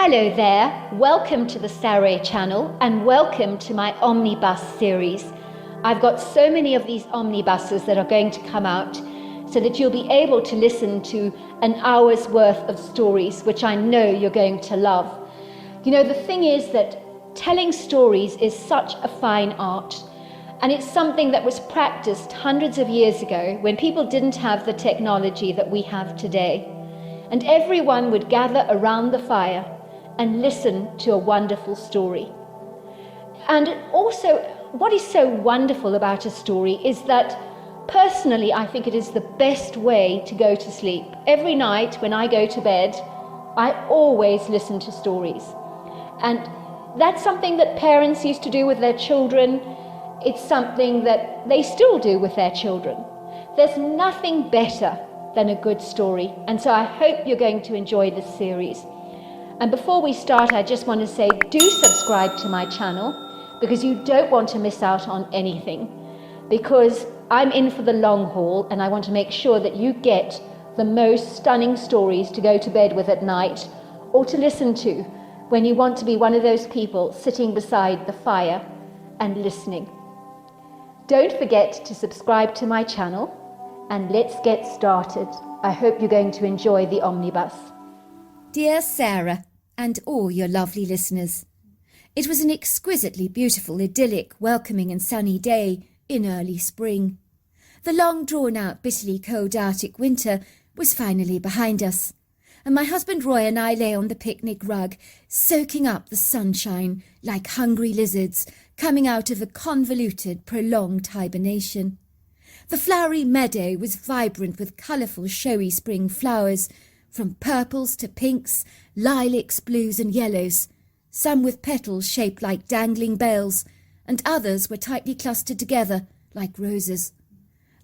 Hello there, welcome to the Saroy channel and welcome to my Omnibus series. I've got so many of these omnibuses that are going to come out so that you'll be able to listen to an hour's worth of stories, which I know you're going to love. You know, the thing is that telling stories is such a fine art, and it's something that was practiced hundreds of years ago when people didn't have the technology that we have today. And everyone would gather around the fire and listen to a wonderful story. And also, what is so wonderful about a story is that personally, I think it is the best way to go to sleep. Every night when I go to bed, I always listen to stories. And that's something that parents used to do with their children. It's something that they still do with their children. There's nothing better than a good story. And so I hope you're going to enjoy this series. And before we start, I just want to say, do subscribe to my channel because you don't want to miss out on anything. Because I'm in for the long haul and I want to make sure that you get the most stunning stories to go to bed with at night or to listen to when you want to be one of those people sitting beside the fire and listening. Don't forget to subscribe to my channel and let's get started. I hope you're going to enjoy the omnibus. Dear Sarah, and all your lovely listeners, it was an exquisitely beautiful, idyllic, welcoming and sunny day in early spring. The long drawn-out, bitterly cold Arctic winter was finally behind us, and my husband Roy and I lay on the picnic rug, soaking up the sunshine like hungry lizards coming out of a convoluted, prolonged hibernation. The flowery meadow was vibrant with colourful, showy spring flowers, from purples to pinks, lilacs, blues and yellows, some with petals shaped like dangling bells, and others were tightly clustered together like roses.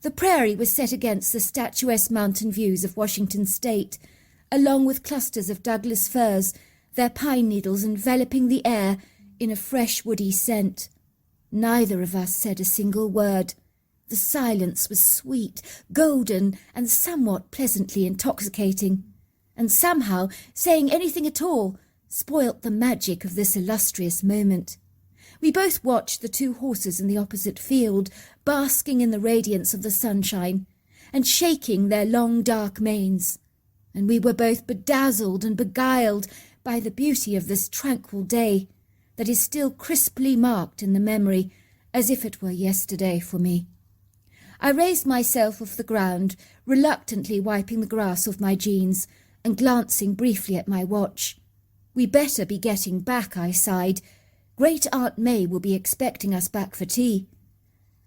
The prairie was set against the statuesque mountain views of Washington State, along with clusters of Douglas firs, their pine needles enveloping the air in a fresh woody scent. Neither of us said a single word. The silence was sweet, golden, and somewhat pleasantly intoxicating. And somehow, saying anything at all spoilt the magic of this illustrious moment. We both watched the two horses in the opposite field, basking in the radiance of the sunshine, and shaking their long dark manes. And we were both bedazzled and beguiled by the beauty of this tranquil day, that is still crisply marked in the memory, as if it were yesterday for me. I raised myself off the ground, reluctantly wiping the grass off my jeans, and glancing briefly at my watch. We better be getting back, I sighed. Great Aunt May will be expecting us back for tea.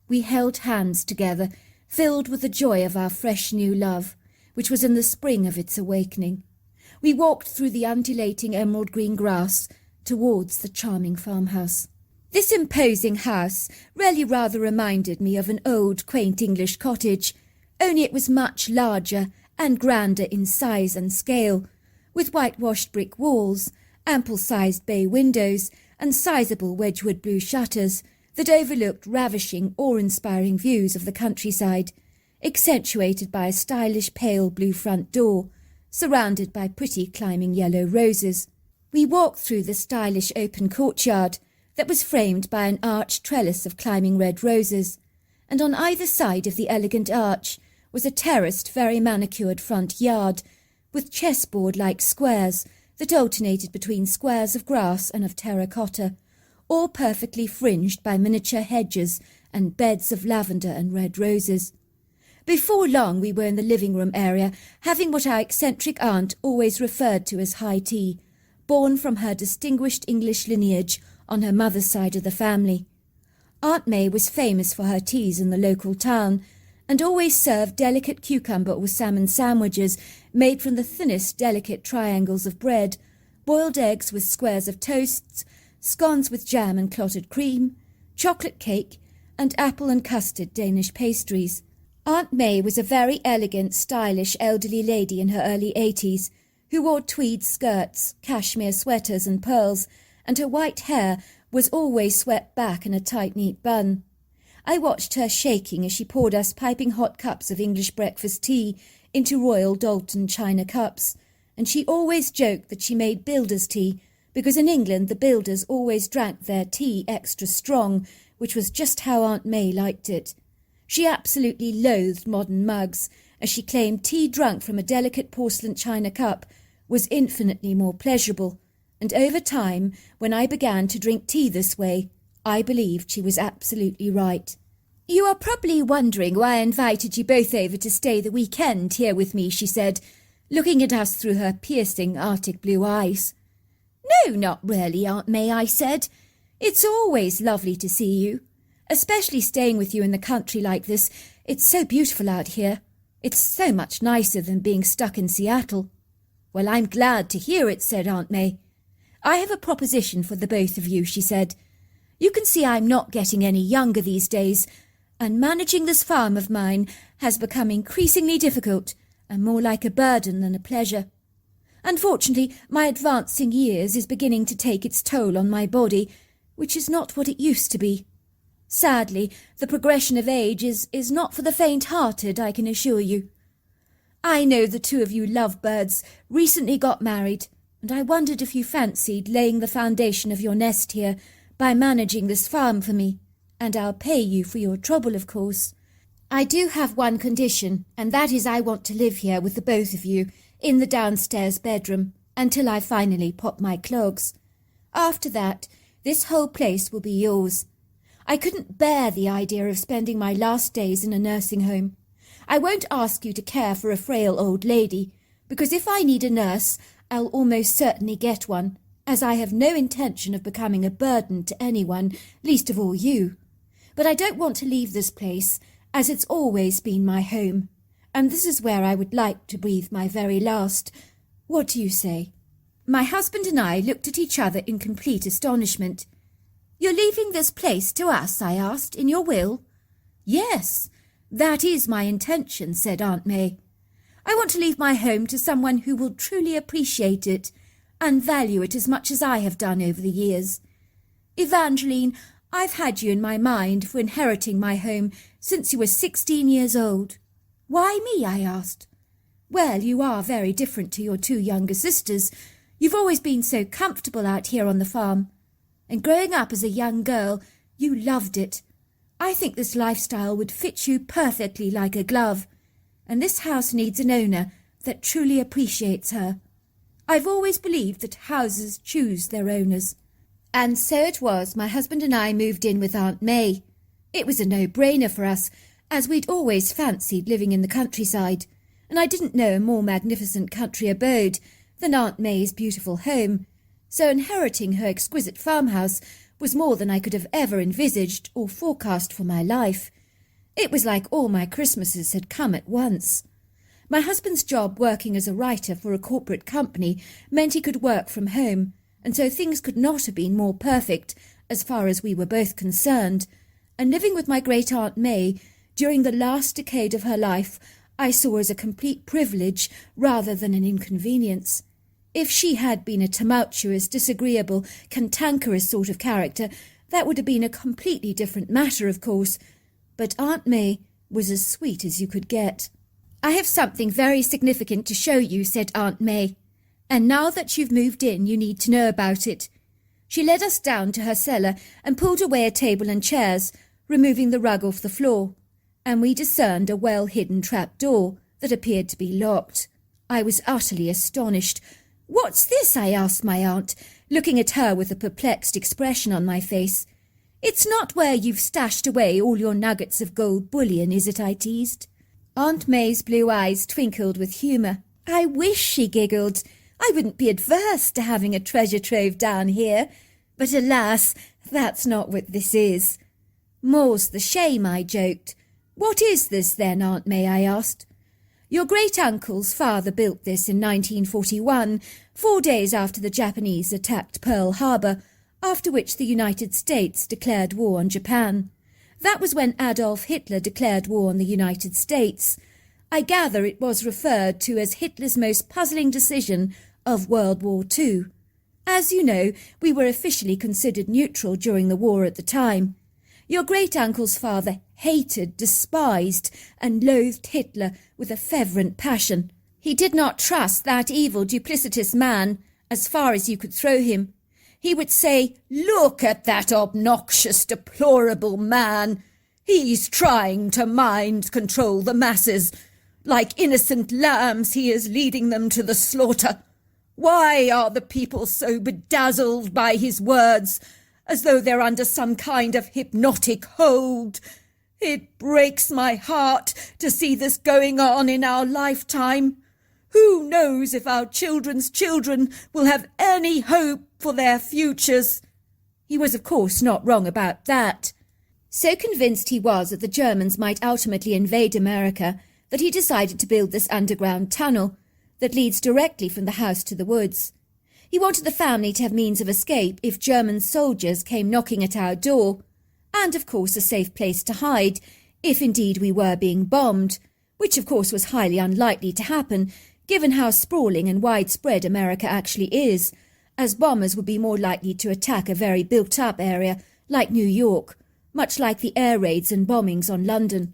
We held hands together, filled with the joy of our fresh new love, which was in the spring of its awakening. We walked through the undulating emerald green grass towards the charming farmhouse. This imposing house really rather reminded me of an old, quaint English cottage, only it was much larger and grander in size and scale, with whitewashed brick walls, ample-sized bay windows, and sizable Wedgwood blue shutters that overlooked ravishing, awe-inspiring views of the countryside, accentuated by a stylish pale blue front door, surrounded by pretty climbing yellow roses. We walked through the stylish open courtyard that was framed by an arched trellis of climbing red roses, and on either side of the elegant arch was a terraced, very manicured front yard, with chessboard-like squares that alternated between squares of grass and of terracotta, all perfectly fringed by miniature hedges and beds of lavender and red roses. Before long we were in the living-room area, having what our eccentric aunt always referred to as high tea, born from her distinguished English lineage on her mother's side of the family. Aunt May was famous for her teas in the local town, and always served delicate cucumber or salmon sandwiches made from the thinnest delicate triangles of bread, boiled eggs with squares of toasts, scones with jam and clotted cream, chocolate cake, and apple and custard Danish pastries. Aunt May was a very elegant, stylish, elderly lady in her early 80s, who wore tweed skirts, cashmere sweaters and pearls, and her white hair was always swept back in a tight, neat bun. I watched her shaking as she poured us piping hot cups of English breakfast tea into royal Doulton china cups, and she always joked that she made builder's tea, because in England the builders always drank their tea extra strong, which was just how Aunt May liked it. She absolutely loathed modern mugs, as she claimed tea drunk from a delicate porcelain china cup was infinitely more pleasurable, and over time, when I began to drink tea this way, I believed she was absolutely right. "You are probably wondering why I invited you both over to stay the weekend here with me," she said, looking at us through her piercing Arctic blue eyes. "No, not really, Aunt May," I said. "It's always lovely to see you, especially staying with you in the country like this. It's so beautiful out here. It's so much nicer than being stuck in Seattle." "Well, I'm glad to hear it," said Aunt May. "I have a proposition for the both of you," she said. "You can see I'm not getting any younger these days, and managing this farm of mine has become increasingly difficult and more like a burden than a pleasure. Unfortunately, my advancing years is beginning to take its toll on my body, which is not what it used to be. Sadly, the progression of age is not for the faint-hearted, I can assure you. I know the two of you lovebirds recently got married, and I wondered if you fancied laying the foundation of your nest here by managing this farm for me, and I'll pay you for your trouble, of course. I do have one condition, and that is I want to live here with the both of you, in the downstairs bedroom, until I finally pop my clogs. After that, this whole place will be yours. I couldn't bear the idea of spending my last days in a nursing home. I won't ask you to care for a frail old lady, because if I need a nurse, I'll almost certainly get one, as I have no intention of becoming a burden to anyone, least of all you. But I don't want to leave this place, as it's always been my home, and this is where I would like to breathe my very last. What do you say?" My husband and I looked at each other in complete astonishment. "You're leaving this place to us?" I asked. "In your will?" "Yes, that is my intention," said Aunt May. "I want to leave my home to someone who will truly appreciate it and value it as much as I have done over the years. Evangeline, I've had you in my mind for inheriting my home since you were 16 years old." "Why me?" I asked. "Well, you are very different to your two younger sisters. You've always been so comfortable out here on the farm. And growing up as a young girl, you loved it. I think this lifestyle would fit you perfectly like a glove. And this house needs an owner that truly appreciates her. I've always believed that houses choose their owners." And so it was my husband and I moved in with Aunt May. It was a no-brainer for us, as we'd always fancied living in the countryside, and I didn't know a more magnificent country abode than Aunt May's beautiful home, so inheriting her exquisite farmhouse was more than I could have ever envisaged or forecast for my life. It was like all my Christmases had come at once. My husband's job working as a writer for a corporate company meant he could work from home, and so things could not have been more perfect as far as we were both concerned, and living with my great-aunt May during the last decade of her life I saw as a complete privilege rather than an inconvenience. If she had been a tumultuous, disagreeable, cantankerous sort of character, that would have been a completely different matter, of course, but Aunt May was as sweet as you could get. "I have something very significant to show you," said Aunt May, "and now that you've moved in you need to know about it." She led us down to her cellar and pulled away a table and chairs, removing the rug off the floor, and we discerned a well-hidden trap-door that appeared to be locked. I was utterly astonished. "What's this?" I asked my aunt, looking at her with a perplexed expression on my face. "It's not where you've stashed away all your nuggets of gold bullion, is it?" I teased. Aunt May's blue eyes twinkled with humour. "I wish," she giggled. "I wouldn't be adverse to having a treasure trove down here, but alas, that's not what this is." "More's the shame," I joked. "What is this then, Aunt May?" I asked. "Your great-uncle's father built this in 1941, 4 days after the Japanese attacked Pearl Harbor, after which the United States declared war on Japan. That was when Adolf Hitler declared war on the United States. I gather it was referred to as Hitler's most puzzling decision of World War II. As you know, we were officially considered neutral during the war at the time. Your great-uncle's father hated, despised, and loathed Hitler with a fervent passion, He did not trust that evil, duplicitous man as far as you could throw him. He would say, "Look at that obnoxious, deplorable man. He's trying to mind control the masses. Like innocent lambs, he is leading them to the slaughter. Why are the people so bedazzled by his words, as though they're under some kind of hypnotic hold? It breaks my heart to see this going on in our lifetime. Who knows if our children's children will have any hope for their futures?" He was, of course, not wrong about that. So convinced he was that the Germans might ultimately invade America that he decided to build this underground tunnel that leads directly from the house to the woods. He wanted the family to have means of escape if German soldiers came knocking at our door, and of course a safe place to hide if indeed we were being bombed, which of course was highly unlikely to happen given how sprawling and widespread America actually is, as bombers would be more likely to attack a very built-up area like New York, much like the air raids and bombings on London.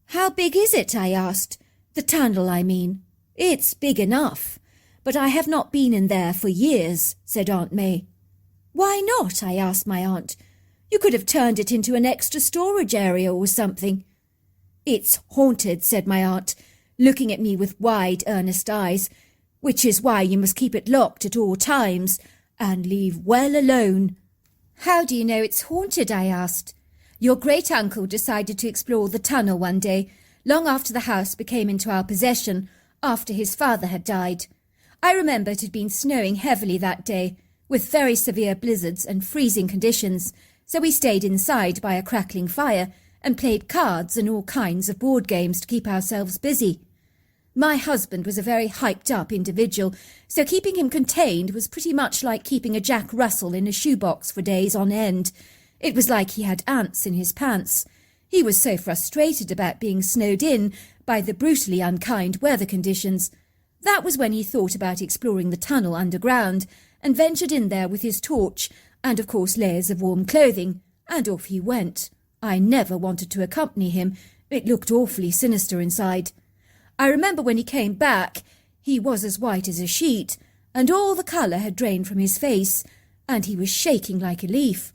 "How big is it?" I asked. "The tunnel, I mean." "It's big enough, but I have not been in there for years," said Aunt May. "Why not?" I asked my aunt. "You could have turned it into an extra storage area or something." "It's haunted," said my aunt, looking at me with wide, earnest eyes, "which is why you must keep it locked at all times and leave well alone." "How do you know it's haunted?" I asked. "Your great-uncle decided to explore the tunnel one day, long after the house became into our possession, after his father had died. I remember it had been snowing heavily that day, with very severe blizzards and freezing conditions, so we stayed inside by a crackling fire and played cards and all kinds of board games to keep ourselves busy. My husband was a very hyped-up individual, so keeping him contained was pretty much like keeping a Jack Russell in a shoebox for days on end. It was like he had ants in his pants. He was so frustrated about being snowed in by the brutally unkind weather conditions. That was when he thought about exploring the tunnel underground and ventured in there with his torch and, of course, layers of warm clothing, and off he went. I never wanted to accompany him. It looked awfully sinister inside. I remember when he came back, he was as white as a sheet, and all the colour had drained from his face, and he was shaking like a leaf.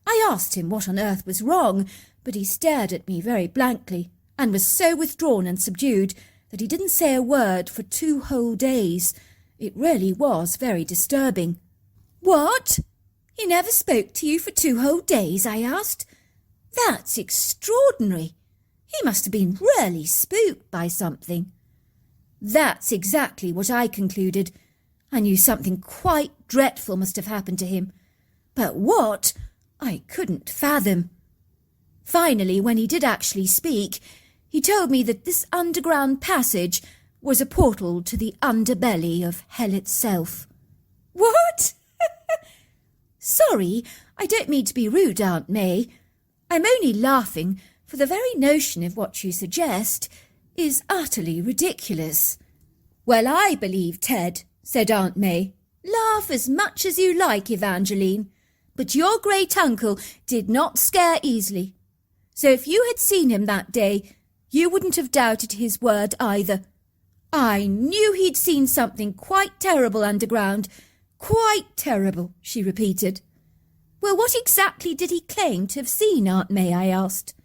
I asked him what on earth was wrong, but he stared at me very blankly, and was so withdrawn and subdued that he didn't say a word for 2 whole days. It really was very disturbing. "What? He never spoke to you for 2 whole days?" I asked. "That's extraordinary. He must have been really spooked by something." "That's exactly what I concluded. I knew something quite dreadful must have happened to him. But what? I couldn't fathom. Finally, when he did actually speak, he told me that this underground passage was a portal to the underbelly of hell itself." "What?" "Sorry, I don't mean to be rude, Aunt May. I'm only laughing, for the very notion of what you suggest is utterly ridiculous." "Well, I believe, Ted," said Aunt May. "Laugh as much as you like, Evangeline, but your great-uncle did not scare easily. So if you had seen him that day, you wouldn't have doubted his word either. I knew he'd seen something quite terrible underground. Quite terrible," she repeated. "Well, what exactly did he claim to have seen, Aunt May?" I asked.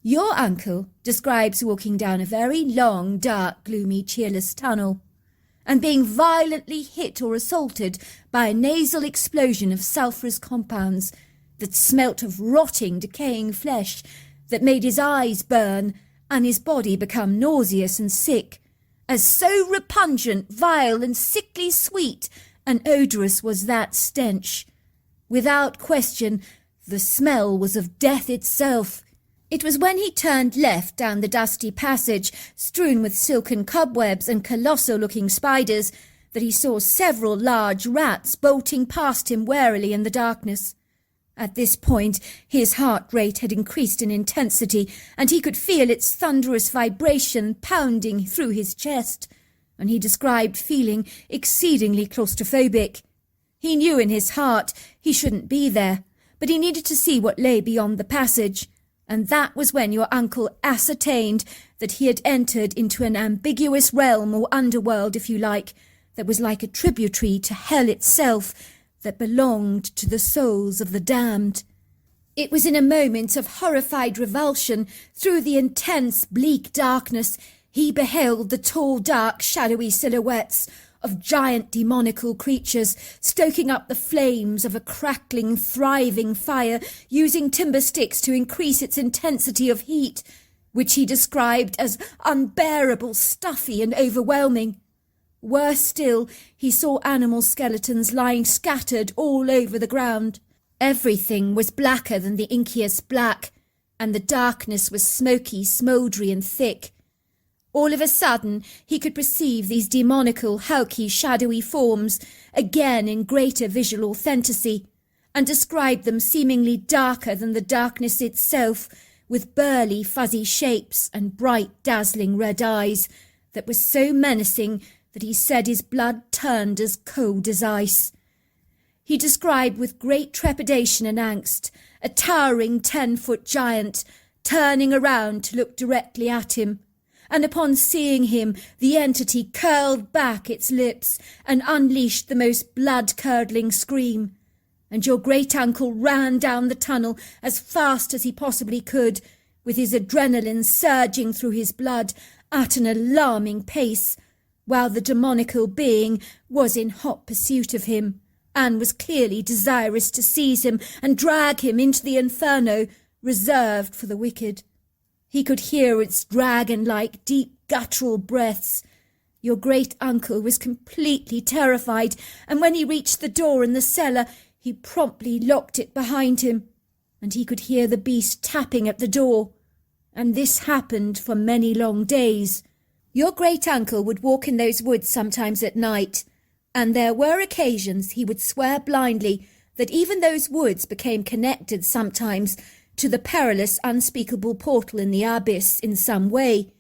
"Your uncle describes walking down a very long, dark, gloomy, cheerless tunnel, and being violently hit or assaulted by a nasal explosion of sulphurous compounds that smelt of rotting, decaying flesh, that made his eyes burn and his body become nauseous and sick, as so repugnant, vile, and sickly sweet and odorous was that stench. Without question, the smell was of death itself. It was when he turned left down the dusty passage, strewn with silken cobwebs and colossal-looking spiders, that he saw several large rats bolting past him warily in the darkness. At this point, his heart rate had increased in intensity, and he could feel its thunderous vibration pounding through his chest, and he described feeling exceedingly claustrophobic. He knew in his heart he shouldn't be there, but he needed to see what lay beyond the passage, And that was when your uncle ascertained that he had entered into an ambiguous realm or underworld, if you like, that was like a tributary to hell itself, that belonged to the souls of the damned. It was in a moment of horrified revulsion, through the intense, bleak darkness, he beheld the tall, dark, shadowy silhouettes of giant demonical creatures stoking up the flames of a crackling, thriving fire, using timber sticks to increase its intensity of heat, which he described as unbearable, stuffy, and overwhelming. Worse still, he saw animal skeletons lying scattered all over the ground. Everything was blacker than the inkiest black, and the darkness was smoky, smouldery, and thick. All of a sudden he could perceive these demonical, hulky, shadowy forms, again in greater visual authenticity, and described them seemingly darker than the darkness itself, with burly, fuzzy shapes and bright, dazzling red eyes that were so menacing that he said his blood turned as cold as ice. He described with great trepidation and angst a towering 10-foot giant turning around to look directly at him, and upon seeing him the entity curled back its lips and unleashed the most blood-curdling scream, and your great-uncle ran down the tunnel as fast as he possibly could, with his adrenaline surging through his blood at an alarming pace, while the demonical being was in hot pursuit of him, and was clearly desirous to seize him and drag him into the inferno reserved for the wicked. He could hear its dragon-like, deep, guttural breaths. Your great-uncle was completely terrified, and when he reached the door in the cellar, he promptly locked it behind him, and he could hear the beast tapping at the door. And this happened for many long days. Your great-uncle would walk in those woods sometimes at night, and there were occasions he would swear blindly that even those woods became connected sometimes to the perilous, unspeakable portal in the abyss in some way,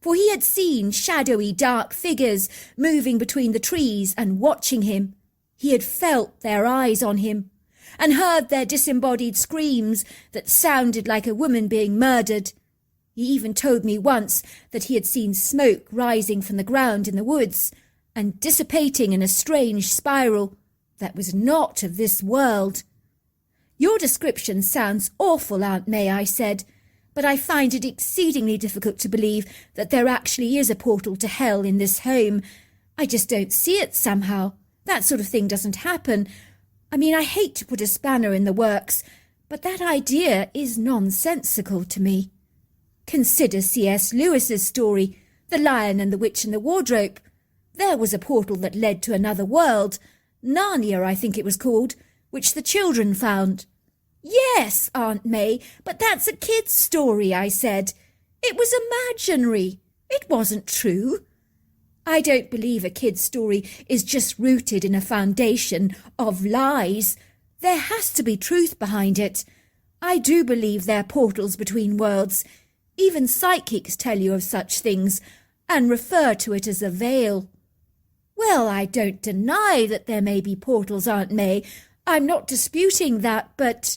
for he had seen shadowy, dark figures moving between the trees and watching him. He had felt their eyes on him, and heard their disembodied screams that sounded like a woman being murdered. He even told me once that he had seen smoke rising from the ground in the woods, and dissipating in a strange spiral that was not of this world. Your description sounds awful, Aunt May, I said, but I find it exceedingly difficult to believe that there actually is a portal to hell in this home. I just don't see it somehow. That sort of thing doesn't happen. I mean, I hate to put a spanner in the works, but that idea is nonsensical to me. Consider C.S. Lewis's story, The Lion and the Witch in the Wardrobe. There was a portal that led to another world, Narnia, I think it was called, which the children found. Yes, Aunt May, but that's a kid's story, I said. It was imaginary. It wasn't true. I don't believe a kid's story is just rooted in a foundation of lies. There has to be truth behind it. I do believe there are portals between worlds. Even psychics tell you of such things, and refer to it as a veil. Well, I don't deny that there may be portals, Aunt May. I'm not disputing that, but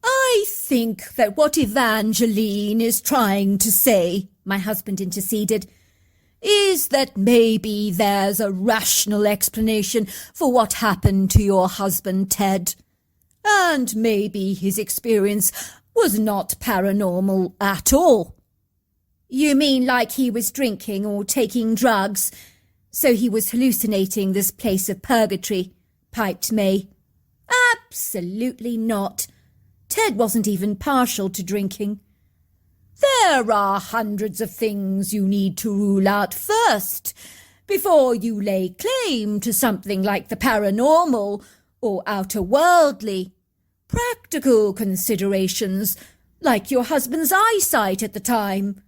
I think that what Evangeline is trying to say, my husband interceded, is that maybe there's a rational explanation for what happened to your husband, Ted. And maybe his experience was not paranormal at all. You mean like he was drinking or taking drugs, so he was hallucinating this place of purgatory, piped May. Absolutely not. Ted wasn't even partial to drinking. There are hundreds of things you need to rule out first, before you lay claim to something like the paranormal or outer-worldly. Practical considerations, like your husband's eyesight at the time,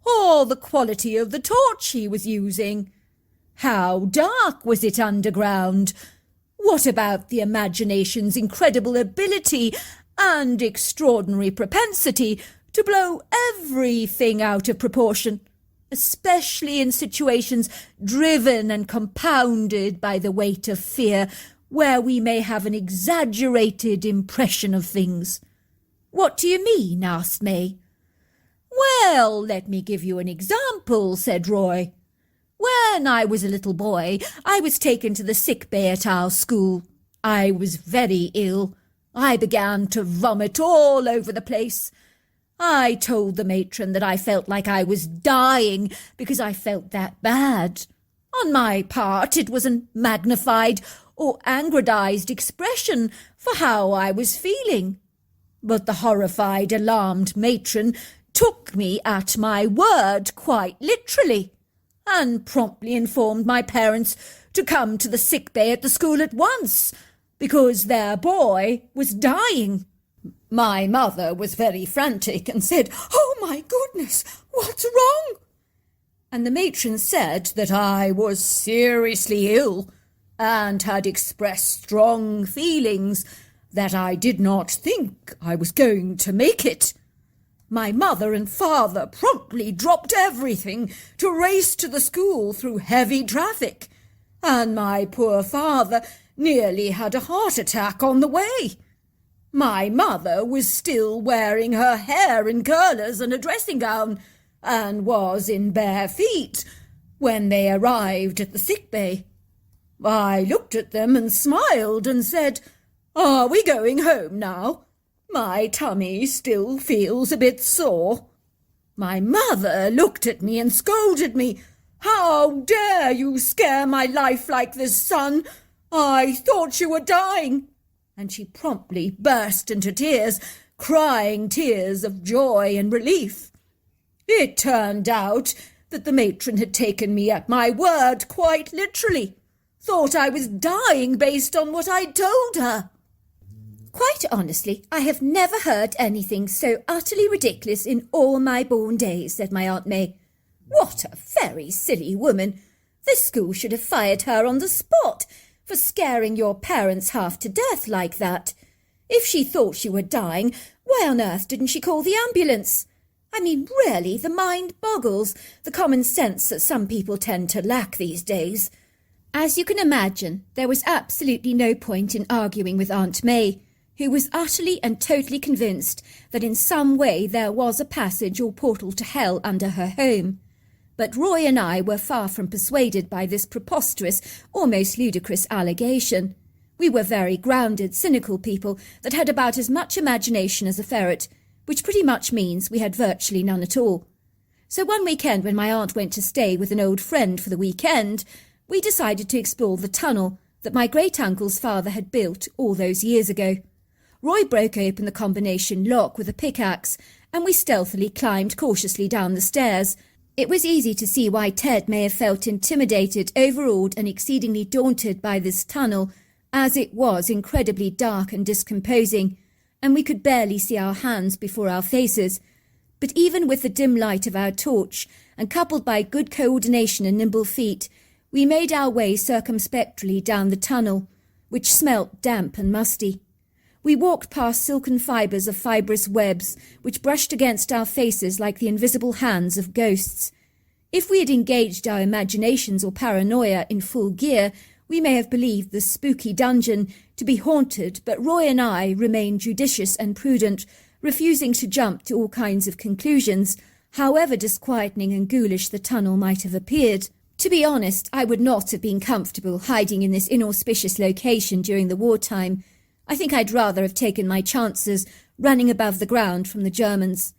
or the quality of the torch he was using. How dark was it underground? What about the imagination's incredible ability and extraordinary propensity to blow everything out of proportion, especially in situations driven and compounded by the weight of fear, where we may have an exaggerated impression of things? "What do you mean?" asked May. "Well, let me give you an example," said Roy. "When I was a little boy, I was taken to the sick bay at our school. I was very ill. I began to vomit all over the place. I told the matron that I felt like I was dying because I felt that bad. On my part, it was a magnified or aggrandized expression for how I was feeling. But the horrified, alarmed matron took me at my word quite literally, and promptly informed my parents to come to the sick bay at the school at once, because their boy was dying. My mother was very frantic and said, 'Oh my goodness, what's wrong?' And the matron said that I was seriously ill and had expressed strong feelings that I did not think I was going to make it. My mother and father promptly dropped everything to race to the school through heavy traffic, and my poor father nearly had a heart attack on the way. My mother was still wearing her hair in curlers and a dressing gown, and was in bare feet when they arrived at the sick bay. I looked at them and smiled and said, 'Are we going home now? My tummy still feels a bit sore.' My mother looked at me and scolded me. 'How dare you scare my life like this, son? I thought you were dying.' And she promptly burst into tears, crying tears of joy and relief. It turned out that the matron had taken me at my word quite literally, thought I was dying based on what I'd told her." Quite honestly, I have never heard anything so utterly ridiculous in all my born days, said my Aunt May. What a very silly woman. The school should have fired her on the spot for scaring your parents half to death like that. If she thought you were dying, why on earth didn't she call the ambulance? I mean, really, the mind boggles the common sense that some people tend to lack these days. As you can imagine, there was absolutely no point in arguing with Aunt May, who was utterly and totally convinced that in some way there was a passage or portal to hell under her home. But Roy and I were far from persuaded by this preposterous, almost ludicrous allegation. We were very grounded, cynical people that had about as much imagination as a ferret, which pretty much means we had virtually none at all. So one weekend when my aunt went to stay with an old friend for the weekend, we decided to explore the tunnel that my great-uncle's father had built all those years ago. Roy broke open the combination lock with a pickaxe, and we stealthily climbed cautiously down the stairs. It was easy to see why Ted may have felt intimidated, overawed, and exceedingly daunted by this tunnel, as it was incredibly dark and discomposing, and we could barely see our hands before our faces. But even with the dim light of our torch, and coupled by good coordination and nimble feet, we made our way circumspectly down the tunnel, which smelt damp and musty. We walked past silken fibres of fibrous webs, which brushed against our faces like the invisible hands of ghosts. If we had engaged our imaginations or paranoia in full gear, we may have believed the spooky dungeon to be haunted, but Roy and I remained judicious and prudent, refusing to jump to all kinds of conclusions, however disquieting and ghoulish the tunnel might have appeared. To be honest, I would not have been comfortable hiding in this inauspicious location during the wartime. I think I'd rather have taken my chances running above the ground from the Germans.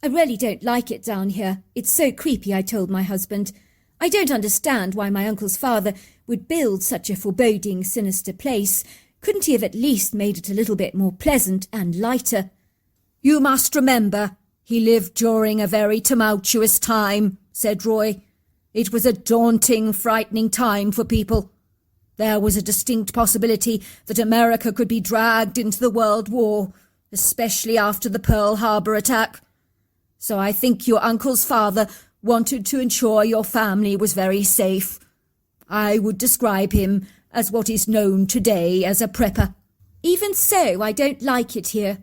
I really don't like it down here. It's so creepy, I told my husband. I don't understand why my uncle's father would build such a foreboding, sinister place. Couldn't he have at least made it a little bit more pleasant and lighter? "You must remember, he lived during a very tumultuous time," said Roy. "It was a daunting, frightening time for people. There was a distinct possibility that America could be dragged into the World War, especially after the Pearl Harbor attack. So I think your uncle's father wanted to ensure your family was very safe. I would describe him as what is known today as a prepper." Even so, I don't like it here.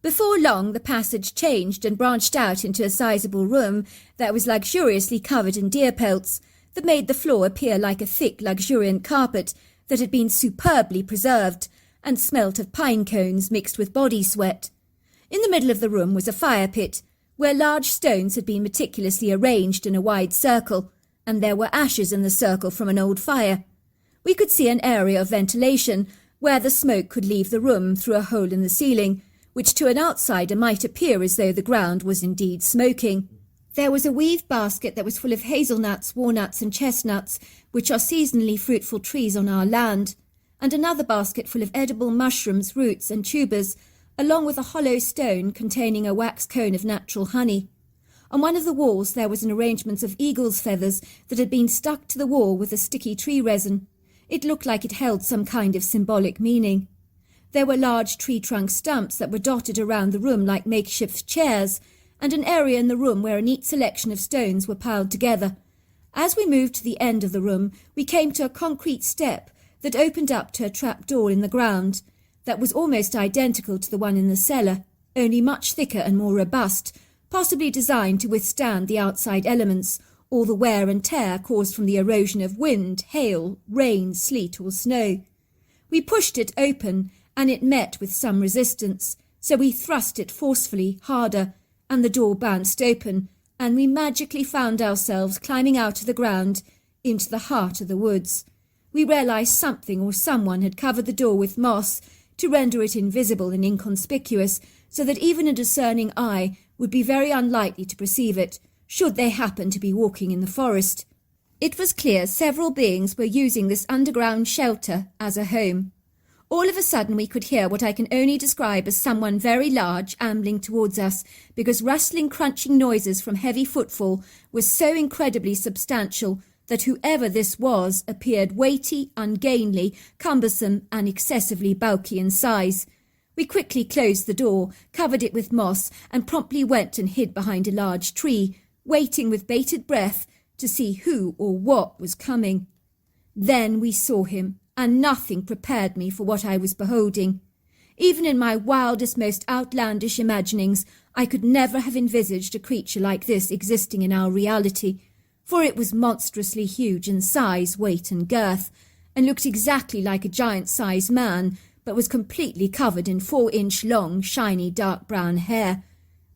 Before long, the passage changed and branched out into a sizable room that was luxuriously covered in deer pelts, that made the floor appear like a thick, luxuriant carpet that had been superbly preserved and smelt of pine cones mixed with body sweat. In the middle of the room was a fire pit, where large stones had been meticulously arranged in a wide circle, and there were ashes in the circle from an old fire. We could see an area of ventilation where the smoke could leave the room through a hole in the ceiling, which to an outsider might appear as though the ground was indeed smoking. There was a weave basket that was full of hazelnuts, walnuts and chestnuts, which are seasonally fruitful trees on our land, and another basket full of edible mushrooms, roots and tubers, along with a hollow stone containing a wax cone of natural honey. On one of the walls there was an arrangement of eagle's feathers that had been stuck to the wall with a sticky tree resin. It looked like it held some kind of symbolic meaning. There were large tree trunk stumps that were dotted around the room like makeshift chairs, and an area in the room where a neat selection of stones were piled together. As we moved to the end of the room, we came to a concrete step that opened up to a trapdoor in the ground that was almost identical to the one in the cellar, only much thicker and more robust, possibly designed to withstand the outside elements, all the wear and tear caused from the erosion of wind, hail, rain, sleet or snow. We pushed it open, and it met with some resistance, so we thrust it forcefully, harder, and the door bounced open, and we magically found ourselves climbing out of the ground into the heart of the woods. We realized something or someone had covered the door with moss to render it invisible and inconspicuous, so that even a discerning eye would be very unlikely to perceive it, should they happen to be walking in the forest. It was clear several beings were using this underground shelter as a home. All of a sudden we could hear what I can only describe as someone very large ambling towards us, because rustling, crunching noises from heavy footfall was so incredibly substantial that whoever this was appeared weighty, ungainly, cumbersome, and excessively bulky in size. We quickly closed the door, covered it with moss, and promptly went and hid behind a large tree, waiting with bated breath to see who or what was coming. Then we saw him, and nothing prepared me for what I was beholding. Even in my wildest, most outlandish imaginings, I could never have envisaged a creature like this existing in our reality, for it was monstrously huge in size, weight, and girth, and looked exactly like a giant-sized man, but was completely covered in 4-inch long, shiny, dark brown hair,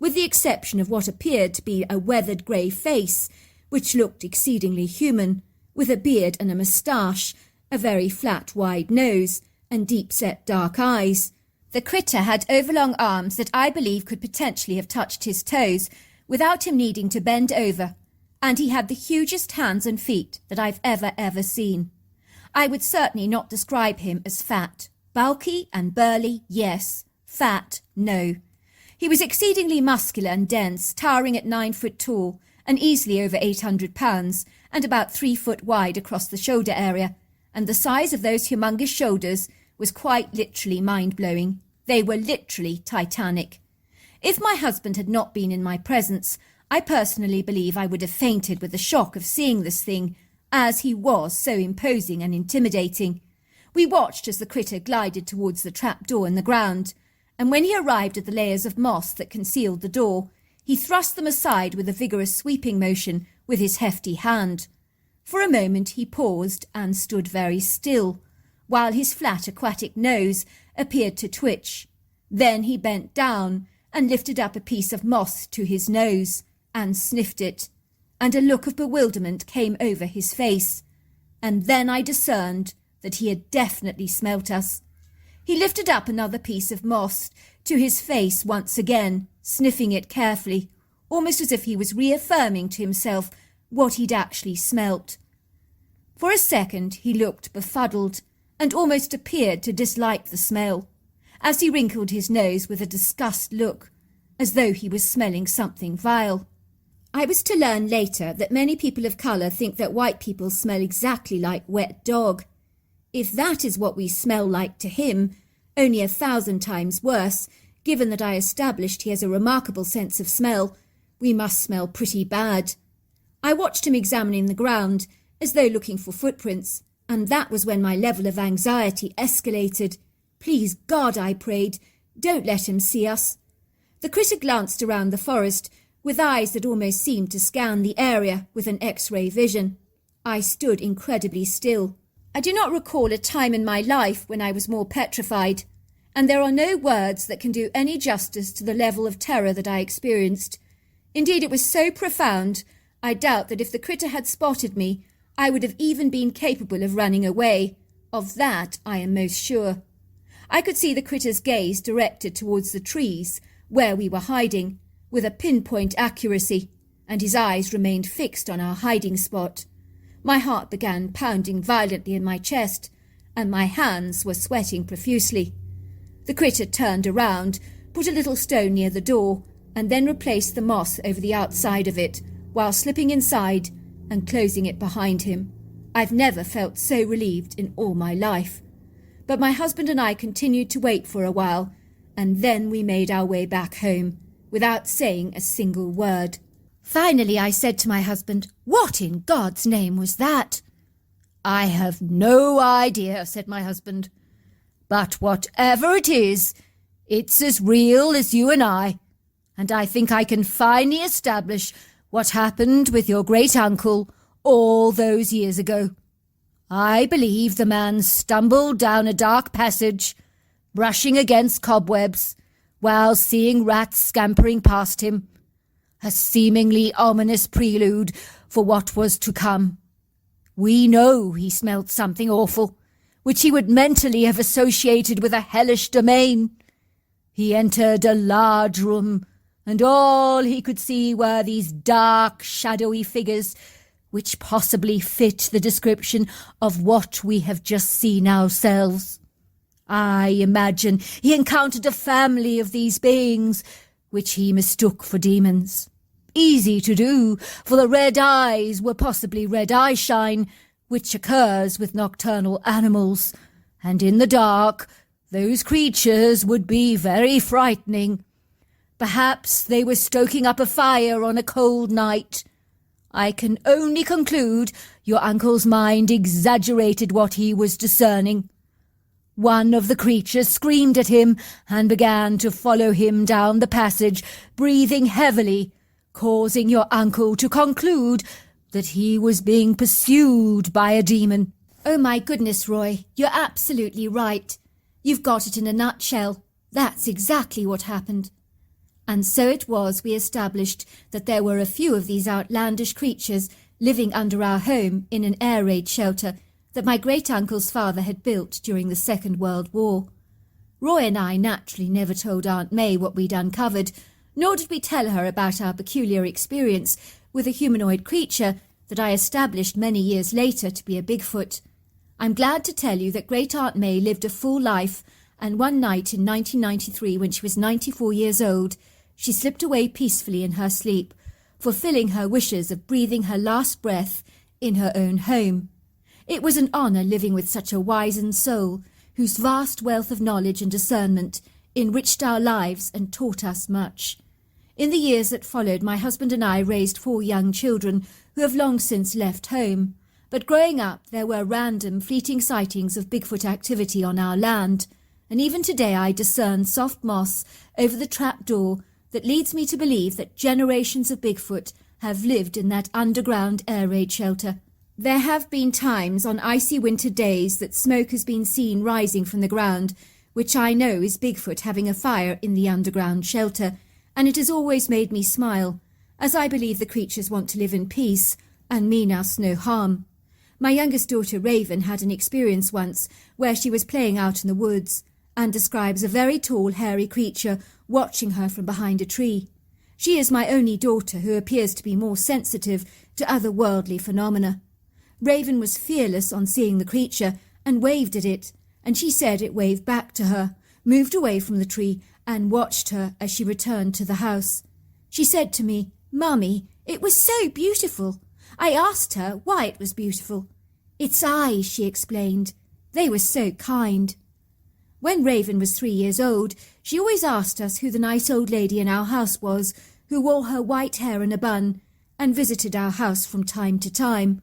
with the exception of what appeared to be a weathered grey face, which looked exceedingly human, with a beard and a moustache, a very flat, wide nose, and deep-set dark eyes. The critter had overlong arms that I believe could potentially have touched his toes without him needing to bend over, and he had the hugest hands and feet that I've ever seen. I would certainly not describe him as fat. Bulky and burly, yes. Fat, no. He was exceedingly muscular and dense, towering at 9 foot tall, and easily over 800 pounds, and about 3 foot wide across the shoulder area, and the size of those humongous shoulders was quite literally mind-blowing. They were literally titanic. If my husband had not been in my presence, I personally believe I would have fainted with the shock of seeing this thing, as he was so imposing and intimidating. We watched as the critter glided towards the trap-door in the ground, and when he arrived at the layers of moss that concealed the door, he thrust them aside with a vigorous sweeping motion with his hefty hand. For a moment he paused and stood very still, while his flat aquatic nose appeared to twitch. Then he bent down and lifted up a piece of moss to his nose and sniffed it, and a look of bewilderment came over his face. And then I discerned that he had definitely smelt us. He lifted up another piece of moss to his face once again, sniffing it carefully, almost as if he was reaffirming to himself what he'd actually smelt. For a second he looked befuddled, and almost appeared to dislike the smell, as he wrinkled his nose with a disgust look, as though he was smelling something vile. I was to learn later that many people of colour think that white people smell exactly like wet dog. If that is what we smell like to him, only 1,000 times worse, given that I established he has a remarkable sense of smell, we must smell pretty bad. I watched him examining the ground, as though looking for footprints, and that was when my level of anxiety escalated. Please God, I prayed, don't let him see us. The critter glanced around the forest, with eyes that almost seemed to scan the area with an X-ray vision. I stood incredibly still. I do not recall a time in my life when I was more petrified, and there are no words that can do any justice to the level of terror that I experienced. Indeed, it was so profound, I doubt that if the critter had spotted me, I would have even been capable of running away. Of that I am most sure. I could see the critter's gaze directed towards the trees, where we were hiding, with a pinpoint accuracy, and his eyes remained fixed on our hiding spot. My heart began pounding violently in my chest, and my hands were sweating profusely. The critter turned around, put a little stone near the door, and then replaced the moss over the outside of it, while slipping inside and closing it behind him. I've never felt so relieved in all my life. But my husband and I continued to wait for a while, and then we made our way back home, without saying a single word. Finally I said to my husband, "What in God's name was that?" "I have no idea," said my husband. "But whatever it is, it's as real as you and I think I can finally establish what happened with your great-uncle all those years ago. I believe the man stumbled down a dark passage, brushing against cobwebs, while seeing rats scampering past him, a seemingly ominous prelude for what was to come. We know he smelt something awful, which he would mentally have associated with a hellish domain. He entered a large room, and all he could see were these dark, shadowy figures, which possibly fit the description of what we have just seen ourselves. I imagine he encountered a family of these beings, which he mistook for demons. Easy to do, for the red eyes were possibly red eye shine, which occurs with nocturnal animals, and in the dark those creatures would be very frightening. Perhaps they were stoking up a fire on a cold night. I can only conclude your uncle's mind exaggerated what he was discerning. One of the creatures screamed at him and began to follow him down the passage, breathing heavily, causing your uncle to conclude that he was being pursued by a demon. Oh my goodness, Roy, you're absolutely right. You've got it in a nutshell. That's exactly what happened. And so it was we established that there were a few of these outlandish creatures living under our home in an air raid shelter that my great-uncle's father had built during the Second World War. Roy and I naturally never told Aunt May what we'd uncovered, nor did we tell her about our peculiar experience with a humanoid creature that I established many years later to be a Bigfoot. I'm glad to tell you that Great-Aunt May lived a full life, and one night in 1993, when she was 94 years old, she slipped away peacefully in her sleep, fulfilling her wishes of breathing her last breath in her own home. It was an honour living with such a wizened soul, whose vast wealth of knowledge and discernment enriched our lives and taught us much. In the years that followed, my husband and I raised 4 young children who have long since left home. But growing up, there were random, fleeting sightings of Bigfoot activity on our land, and even today I discern soft moss over the trap door that leads me to believe that generations of Bigfoot have lived in that underground air raid shelter. There have been times on icy winter days that smoke has been seen rising from the ground, which I know is Bigfoot having a fire in the underground shelter, and it has always made me smile, as I believe the creatures want to live in peace and mean us no harm. My youngest daughter Raven had an experience once where she was playing out in the woods, and describes a very tall, hairy creature watching her from behind a tree. She is my only daughter, who appears to be more sensitive to otherworldly phenomena. Raven was fearless on seeing the creature and waved at it, and she said it waved back to her, moved away from the tree, and watched her as she returned to the house. She said to me, "Mummy, it was so beautiful." I asked her why it was beautiful. "Its eyes," she explained. "They were so kind." When Raven was 3 years old, she always asked us who the nice old lady in our house was, who wore her white hair in a bun, and visited our house from time to time.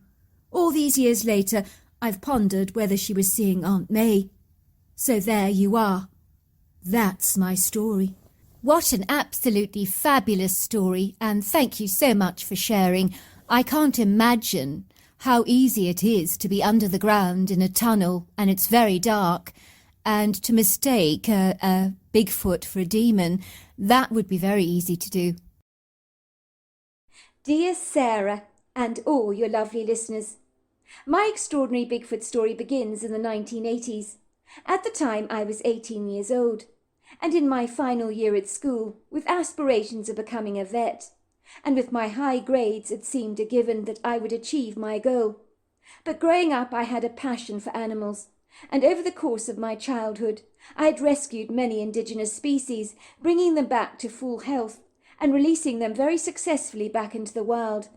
All these years later, I've pondered whether she was seeing Aunt May. So there you are. That's my story. What an absolutely fabulous story, and thank you so much for sharing. I can't imagine how easy it is to be under the ground in a tunnel, and it's very dark, And to mistake a Bigfoot for a demon, that would be very easy to do. Dear Sarah, and all your lovely listeners, my extraordinary Bigfoot story begins in the 1980s. At the time, I was 18 years old, and in my final year at school, with aspirations of becoming a vet. And with my high grades, it seemed a given that I would achieve my goal. But growing up, I had a passion for animals, and over the course of my childhood, I had rescued many indigenous species, bringing them back to full health, and releasing them very successfully back into the wild.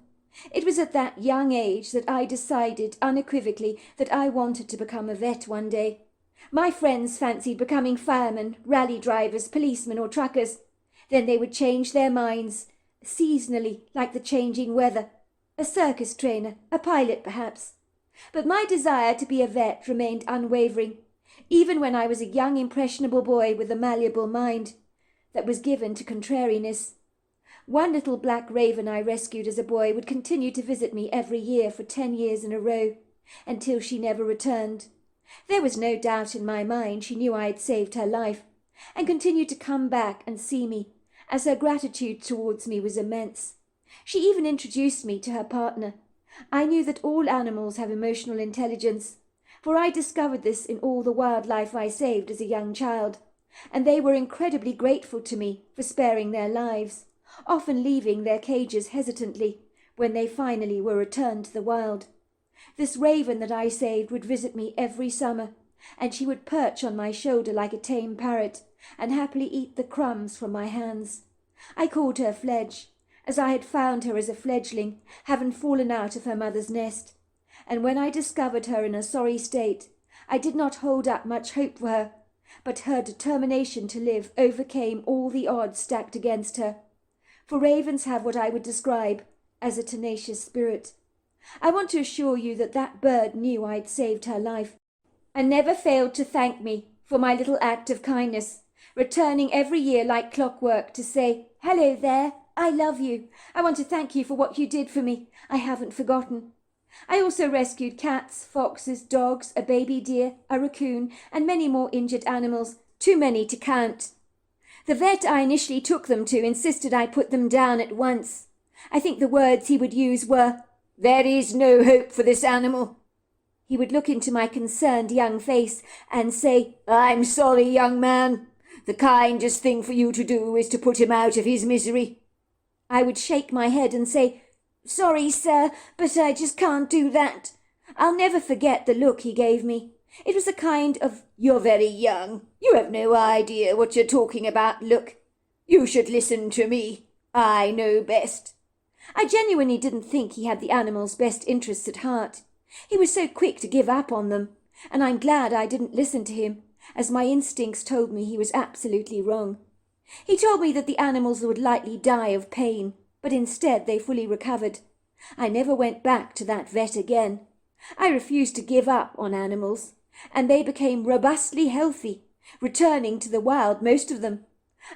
It was at that young age that I decided unequivocally that I wanted to become a vet one day. My friends fancied becoming firemen, rally drivers, policemen or truckers. Then they would change their minds, seasonally, like the changing weather. A circus trainer, a pilot perhaps. But my desire to be a vet remained unwavering, even when I was a young impressionable boy with a malleable mind that was given to contrariness. One little black raven I rescued as a boy would continue to visit me every year for 10 years in a row, until she never returned. There was no doubt in my mind she knew I had saved her life, and continued to come back and see me, as her gratitude towards me was immense. She even introduced me to her partner. I knew that all animals have emotional intelligence, for I discovered this in all the wildlife I saved as a young child, and they were incredibly grateful to me for sparing their lives, often leaving their cages hesitantly when they finally were returned to the wild. This raven that I saved would visit me every summer, and she would perch on my shoulder like a tame parrot and happily eat the crumbs from my hands. I called her Fledge, as I had found her as a fledgling, having fallen out of her mother's nest. And when I discovered her in a sorry state, I did not hold up much hope for her, but her determination to live overcame all the odds stacked against her. For ravens have what I would describe as a tenacious spirit. I want to assure you that that bird knew I had saved her life, and never failed to thank me for my little act of kindness, returning every year like clockwork to say, "Hello there, I love you. I want to thank you for what you did for me. I haven't forgotten." I also rescued cats, foxes, dogs, a baby deer, a raccoon, and many more injured animals, too many to count. The vet I initially took them to insisted I put them down at once. I think the words he would use were, "There is no hope for this animal." He would look into my concerned young face and say, "I'm sorry, young man. The kindest thing for you to do is to put him out of his misery." I would shake my head and say, "Sorry, sir, but I just can't do that." I'll never forget the look he gave me. It was a kind of, "You're very young. You have no idea what you're talking about look. You should listen to me. I know best." I genuinely didn't think he had the animals' best interests at heart. He was so quick to give up on them, and I'm glad I didn't listen to him, as my instincts told me he was absolutely wrong. He told me that the animals would likely die of pain, but instead they fully recovered. I never went back to that vet again. I refused to give up on animals, and they became robustly healthy, returning to the wild, most of them.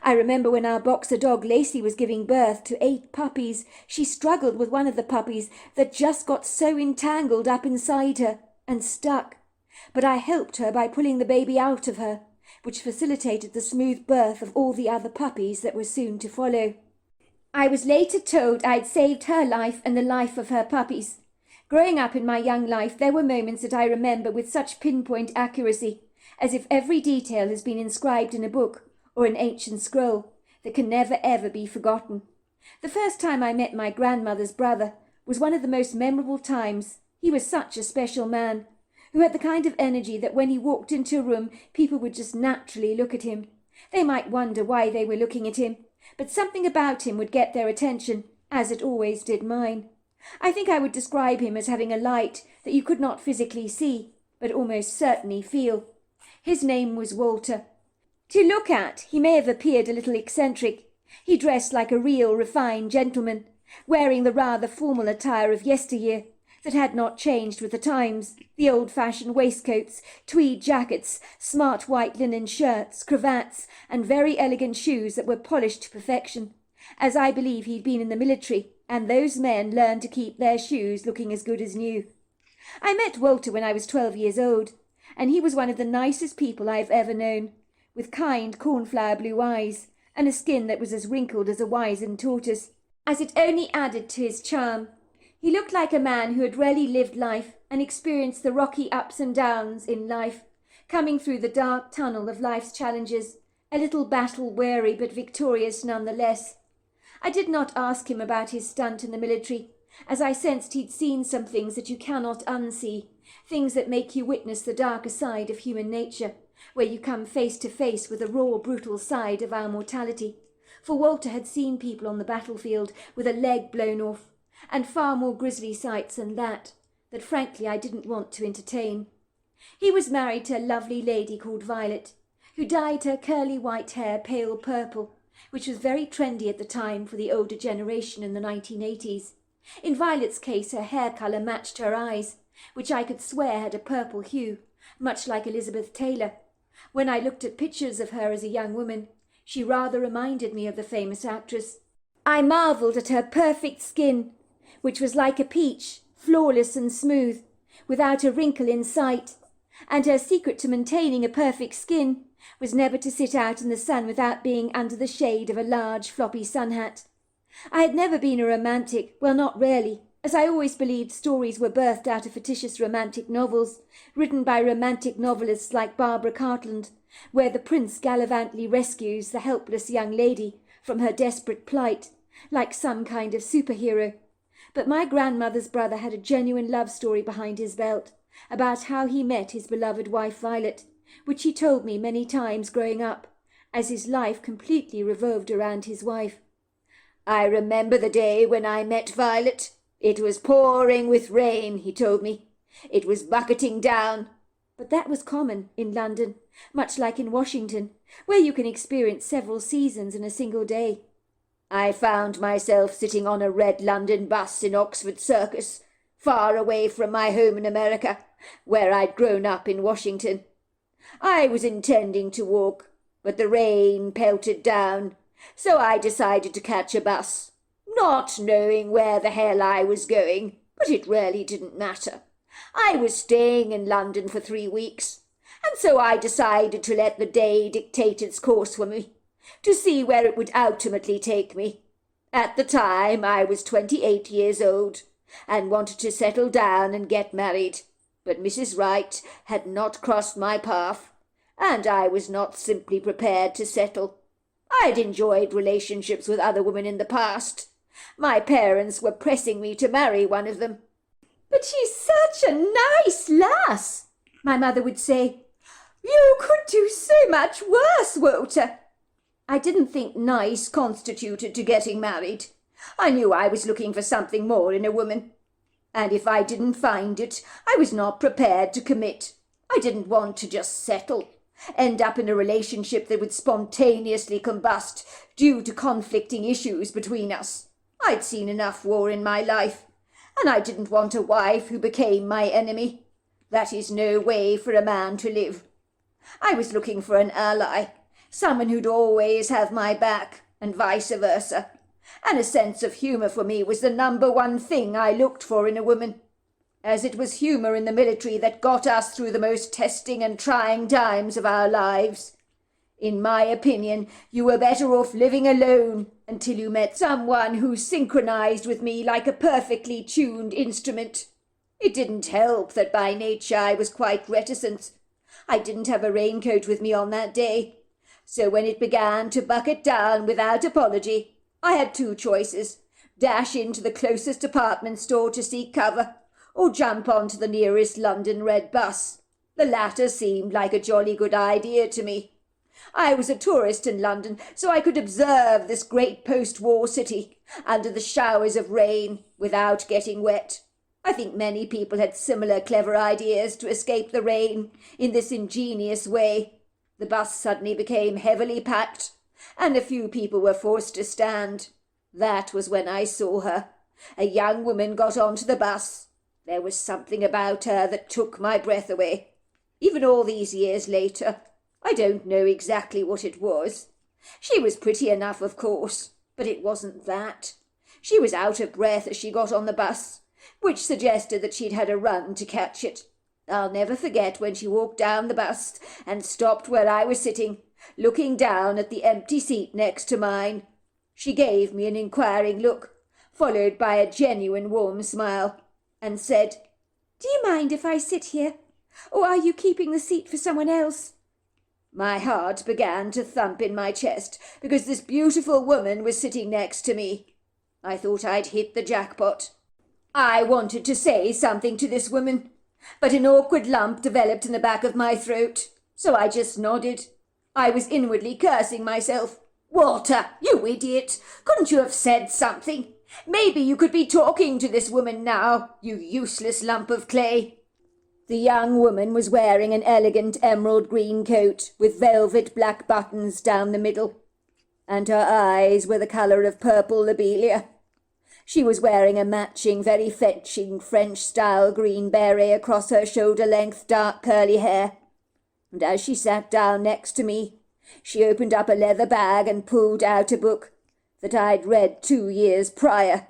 I remember when our boxer dog Lacey was giving birth to 8 puppies, she struggled with one of the puppies that just got so entangled up inside her and stuck. But I helped her by pulling the baby out of her, which facilitated the smooth birth of all the other puppies that were soon to follow. I was later told I'd saved her life and the life of her puppies. Growing up in my young life, there were moments that I remember with such pinpoint accuracy, as if every detail has been inscribed in a book or an ancient scroll that can never ever be forgotten. The first time I met my grandmother's brother was one of the most memorable times. He was such a special man, who had the kind of energy that when he walked into a room, people would just naturally look at him. They might wonder why they were looking at him, but something about him would get their attention, as it always did mine. I think I would describe him as having a light that you could not physically see, but almost certainly feel. His name was Walter. To look at, he may have appeared a little eccentric. He dressed like a real refined gentleman, wearing the rather formal attire of yesteryear that had not changed with the times, the old-fashioned waistcoats, tweed jackets, smart white linen shirts, cravats, and very elegant shoes that were polished to perfection, as I believe he'd been in the military, and those men learned to keep their shoes looking as good as new. I met Walter when I was 12 years old, and he was one of the nicest people I've ever known, with kind cornflower blue eyes and a skin that was as wrinkled as a wizened tortoise, as it only added to his charm. He looked like a man who had really lived life and experienced the rocky ups and downs in life, coming through the dark tunnel of life's challenges, a little battle-weary but victorious nonetheless. I did not ask him about his stunt in the military, as I sensed he'd seen some things that you cannot unsee, things that make you witness the darker side of human nature, where you come face to face with the raw, brutal side of our mortality. For Walter had seen people on the battlefield with a leg blown off, and far more grisly sights than that frankly I didn't want to entertain. He was married to a lovely lady called Violet, who dyed her curly white hair pale purple, which was very trendy at the time for the older generation in the 1980s. In Violet's case, her hair colour matched her eyes, which I could swear had a purple hue, much like Elizabeth Taylor. When I looked at pictures of her as a young woman, she rather reminded me of the famous actress. I marvelled at her perfect skin, which was like a peach, flawless and smooth, without a wrinkle in sight, and her secret to maintaining a perfect skin was never to sit out in the sun without being under the shade of a large floppy sun hat. I had never been a romantic, well, not really, as I always believed stories were birthed out of fictitious romantic novels, written by romantic novelists like Barbara Cartland, where the prince gallantly rescues the helpless young lady from her desperate plight, like some kind of superhero. But my grandmother's brother had a genuine love story behind his belt, about how he met his beloved wife Violet, which he told me many times growing up, as his life completely revolved around his wife. I remember the day when I met Violet. It was pouring with rain, he told me. It was bucketing down. But that was common in London, much like in Washington, where you can experience several seasons in a single day. I found myself sitting on a red London bus in Oxford Circus, far away from my home in America, where I'd grown up in Washington. I was intending to walk, but the rain pelted down, so I decided to catch a bus, not knowing where the hell I was going, but it really didn't matter. I was staying in London for 3 weeks, and so I decided to let the day dictate its course for me, to see where it would ultimately take me. At the time I was 28 years old, and wanted to settle down and get married, but Mrs. Wright had not crossed my path, and I was not simply prepared to settle. I'd enjoyed relationships with other women in the past. My parents were pressing me to marry one of them. "But she's such a nice lass," my mother would say. "You could do so much worse, Walter." I didn't think nice constituted to getting married. I knew I was looking for something more in a woman. And if I didn't find it, I was not prepared to commit. I didn't want to just settle, end up in a relationship that would spontaneously combust due to conflicting issues between us. I'd seen enough war in my life, and I didn't want a wife who became my enemy. That is no way for a man to live. I was looking for an ally, someone who'd always have my back, and vice versa. And a sense of humour for me was the number one thing I looked for in a woman, as it was humour in the military that got us through the most testing and trying times of our lives. In my opinion, you were better off living alone until you met someone who synchronized with me like a perfectly tuned instrument. It didn't help that by nature I was quite reticent. I didn't have a raincoat with me on that day, so when it began to bucket down without apology, I had 2 choices: dash into the closest department store to seek cover, or jump onto the nearest London red bus. The latter seemed like a jolly good idea to me. I was a tourist in London, so I could observe this great post-war city under the showers of rain without getting wet. I think many people had similar clever ideas to escape the rain in this ingenious way. The bus suddenly became heavily packed, and a few people were forced to stand. That was when I saw her. A young woman got onto the bus. There was something about her that took my breath away. Even all these years later, I don't know exactly what it was. She was pretty enough, of course, but it wasn't that. She was out of breath as she got on the bus, which suggested that she'd had a run to catch it. I'll never forget when she walked down the bus and stopped where I was sitting, looking down at the empty seat next to mine. She gave me an inquiring look, followed by a genuine warm smile, and said, "Do you mind if I sit here? Or are you keeping the seat for someone else?" My heart began to thump in my chest because this beautiful woman was sitting next to me. I thought I'd hit the jackpot. I wanted to say something to this woman, but an awkward lump developed in the back of my throat, so I just nodded. I was inwardly cursing myself. "Walter, you idiot! Couldn't you have said something? Maybe you could be talking to this woman now, you useless lump of clay." The young woman was wearing an elegant emerald green coat with velvet black buttons down the middle, and her eyes were the colour of purple lobelia. She was wearing a matching, very fetching French-style green beret across her shoulder-length dark curly hair, and as she sat down next to me, she opened up a leather bag and pulled out a book that I'd read 2 years prior.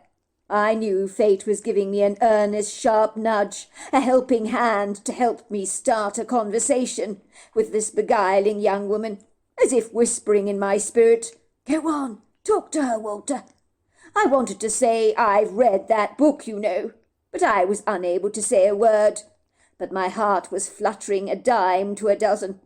I knew fate was giving me an earnest, sharp nudge, a helping hand to help me start a conversation with this beguiling young woman, as if whispering in my spirit, "Go on, talk to her, Walter." I wanted to say, "I've read that book, you know," but I was unable to say a word. But my heart was fluttering a dime to a dozen.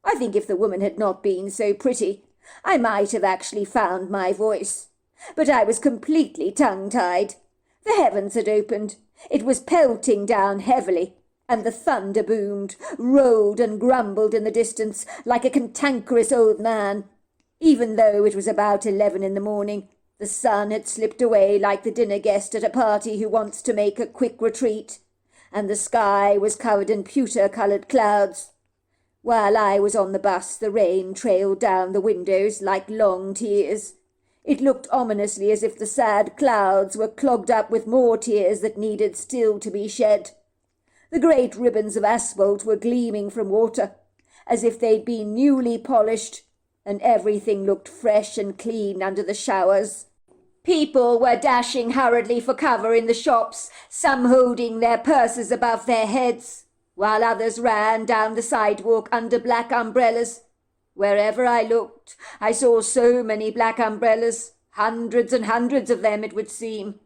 I think if the woman had not been so pretty, I might have actually found my voice. But I was completely tongue-tied. The heavens had opened. It was pelting down heavily, and the thunder boomed, rolled and grumbled in the distance like a cantankerous old man. Even though it was about 11 in the morning, the sun had slipped away like the dinner guest at a party who wants to make a quick retreat, and the sky was covered in pewter-coloured clouds. While I was on the bus, the rain trailed down the windows like long tears. It looked ominously as if the sad clouds were clogged up with more tears that needed still to be shed. The great ribbons of asphalt were gleaming from water, as if they'd been newly polished, and everything looked fresh and clean under the showers. People were dashing hurriedly for cover in the shops, some holding their purses above their heads, while others ran down the sidewalk under black umbrellas. Wherever I looked, I saw so many black umbrellas, hundreds and hundreds of them, it would seem.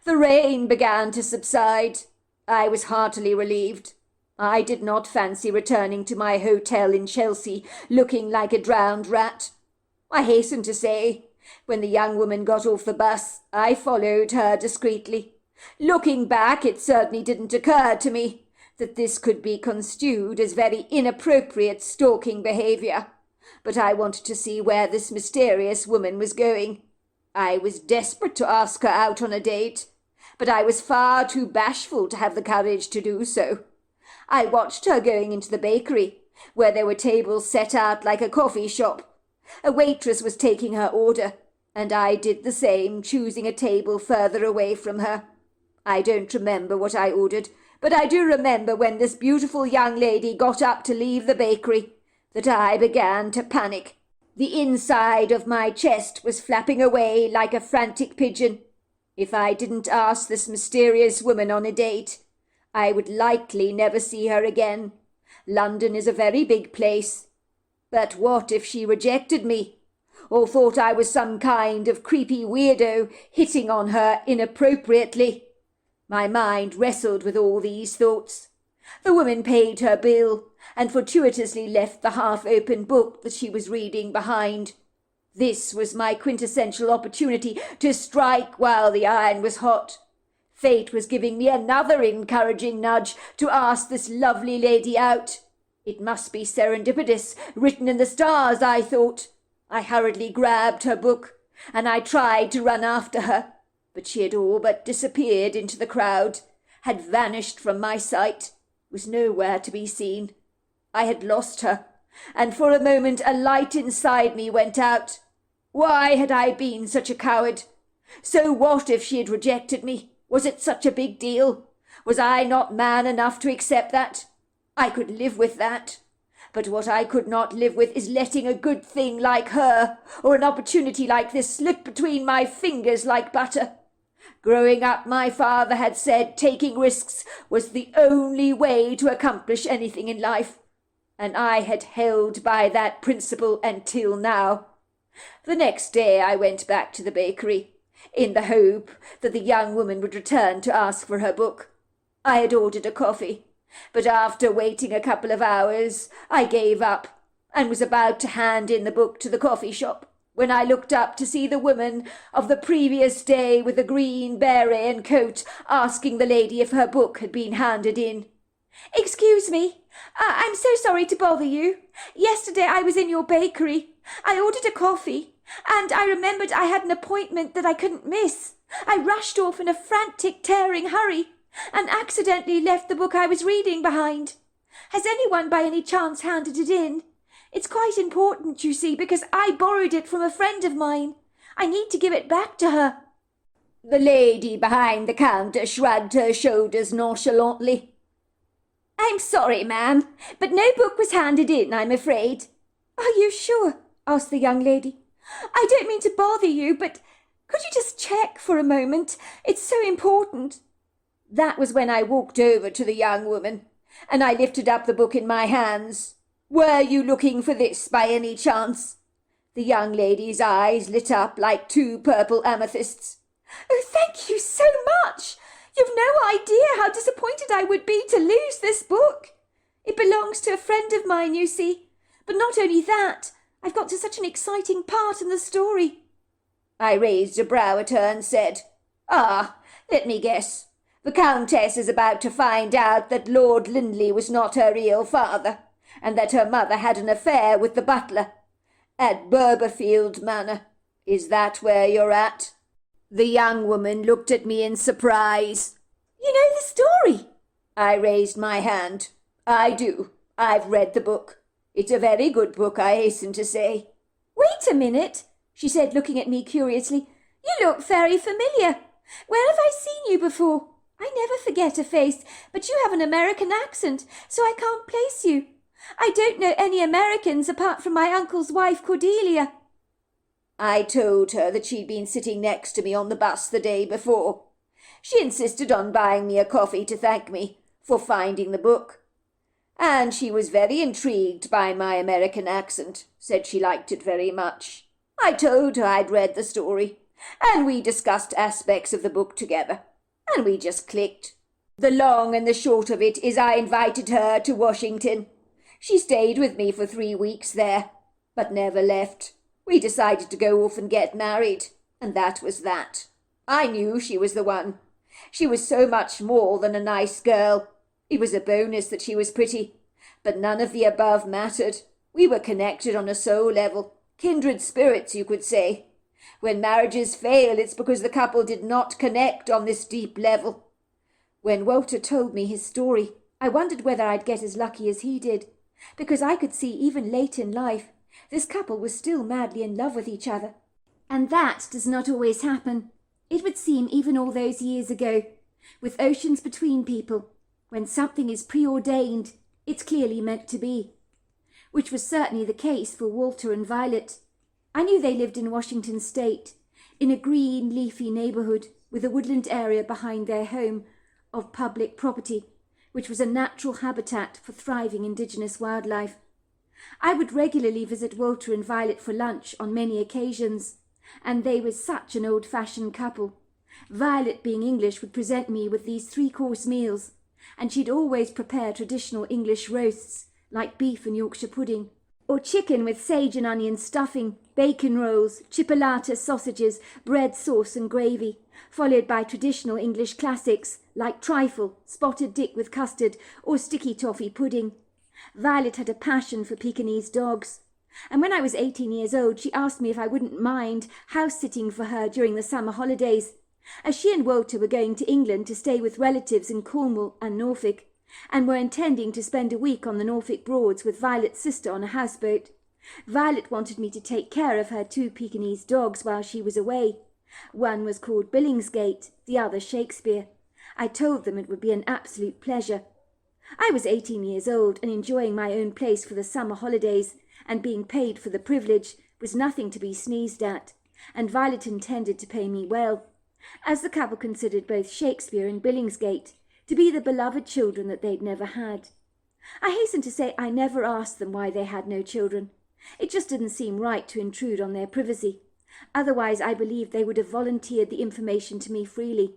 The rain began to subside. I was heartily relieved. I did not fancy returning to my hotel in Chelsea, looking like a drowned rat. I hasten to say, when the young woman got off the bus, I followed her discreetly. Looking back, it certainly didn't occur to me that this could be construed as very inappropriate stalking behaviour, but I wanted to see where this mysterious woman was going. I was desperate to ask her out on a date, but I was far too bashful to have the courage to do so. I watched her going into the bakery, where there were tables set out like a coffee shop. A waitress was taking her order, and I did the same, choosing a table further away from her. I don't remember what I ordered, but I do remember when this beautiful young lady got up to leave the bakery, that I began to panic. The inside of my chest was flapping away like a frantic pigeon. If I didn't ask this mysterious woman on a date, I would likely never see her again. London is a very big place. But what if she rejected me, or thought I was some kind of creepy weirdo hitting on her inappropriately? My mind wrestled with all these thoughts. The woman paid her bill, and fortuitously left the half-open book that she was reading behind. This was my quintessential opportunity to strike while the iron was hot. Fate was giving me another encouraging nudge to ask this lovely lady out. It must be serendipitous, written in the stars, I thought. I hurriedly grabbed her book, and I tried to run after her, but she had all but disappeared into the crowd, had vanished from my sight, was nowhere to be seen. I had lost her, and for a moment a light inside me went out. Why had I been such a coward? So what if she had rejected me? Was it such a big deal? Was I not man enough to accept that? I could live with that. But what I could not live with is letting a good thing like her, or an opportunity like this, slip between my fingers like butter. Growing up, my father had said taking risks was the only way to accomplish anything in life, and I had held by that principle until now. The next day I went back to the bakery, in the hope that the young woman would return to ask for her book. I had ordered a coffee, but after waiting a couple of hours, I gave up and was about to hand in the book to the coffee shop when I looked up to see the woman of the previous day with the green beret and coat asking the lady if her book had been handed in. "Excuse me, I'm so sorry to bother you. Yesterday I was in your bakery. I ordered a coffee, and I remembered I had an appointment that I couldn't miss. I rushed off in a frantic, tearing hurry, and accidentally left the book I was reading behind. Has anyone by any chance handed it in? It's quite important, you see, because I borrowed it from a friend of mine. I need to give it back to her." The lady behind the counter shrugged her shoulders nonchalantly. "I'm sorry, ma'am, but no book was handed in, I'm afraid." "Are you sure?" asked the young lady. "I don't mean to bother you, but could you just check for a moment? It's so important." That was when I walked over to the young woman, and I lifted up the book in my hands. "Were you looking for this by any chance?" The young lady's eyes lit up like two purple amethysts. "Oh, thank you so much! You've no idea how disappointed I would be to lose this book. It belongs to a friend of mine, you see. But not only that, I've got to such an exciting part in the story." I raised a brow at her and said, let me guess. The Countess is about to find out that Lord Lindley was not her real father, and that her mother had an affair with the butler at Burberfield Manor. Is that where you're at?" The young woman looked at me in surprise. "You know the story?" I raised my hand. "I do. I've read the book. It's a very good book, I hasten to say." "Wait a minute," she said, looking at me curiously. "You look very familiar. Where have I seen you before? I never forget a face, but you have an American accent, so I can't place you. I don't know any Americans apart from my uncle's wife, Cordelia." I told her that she'd been sitting next to me on the bus the day before. She insisted on buying me a coffee to thank me for finding the book. And she was very intrigued by my American accent, said she liked it very much. I told her I'd read the story, and we discussed aspects of the book together, and we just clicked. The long and the short of it is I invited her to Washington. She stayed with me for 3 weeks there, but never left. We decided to go off and get married, and that was that. I knew she was the one. She was so much more than a nice girl. It was a bonus that she was pretty, but none of the above mattered. We were connected on a soul level, kindred spirits, you could say. When marriages fail, it's because the couple did not connect on this deep level. When Walter told me his story, I wondered whether I'd get as lucky as he did, because I could see even late in life this couple was still madly in love with each other. And that does not always happen. It would seem even all those years ago, with oceans between people, when something is preordained, it's clearly meant to be. Which was certainly the case for Walter and Violet. I knew they lived in Washington State, in a green, leafy neighborhood with a woodland area behind their home of public property, which was a natural habitat for thriving indigenous wildlife. I would regularly visit Walter and Violet for lunch on many occasions, and they were such an old-fashioned couple. Violet, being English, would present me with these 3-course meals, and she'd always prepare traditional English roasts, like beef and Yorkshire pudding, or chicken with sage and onion stuffing, bacon rolls, chipolata sausages, bread sauce and gravy, followed by traditional English classics like trifle, spotted dick with custard, or sticky toffee pudding. Violet had a passion for Pekingese dogs, and when I was 18 years old she asked me if I wouldn't mind house-sitting for her during the summer holidays, as she and Walter were going to England to stay with relatives in Cornwall and Norfolk, and were intending to spend a week on the Norfolk Broads with Violet's sister on a houseboat. Violet wanted me to take care of her 2 Pekingese dogs while she was away. One was called Billingsgate, the other Shakespeare. I told them it would be an absolute pleasure. I was 18 years old and enjoying my own place for the summer holidays, and being paid for the privilege was nothing to be sneezed at, and Violet intended to pay me well. as the couple considered both Shakespeare and Billingsgate to be the beloved children that they'd never had. I hasten to say I never asked them why they had no children. It just didn't seem right to intrude on their privacy. Otherwise, I believe they would have volunteered the information to me freely.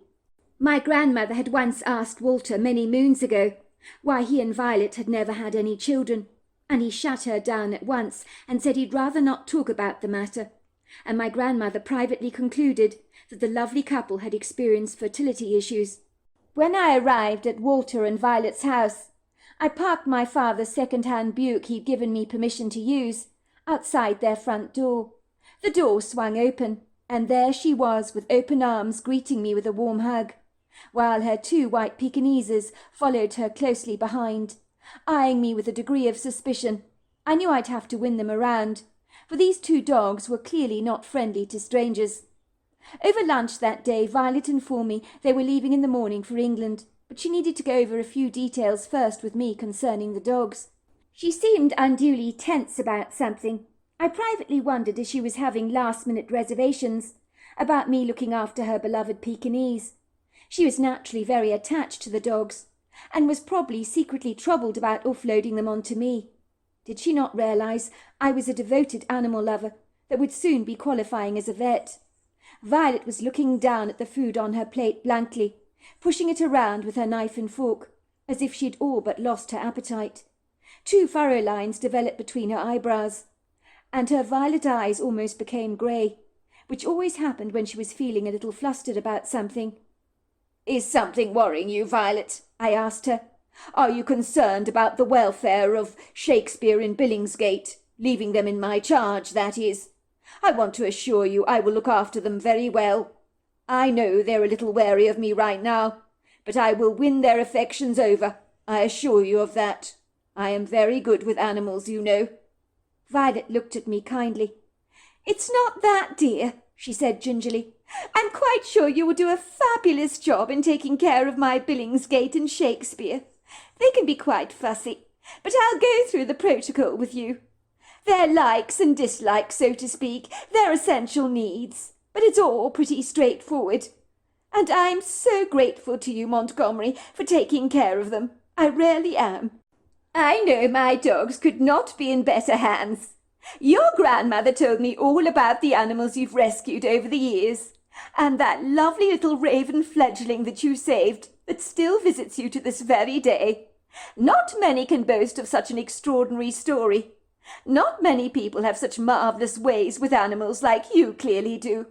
My grandmother had once asked Walter many moons ago why he and Violet had never had any children, and he shut her down at once and said he'd rather not talk about the matter. And my grandmother privately concluded that the lovely couple had experienced fertility issues. When I arrived at Walter and Violet's house, I parked my father's second-hand Buick he'd given me permission to use outside their front door. The door swung open, and there she was with open arms greeting me with a warm hug, while her 2 white Pekinese followed her closely behind, eyeing me with a degree of suspicion. I knew I'd have to win them around, for these 2 dogs were clearly not friendly to strangers. Over lunch that day, Violet informed me they were leaving in the morning for England, but she needed to go over a few details first with me concerning the dogs. She seemed unduly tense about something. I privately wondered if she was having last-minute reservations about me looking after her beloved Pekingese. She was naturally very attached to the dogs, and was probably secretly troubled about offloading them onto me. Did she not realize I was a devoted animal lover that would soon be qualifying as a vet? Violet was looking down at the food on her plate blankly, pushing it around with her knife and fork, as if she'd all but lost her appetite. 2 furrow lines developed between her eyebrows, and her violet eyes almost became grey, which always happened when she was feeling a little flustered about something. "Is something worrying you, Violet?" I asked her. "Are you concerned about the welfare of Shakespeare and Billingsgate, leaving them in my charge, that is? I want to assure you I will look after them very well. I know they're a little wary of me right now, but I will win their affections over, I assure you of that. I am very good with animals, you know." Violet looked at me kindly. "It's not that, dear," she said gingerly. "I'm quite sure you will do a fabulous job in taking care of my Billingsgate and Shakespeare. They can be quite fussy, but I'll go through the protocol with you. Their likes and dislikes, so to speak, their essential needs, but it's all pretty straightforward. And I'm so grateful to you, Montgomery, for taking care of them. I really am. I know my dogs could not be in better hands. Your grandmother told me all about the animals you've rescued over the years, and that lovely little raven fledgling that you saved that still visits you to this very day. Not many can boast of such an extraordinary story. Not many people have such marvellous ways with animals like you clearly do.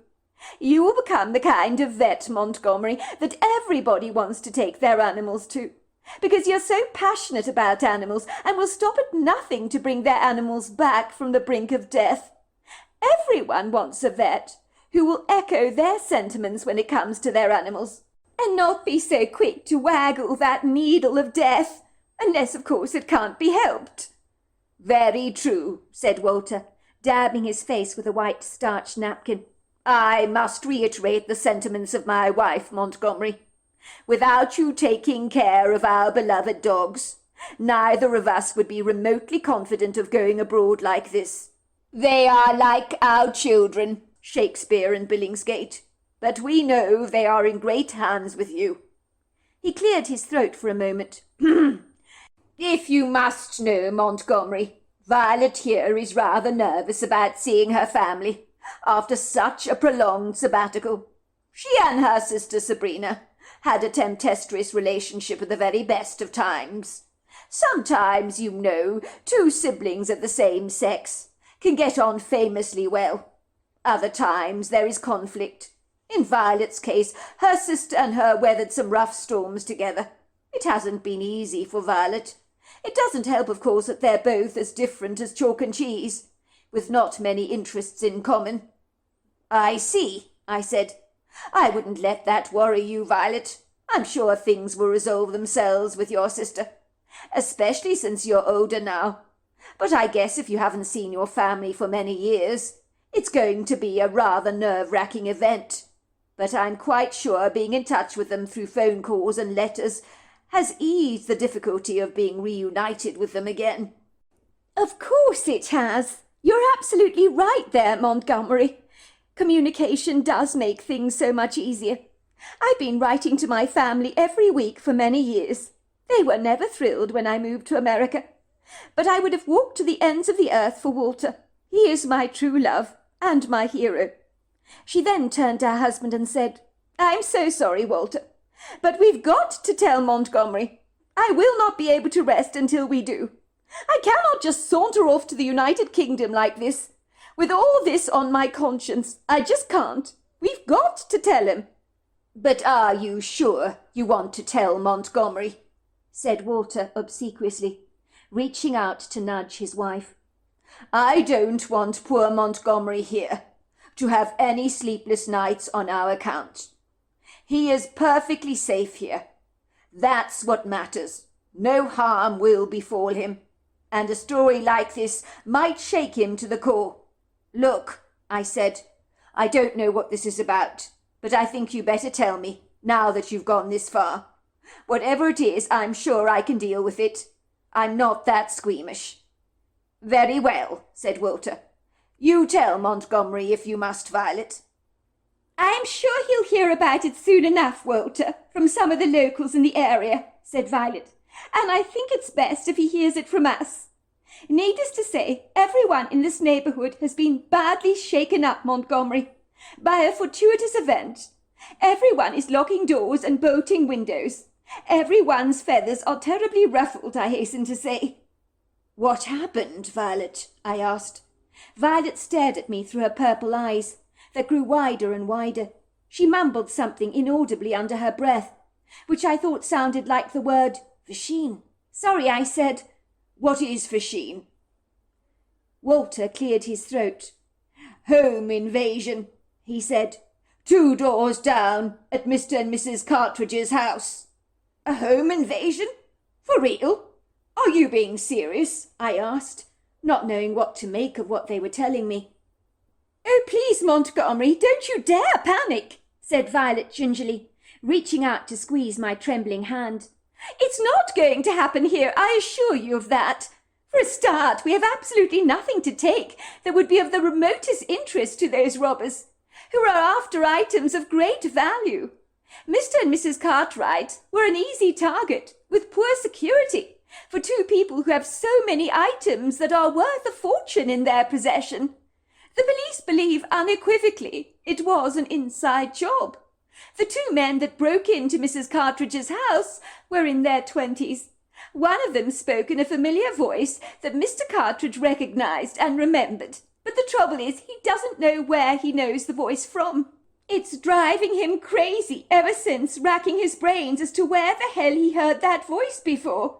You will become the kind of vet, Montgomery, that everybody wants to take their animals to, because you're so passionate about animals and will stop at nothing to bring their animals back from the brink of death. Everyone wants a vet who will echo their sentiments when it comes to their animals, and not be so quick to waggle that needle of death, unless, of course, it can't be helped." "Very true," said Walter, dabbing his face with a white starched napkin. "I must reiterate the sentiments of my wife, Montgomery. Without you taking care of our beloved dogs, neither of us would be remotely confident of going abroad like this. They are like our children, Shakespeare and Billingsgate, but we know they are in great hands with you." He cleared his throat for a moment. "If you must know, Montgomery, Violet here is rather nervous about seeing her family after such a prolonged sabbatical. She and her sister Sabrina had a tempestuous relationship at the very best of times. Sometimes, you know, 2 siblings of the same sex can get on famously well. Other times there is conflict. In Violet's case, her sister and her weathered some rough storms together. It hasn't been easy for Violet. It doesn't help, of course, that they're both as different as chalk and cheese, with not many interests in common." "I see," I said. "I wouldn't let that worry you, Violet. I'm sure things will resolve themselves with your sister, especially since you're older now. But I guess if you haven't seen your family for many years, it's going to be a rather nerve-wracking event. But I'm quite sure being in touch with them through phone calls and letters has eased the difficulty of being reunited with them again." "Of course it has. You're absolutely right there, Montgomery. Communication does make things so much easier. I've been writing to my family every week for many years. They were never thrilled when I moved to America. But I would have walked to the ends of the earth for Walter. He is my true love and my hero. She then turned to her husband and said, I'm so sorry, Walter, but we've got to tell Montgomery. I will not be able to rest until we do. I cannot just saunter off to the United Kingdom like this. With all this on my conscience, I just can't. We've got to tell him. But are you sure you want to tell Montgomery? Said Walter obsequiously, reaching out to nudge his wife. I don't want poor Montgomery here to have any sleepless nights on our account. He is perfectly safe here. That's what matters. No harm will befall him, and a story like this might shake him to the core. Look, I said, I don't know what this is about, but I think you better tell me, now that you've gone this far. Whatever it is, I'm sure I can deal with it. I'm not that squeamish. Very well, said Walter. You tell Montgomery if you must, Violet. I am sure he'll hear about it soon enough, Walter, from some of the locals in the area, said Violet, and I think it's best if he hears it from us. Needless to say, everyone in this neighbourhood has been badly shaken up, Montgomery, by a fortuitous event. Everyone is locking doors and bolting windows. Everyone's feathers are terribly ruffled, I hasten to say. What happened, Violet? I asked. Violet stared at me through her purple eyes that grew wider and wider. She mumbled something inaudibly under her breath, which I thought sounded like the word Vasheen. Sorry, I said. What is Vasheen? Walter cleared his throat. Home invasion, he said. 2 doors down at Mr. and Mrs. Cartridge's house. A home invasion? For real? Are you being serious? I asked, not knowing what to make of what they were telling me. Oh, please, Montgomery, don't you dare panic, said Violet gingerly, reaching out to squeeze my trembling hand. It's not going to happen here, I assure you of that. For a start, we have absolutely nothing to take that would be of the remotest interest to those robbers, who are after items of great value. Mr. and Mrs. Cartwright were an easy target, with poor security, for 2 people who have so many items that are worth a fortune in their possession. The police believe unequivocally it was an inside job. The 2 men that broke into Mrs. Cartridge's house were in their 20s. One of them spoke in a familiar voice that Mr. Cartridge recognized and remembered. But the trouble is, he doesn't know where he knows the voice from. It's driving him crazy ever since, racking his brains as to where the hell he heard that voice before.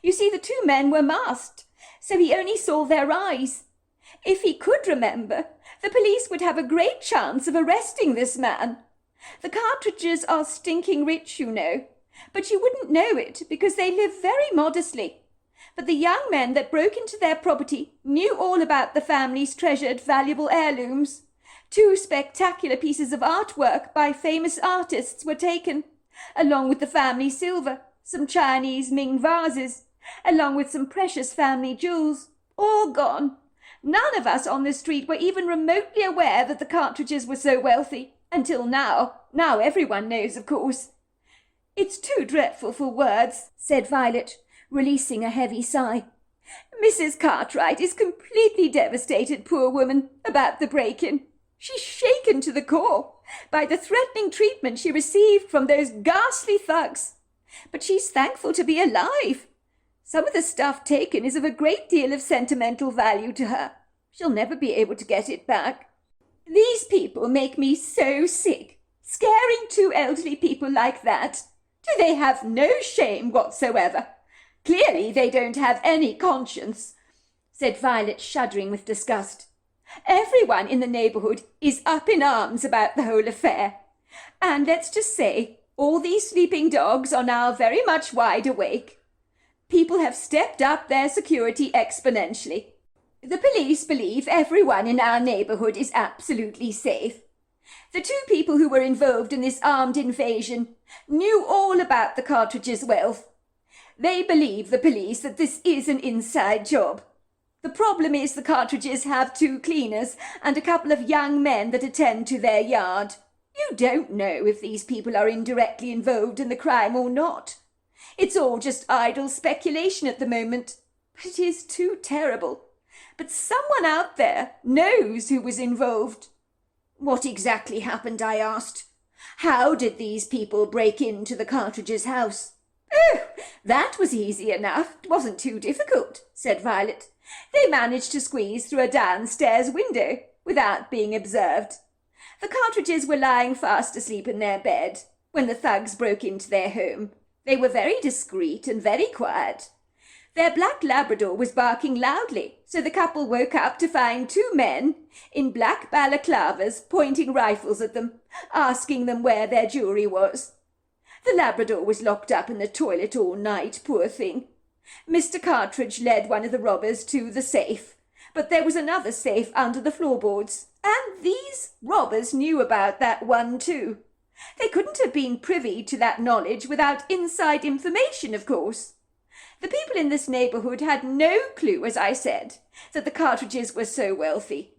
You see, the 2 men were masked, so he only saw their eyes. If he could remember, the police would have a great chance of arresting this man. The Cartridges are stinking rich, you know, but you wouldn't know it because they live very modestly. But the young men that broke into their property knew all about the family's treasured valuable heirlooms. 2 spectacular pieces of artwork by famous artists were taken, along with the family silver, some Chinese Ming vases, along with some precious family jewels, all gone. None of us on the street were even remotely aware that the Cartridges were so wealthy, until now. Now everyone knows, of course. It's too dreadful for words, said Violet, releasing a heavy sigh. Mrs. Cartwright is completely devastated, poor woman, about the break-in. She's shaken to the core by the threatening treatment she received from those ghastly thugs. But she's thankful to be alive. Some of the stuff taken is of a great deal of sentimental value to her. She'll never be able to get it back. These people make me so sick, scaring 2 elderly people like that. Do they have no shame whatsoever? Clearly they don't have any conscience, said Violet, shuddering with disgust. Everyone in the neighbourhood is up in arms about the whole affair. And let's just say, all these sleeping dogs are now very much wide awake. People have stepped up their security exponentially. The police believe everyone in our neighbourhood is absolutely safe. The 2 people who were involved in this armed invasion knew all about the Cartridges' wealth. They believe, the police, that this is an inside job. The problem is the cartridges have 2 cleaners and a couple of young men that attend to their yard. You don't know if these people are indirectly involved in the crime or not. It's all just idle speculation at the moment, but it is too terrible. But someone out there knows who was involved. What exactly happened, I asked. How did these people break into the Cartridges' house? Oh, that was easy enough. It wasn't too difficult, said Violet. They managed to squeeze through a downstairs window without being observed. The Cartridges were lying fast asleep in their bed when the thugs broke into their home. They were very discreet and very quiet. Their black Labrador was barking loudly, so the couple woke up to find 2 men in black balaclavas pointing rifles at them, asking them where their jewelry was. The Labrador was locked up in the toilet all night, poor thing. Mr. Cartridge led one of the robbers to the safe, but there was another safe under the floorboards, and these robbers knew about that one too. They couldn't have been privy to that knowledge without inside information, of course. The people in this neighbourhood had no clue, as I said, that the Cartridges were so wealthy.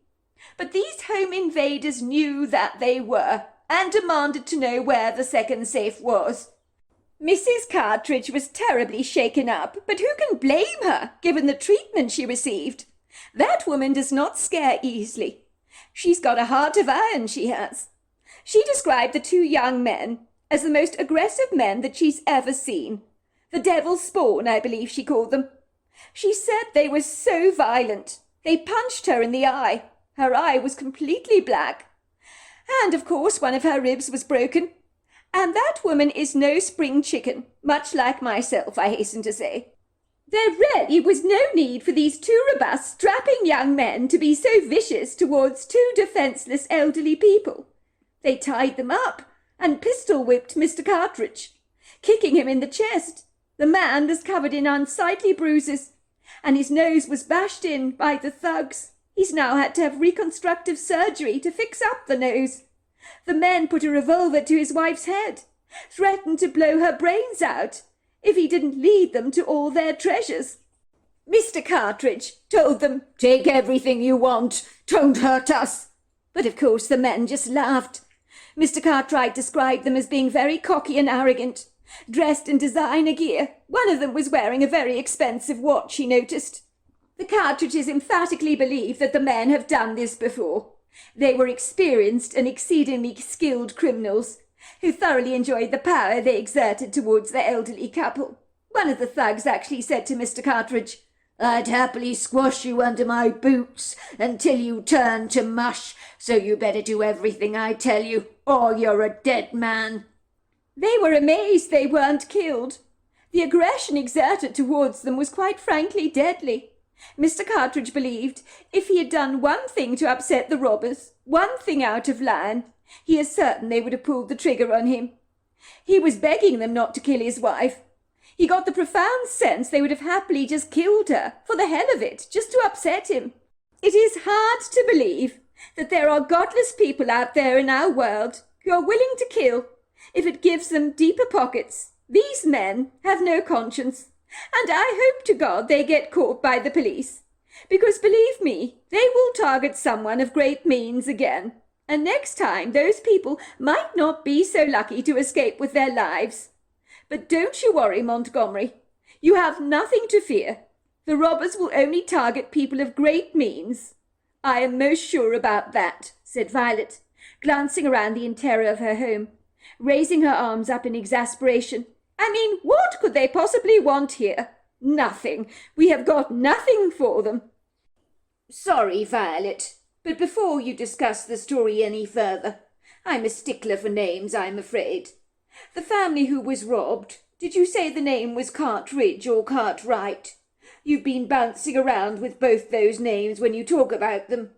But these home invaders knew that they were, and demanded to know where the second safe was. Mrs. Cartridge was terribly shaken up, but who can blame her, given the treatment she received? That woman does not scare easily. She's got a heart of iron, she has. She described the 2 young men as the most aggressive men that she's ever seen. The devil's spawn, I believe she called them. She said they were so violent. They punched her in the eye. Her eye was completely black. And, of course, one of her ribs was broken. And that woman is no spring chicken, much like myself, I hasten to say. There really was no need for these 2 robust, strapping young men to be so vicious towards 2 defenceless elderly people. They tied them up and pistol-whipped Mr. Cartridge, kicking him in the chest. The man was covered in unsightly bruises, and his nose was bashed in by the thugs. He's now had to have reconstructive surgery to fix up the nose. The men put a revolver to his wife's head, threatened to blow her brains out if he didn't lead them to all their treasures. Mr. Cartridge told them, "Take everything you want, don't hurt us." But of course the men just laughed. Mr. Cartwright described them as being very cocky and arrogant, dressed in designer gear. One of them was wearing a very expensive watch, he noticed. The Cartridges emphatically believe that the men have done this before. They were experienced and exceedingly skilled criminals who thoroughly enjoyed the power they exerted towards the elderly couple. One of the thugs actually said to Mr. Cartridge, "I'd happily squash you under my boots until you turn to mush, so you better do everything I tell you, or you're a dead man." They were amazed they weren't killed. The aggression exerted towards them was quite frankly deadly. Mr. Cartridge believed if he had done one thing to upset the robbers, one thing out of line, he is certain they would have pulled the trigger on him. He was begging them not to kill his wife. He got the profound sense they would have happily just killed her, for the hell of it, just to upset him. It is hard to believe that there are godless people out there in our world who are willing to kill if it gives them deeper pockets. These men have no conscience, and I hope to God they get caught by the police, because believe me, they will target someone of great means again, and next time those people might not be so lucky to escape with their lives. But don't you worry, Montgomery. You have nothing to fear. The robbers will only target people of great means. I am most sure about that, said Violet, glancing around the interior of her home, raising her arms up in exasperation. I mean, what could they possibly want here? Nothing. We have got nothing for them. Sorry, Violet, but before you discuss the story any further, I'm a stickler for names, I'm afraid. The family who was robbed, did you say the name was Cartridge or Cartwright? You've been bouncing around with both those names when you talk about them.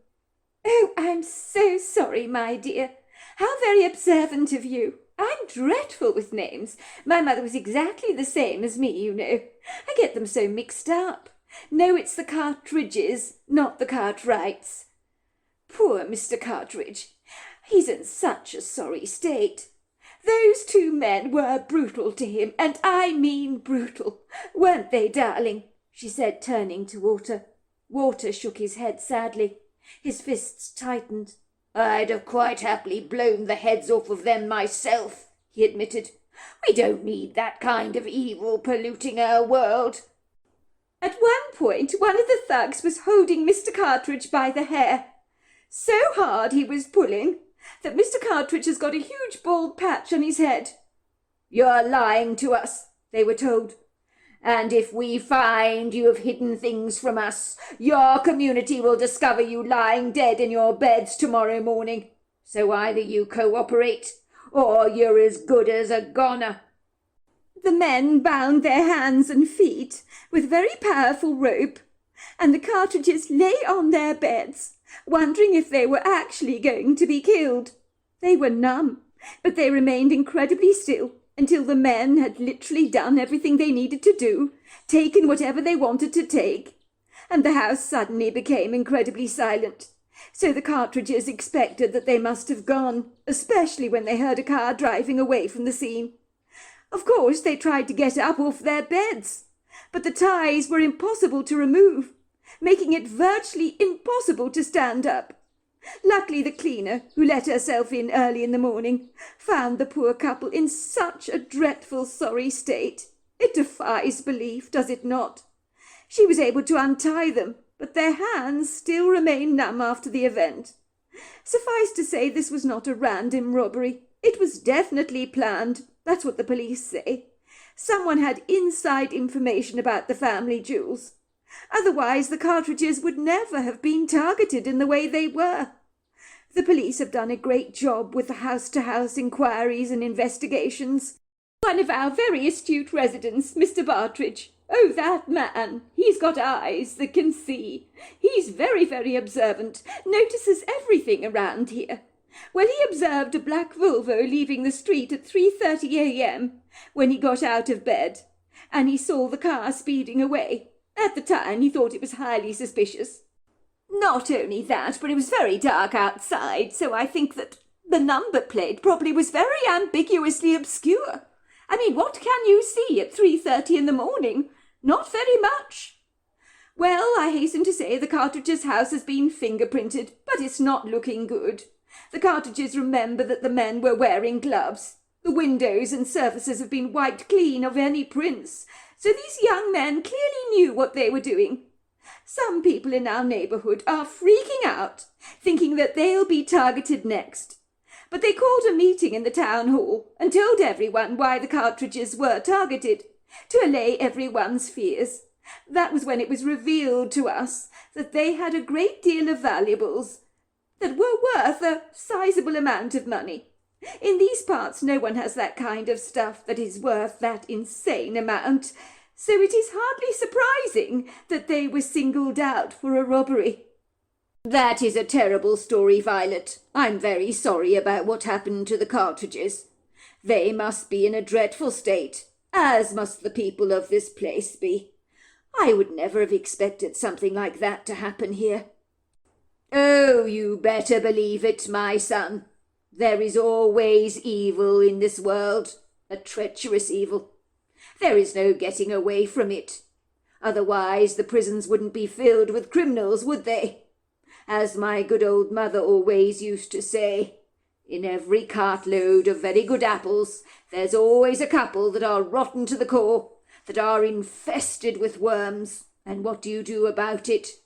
Oh, I'm so sorry, my dear. How very observant of you. I'm dreadful with names. My mother was exactly the same as me, you know. I get them so mixed up. No, it's the Cartridges, not the Cartwrights. Poor Mr. Cartridge. He's in such a sorry state. Those two men were brutal to him, and I mean brutal. Weren't they, darling? She said, turning toward her. Walter shook his head sadly. His fists tightened. "I'd have quite happily blown the heads off of them myself," he admitted. "We don't need that kind of evil polluting our world." At one point, one of the thugs was holding Mr. Cartridge by the hair. So hard he was pulling that Mr. Cartridge has got a huge bald patch on his head. "You're lying to us," they were told. "And if we find you have hidden things from us, your community will discover you lying dead in your beds tomorrow morning. So either you cooperate, or you're as good as a goner." The men bound their hands and feet with very powerful rope, and the Cartridges lay on their beds, wondering if they were actually going to be killed. They were numb, but they remained incredibly still until the men had literally done everything they needed to do, taken whatever they wanted to take, and the house suddenly became incredibly silent. So the Cartridges expected that they must have gone, especially when they heard a car driving away from the scene. Of course, they tried to get up off their beds, but the ties were impossible to remove, making it virtually impossible to stand up. Luckily, the cleaner, who let herself in early in the morning, found the poor couple in such a dreadful, sorry state. It defies belief, does it not? She was able to untie them, but their hands still remain numb after the event. Suffice to say, this was not a random robbery. It was definitely planned. That's what the police say. Someone had inside information about the family jewels. Otherwise, the Cartridges would never have been targeted in the way they were. The police have done a great job with the house-to-house inquiries and investigations. One of our very astute residents, Mr. Bartridge, oh, that man, he's got eyes that can see. He's very, very observant, notices everything around here. Well, he observed a black Volvo leaving the street at 3:30 a.m. when he got out of bed, and he saw the car speeding away. At the time, he thought it was highly suspicious. Not only that, but it was very dark outside, so I think that the number plate probably was very ambiguously obscure. I mean, what can you see at 3:30 in the morning? Not very much. Well, I hasten to say the Cartridges' house has been fingerprinted, but it's not looking good. The Cartridges remember that the men were wearing gloves. The windows and surfaces have been wiped clean of any prints, so these young men clearly knew what they were doing. Some people in our neighbourhood are freaking out, thinking that they'll be targeted next. But they called a meeting in the town hall and told everyone why the Cartridges were targeted, to allay everyone's fears. That was when it was revealed to us that they had a great deal of valuables that were worth a sizable amount of money. In these parts, no one has that kind of stuff that is worth that insane amount, so it is hardly surprising that they were singled out for a robbery. "That is a terrible story, Violet. I'm very sorry about what happened to the Cartridges. They must be in a dreadful state, as must the people of this place be. I would never have expected something like that to happen here." "Oh, you better believe it, my son. There is always evil in this world, a treacherous evil. There is no getting away from it. Otherwise the prisons wouldn't be filled with criminals, would they? As my good old mother always used to say, in every cartload of very good apples, there's always a couple that are rotten to the core, that are infested with worms. And what do you do about it?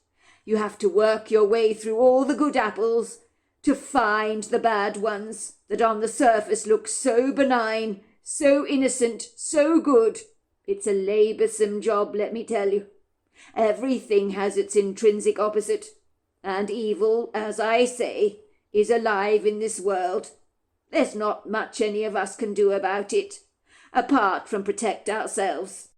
You have to work your way through all the good apples to find the bad ones that on the surface look so benign, so innocent, so good. It's a laboursome job, let me tell you. Everything has its intrinsic opposite, and evil, as I say, is alive in this world. There's not much any of us can do about it, apart from protect ourselves.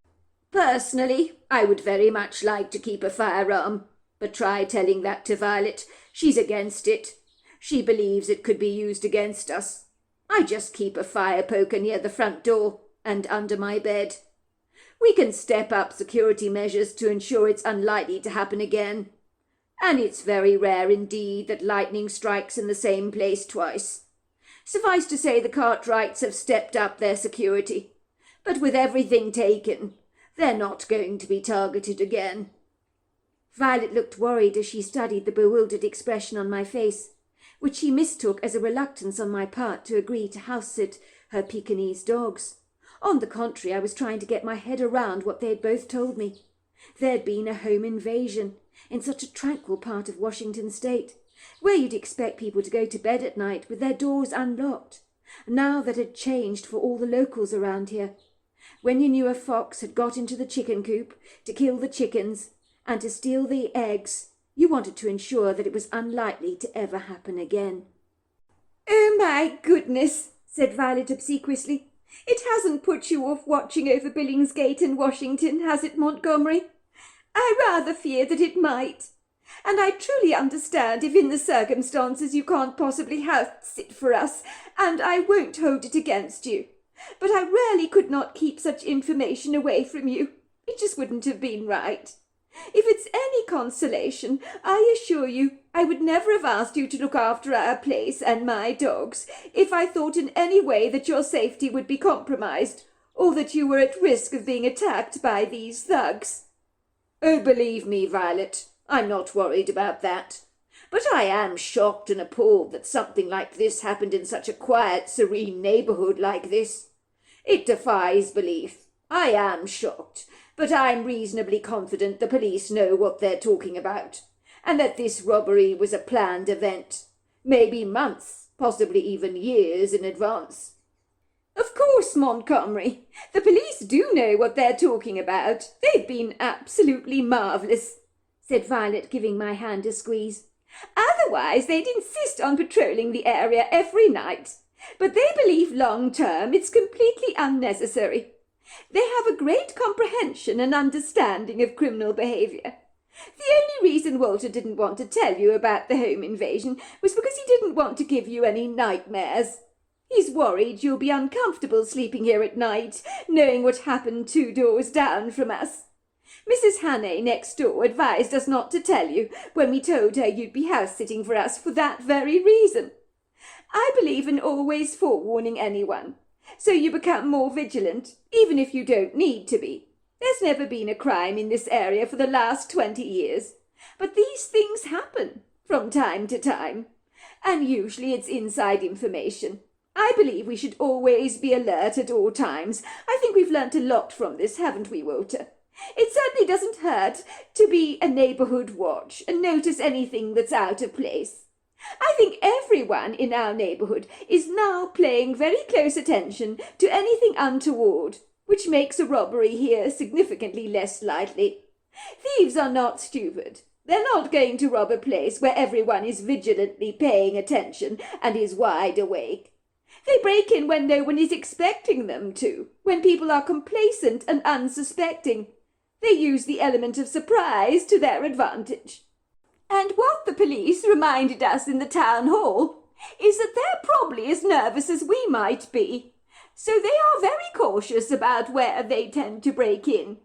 Personally, I would very much like to keep a firearm, but try telling that to Violet. She's against it. She believes it could be used against us. I just keep a fire poker near the front door and under my bed. We can step up security measures to ensure it's unlikely to happen again. And it's very rare indeed that lightning strikes in the same place twice. Suffice to say the Cartwrights have stepped up their security, but with everything taken, they're not going to be targeted again. Violet looked worried as she studied the bewildered expression on my face, which she mistook as a reluctance on my part to agree to house-sit her Pekingese dogs. On the contrary, I was trying to get my head around what they had both told me. There'd been a home invasion in such a tranquil part of Washington state, where you'd expect people to go to bed at night with their doors unlocked. Now that had changed for all the locals around here. When you knew a fox had got into the chicken coop to kill the chickens and to steal the eggs, you wanted to ensure that it was unlikely to ever happen again. "Oh, my goodness," said Violet obsequiously. "It hasn't put you off watching over Billingsgate and Washington, has it, Montgomery? I rather fear that it might. And I truly understand if in the circumstances you can't possibly house-sit for us, and I won't hold it against you. But I really could not keep such information away from you. It just wouldn't have been right. If it's any consolation, I assure you I would never have asked you to look after our place and my dogs if I thought in any way that your safety would be compromised, or that you were at risk of being attacked by these thugs." "Oh, believe me, Violet, I'm not worried about that. But I am shocked and appalled that something like this happened in such a quiet, serene neighbourhood like this. It defies belief. I am shocked, but I'm reasonably confident the police know what they're talking about, and that this robbery was a planned event, maybe months, possibly even years in advance." "Of course, Montgomery. The police do know what they're talking about. They've been absolutely marvellous," said Violet, giving my hand a squeeze. "Otherwise they'd insist on patrolling the area every night. But they believe long-term it's completely unnecessary. They have a great comprehension and understanding of criminal behaviour. The only reason Walter didn't want to tell you about the home invasion was because he didn't want to give you any nightmares. He's worried you'll be uncomfortable sleeping here at night, knowing what happened 2 doors down from us. Mrs. Hannay next door advised us not to tell you when we told her you'd be house-sitting for us for that very reason. I believe in always forewarning anyone, so you become more vigilant, even if you don't need to be. There's never been a crime in this area for the last 20 years, but these things happen from time to time, and usually it's inside information. I believe we should always be alert at all times. I think we've learnt a lot from this, haven't we, Walter? It certainly doesn't hurt to be a neighbourhood watch and notice anything that's out of place. I think everyone in our neighbourhood is now paying very close attention to anything untoward, which makes a robbery here significantly less likely. Thieves are not stupid. They're not going to rob a place where everyone is vigilantly paying attention and is wide awake. They break in when no one is expecting them to, when people are complacent and unsuspecting. They use the element of surprise to their advantage. And what the police reminded us in the town hall is that they're probably as nervous as we might be, so they are very cautious about where they tend to break in.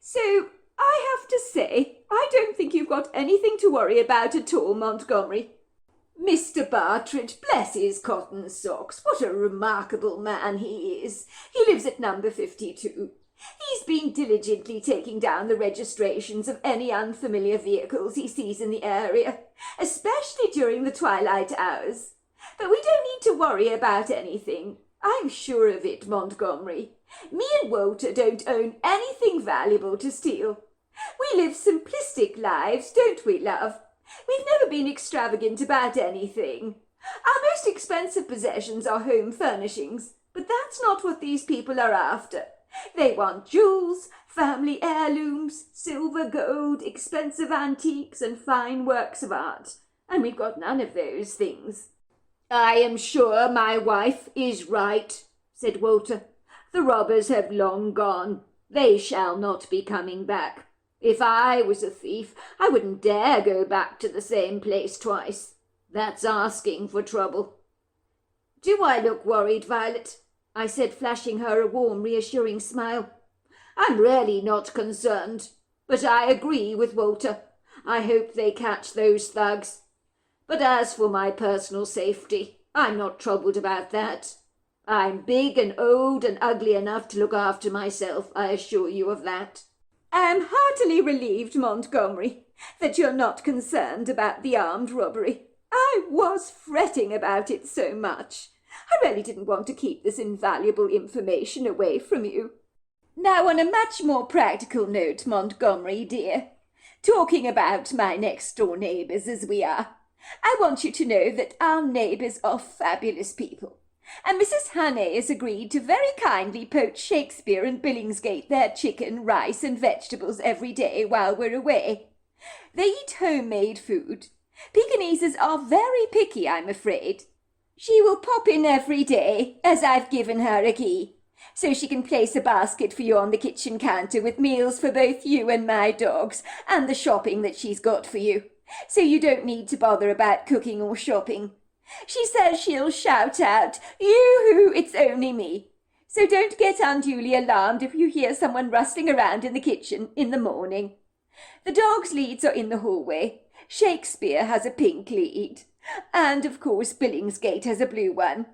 So I have to say, I don't think you've got anything to worry about at all, Montgomery. Mr. Bartridge, bless his cotton socks, what a remarkable man he is. He lives at number 52. He's been diligently taking down the registrations of any unfamiliar vehicles he sees in the area, especially during the twilight hours. But we don't need to worry about anything. I'm sure of it, Montgomery. Me and Walter don't own anything valuable to steal. We live simplistic lives, don't we, love? We've never been extravagant about anything. Our most expensive possessions are home furnishings, but that's not what these people are after. They want jewels, family heirlooms, silver, gold, expensive antiques, and fine works of art, and we've got none of those things. I am sure my wife is right, said Walter. The robbers have long gone. They shall not be coming back. If I was a thief, I wouldn't dare go back to the same place twice. That's asking for trouble. Do I look worried, Violet? I said, flashing her a warm, reassuring smile. I'm really not concerned, but I agree with Walter. I hope they catch those thugs. But as for my personal safety, I'm not troubled about that. I'm big and old and ugly enough to look after myself, I assure you of that. I am heartily relieved, Montgomery, that you're not concerned about the armed robbery. I was fretting about it so much. I really didn't want to keep this invaluable information away from you. Now, on a much more practical note, Montgomery, dear, talking about my next-door neighbours as we are, I want you to know that our neighbours are fabulous people, and Mrs. Hannay has agreed to very kindly poach Shakespeare and Billingsgate their chicken, rice and vegetables every day while we're away. They eat homemade food. Pekinese are very picky, I'm afraid. She will pop in every day, as I've given her a key, so she can place a basket for you on the kitchen counter with meals for both you and my dogs, and the shopping that she's got for you, so you don't need to bother about cooking or shopping. She says she'll shout out, "Yoo-hoo, it's only me." So don't get unduly alarmed if you hear someone rustling around in the kitchen in the morning. The dogs' leads are in the hallway. Shakespeare has a pink lead, and of course Billingsgate has a blue one.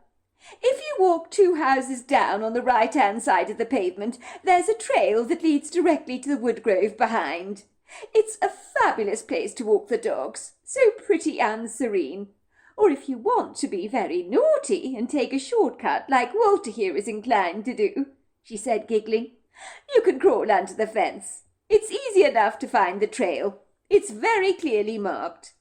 If you walk 2 houses down on the right-hand side of the pavement, there's a trail that leads directly to the woodgrove behind. It's a fabulous place to walk the dogs, so pretty and serene. Or if you want to be very naughty and take a shortcut like Walter here is inclined to do, she said, giggling, you can crawl under the fence. It's easy enough to find the trail. It's very clearly marked.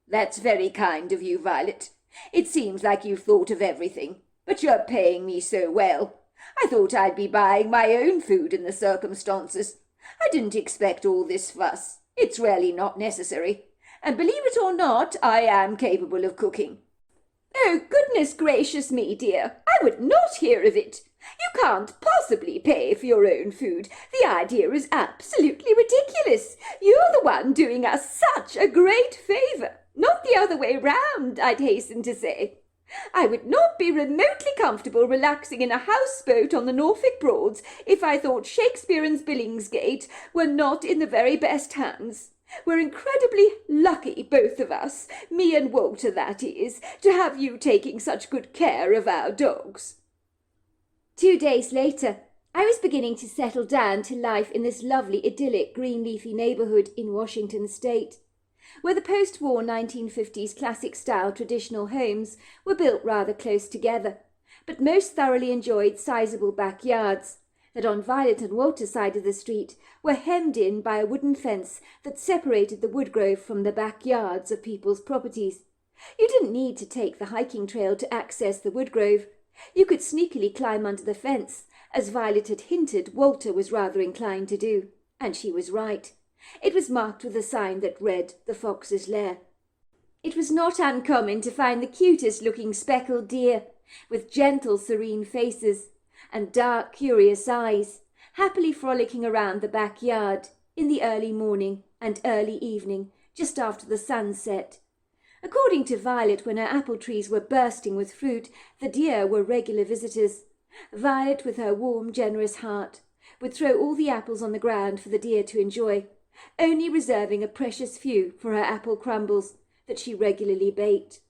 That's very kind of you, Violet. It seems like you've thought of everything, but you're paying me so well. I thought I'd be buying my own food in the circumstances. I didn't expect all this fuss. It's really not necessary. And believe it or not, I am capable of cooking. Oh, goodness gracious me, dear, I would not hear of it. You can't possibly pay for your own food. The idea is absolutely ridiculous. You're the one doing us such a great favour. Not the other way round, I'd hasten to say. I would not be remotely comfortable relaxing in a houseboat on the Norfolk Broads if I thought Shakespeare and Billingsgate were not in the very best hands. We're incredibly lucky, both of us, me and Walter, that is, to have you taking such good care of our dogs. 2 days later, I was beginning to settle down to life in this lovely, idyllic, green leafy neighbourhood in Washington state, where the post-war 1950s classic-style traditional homes were built rather close together, but most thoroughly enjoyed sizable backyards that on Violet and Walter's side of the street were hemmed in by a wooden fence that separated the woodgrove from the backyards of people's properties. You didn't need to take the hiking trail to access the woodgrove. You could sneakily climb under the fence, as Violet had hinted Walter was rather inclined to do, and she was right. It was marked with a sign that read, "The Fox's Lair." It was not uncommon to find the cutest-looking speckled deer, with gentle, serene faces and dark, curious eyes, happily frolicking around the backyard in the early morning and early evening, just after the sun set. According to Violet, when her apple trees were bursting with fruit, the deer were regular visitors. Violet, with her warm, generous heart, would throw all the apples on the ground for the deer to enjoy, only reserving a precious few for her apple crumbles that she regularly baked.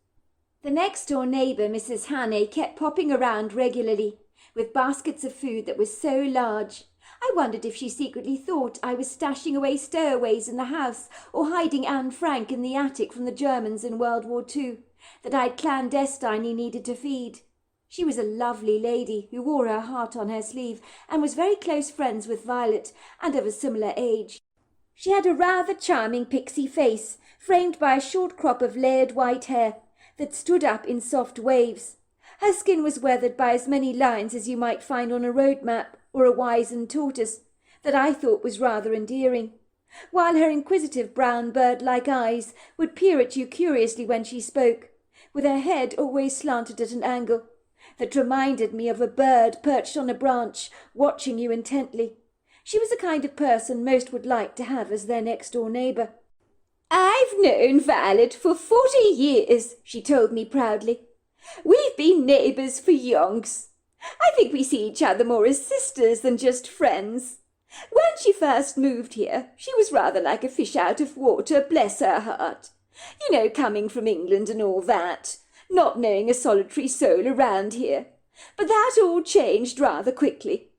The next-door neighbour, Mrs. Hannay, kept popping around regularly, with baskets of food that was so large. I wondered if she secretly thought I was stashing away stowaways in the house or hiding Anne Frank in the attic from the Germans in World War II, that I'd clandestinely needed to feed. She was a lovely lady who wore her heart on her sleeve and was very close friends with Violet and of a similar age. She had a rather charming pixie face, framed by a short crop of layered white hair that stood up in soft waves. Her skin was weathered by as many lines as you might find on a road map or a wizened tortoise, that I thought was rather endearing, while her inquisitive brown bird-like eyes would peer at you curiously when she spoke, with her head always slanted at an angle, that reminded me of a bird perched on a branch, watching you intently. She was the kind of person most would like to have as their next-door neighbour. "I've known Violet for 40 years, she told me proudly. "We've been neighbours for yonks. I think we see each other more as sisters than just friends. When she first moved here, she was rather like a fish out of water, bless her heart. You know, coming from England and all that, not knowing a solitary soul around here. But that all changed rather quickly.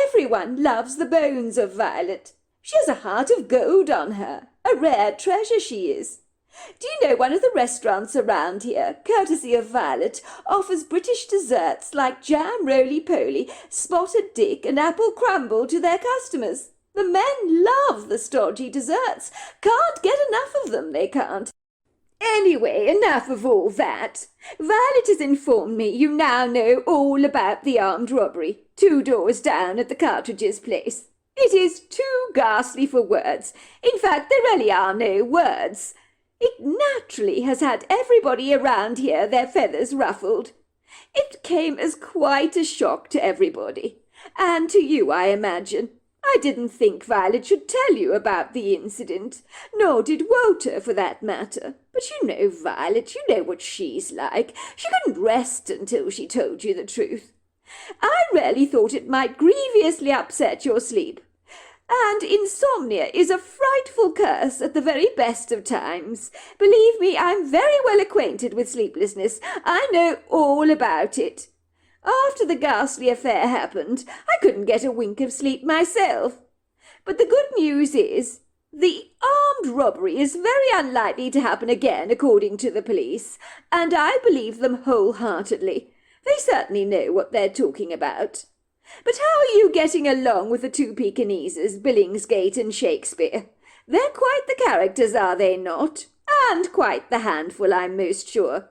Everyone loves the bones of Violet. She has a heart of gold on her, a rare treasure she is. Do you know one of the restaurants around here, courtesy of Violet, offers British desserts like jam roly-poly, spotted dick and apple crumble to their customers? The men love the stodgy desserts. Can't get enough of them, they can't. Anyway, enough of all that. Violet has informed me you now know all about the armed robbery, 2 doors down at the Cartridges' place. It is too ghastly for words. In fact, there really are no words. It naturally has had everybody around here their feathers ruffled. It came as quite a shock to everybody, and to you, I imagine. I didn't think Violet should tell you about the incident, nor did Walter, for that matter. But you know Violet, you know what she's like. She couldn't rest until she told you the truth. I really thought it might grievously upset your sleep. And insomnia is a frightful curse at the very best of times. Believe me, I'm very well acquainted with sleeplessness. I know all about it. After the ghastly affair happened, I couldn't get a wink of sleep myself. But the good news is, the armed robbery is very unlikely to happen again, according to the police, and I believe them wholeheartedly. They certainly know what they're talking about. But how are you getting along with the 2 Pekinese, Billingsgate and Shakespeare? They're quite the characters, are they not? And quite the handful, I'm most sure.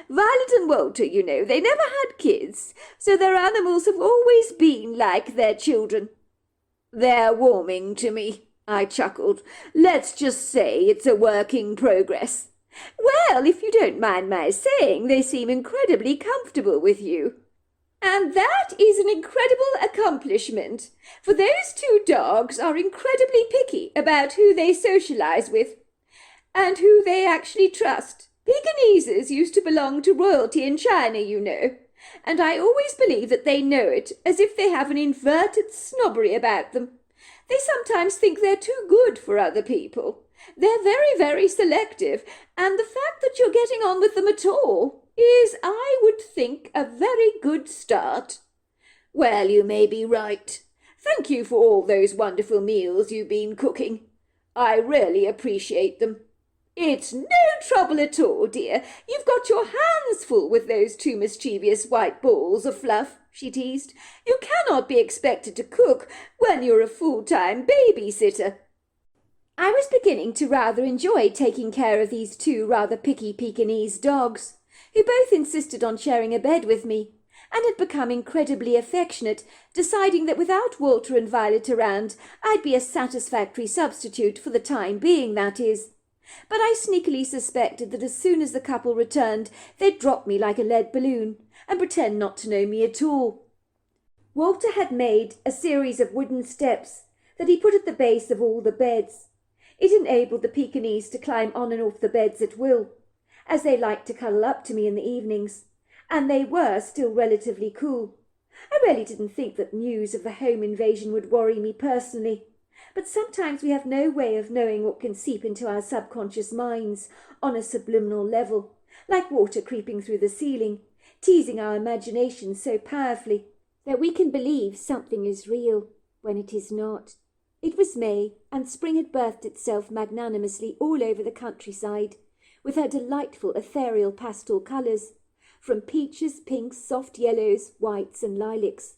Violet and Walter, you know, they never had kids, so their animals have always been like their children. They're warming to me, I chuckled. Let's just say it's a work in progress. Well, if you don't mind my saying, they seem incredibly comfortable with you. And that is an incredible accomplishment, for those 2 dogs are incredibly picky about who they socialize with, and who they actually trust. Pekinese used to belong to royalty in China, you know, and I always believe that they know it, as if they have an inverted snobbery about them. They sometimes think they're too good for other people. They're very, very selective, and the fact that you're getting on with them at all is, I would think, a very good start. Well, you may be right. Thank you for all those wonderful meals you've been cooking. I really appreciate them. It's no trouble at all, dear. You've got your hands full with those 2 mischievous white balls of fluff, she teased. You cannot be expected to cook when you're a full-time babysitter. I was beginning to rather enjoy taking care of these 2 rather picky Pekingese dogs, who both insisted on sharing a bed with me, and had become incredibly affectionate, deciding that without Walter and Violet around, I'd be a satisfactory substitute for the time being, that is. But I sneakily suspected that as soon as the couple returned, they'd drop me like a lead balloon, and pretend not to know me at all. Walter had made a series of wooden steps that he put at the base of all the beds. It enabled the Pekingese to climb on and off the beds at will, as they liked to cuddle up to me in the evenings, and they were still relatively cool. I really didn't think that news of the home invasion would worry me personally, but sometimes we have no way of knowing what can seep into our subconscious minds on a subliminal level, like water creeping through the ceiling, teasing our imagination so powerfully that we can believe something is real when it is not. It was May, and spring had birthed itself magnanimously all over the countryside, with her delightful ethereal pastel colours, from peaches, pinks, soft yellows, whites and lilacs.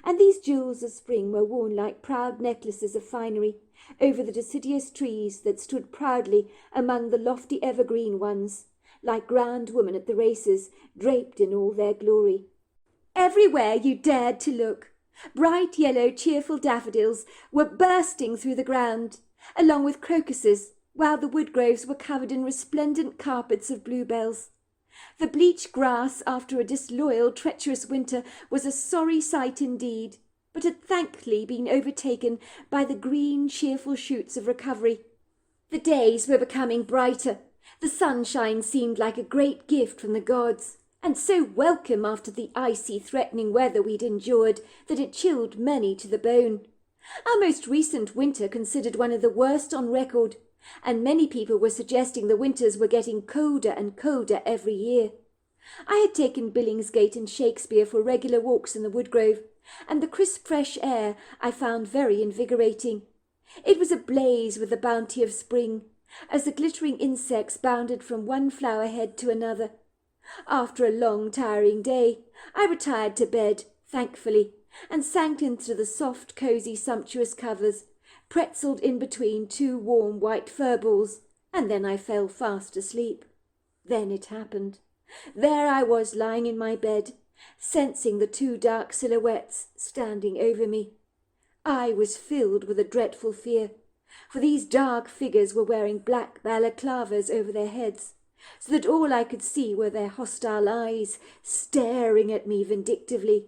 And these jewels of spring were worn like proud necklaces of finery over the deciduous trees that stood proudly among the lofty evergreen ones, like grand women at the races, draped in all their glory. Everywhere you dared to look, bright yellow cheerful daffodils were bursting through the ground, along with crocuses, while the woodgroves were covered in resplendent carpets of bluebells. The bleached grass, after a disloyal, treacherous winter, was a sorry sight indeed, but had thankfully been overtaken by the green, cheerful shoots of recovery. The days were becoming brighter. The sunshine seemed like a great gift from the gods, and so welcome after the icy, threatening weather we'd endured that it chilled many to the bone. Our most recent winter considered one of the worst on record, and many people were suggesting the winters were getting colder and colder every year. I had taken Billingsgate and Shakespeare for regular walks in the woodgrove, and the crisp fresh air I found very invigorating. It was ablaze with the bounty of spring, as the glittering insects bounded from one flower head to another. After a long, tiring day, I retired to bed, thankfully, and sank into the soft, cosy, sumptuous covers, pretzeled in between two warm white fur balls, and then I fell fast asleep. Then it happened. There I was lying in my bed, sensing the two dark silhouettes standing over me. I was filled with a dreadful fear, for these dark figures were wearing black balaclavas over their heads, so that all I could see were their hostile eyes staring at me vindictively.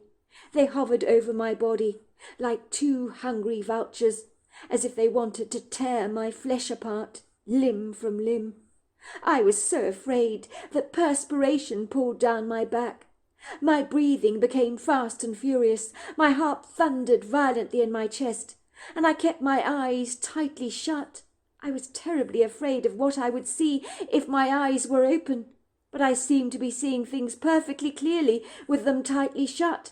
They hovered over my body like two hungry vultures, as if they wanted to tear my flesh apart, limb from limb. I was so afraid that perspiration poured down my back. My breathing became fast and furious, my heart thundered violently in my chest, and I kept my eyes tightly shut. I was terribly afraid of what I would see if my eyes were open, but I seemed to be seeing things perfectly clearly with them tightly shut,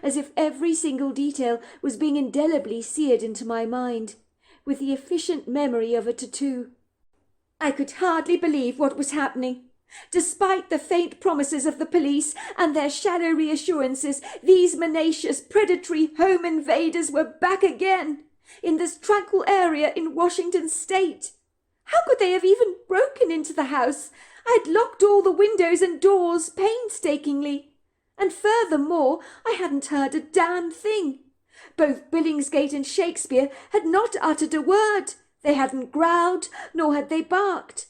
as if every single detail was being indelibly seared into my mind, with the efficient memory of a tattoo. I could hardly believe what was happening. Despite the faint promises of the police and their shallow reassurances, these menacious, predatory home invaders were back again, in this tranquil area in Washington State. How could they have even broken into the house? I had locked all the windows and doors painstakingly. And furthermore, I hadn't heard a damn thing. Both Billingsgate and Shakespeare had not uttered a word. They hadn't growled, nor had they barked.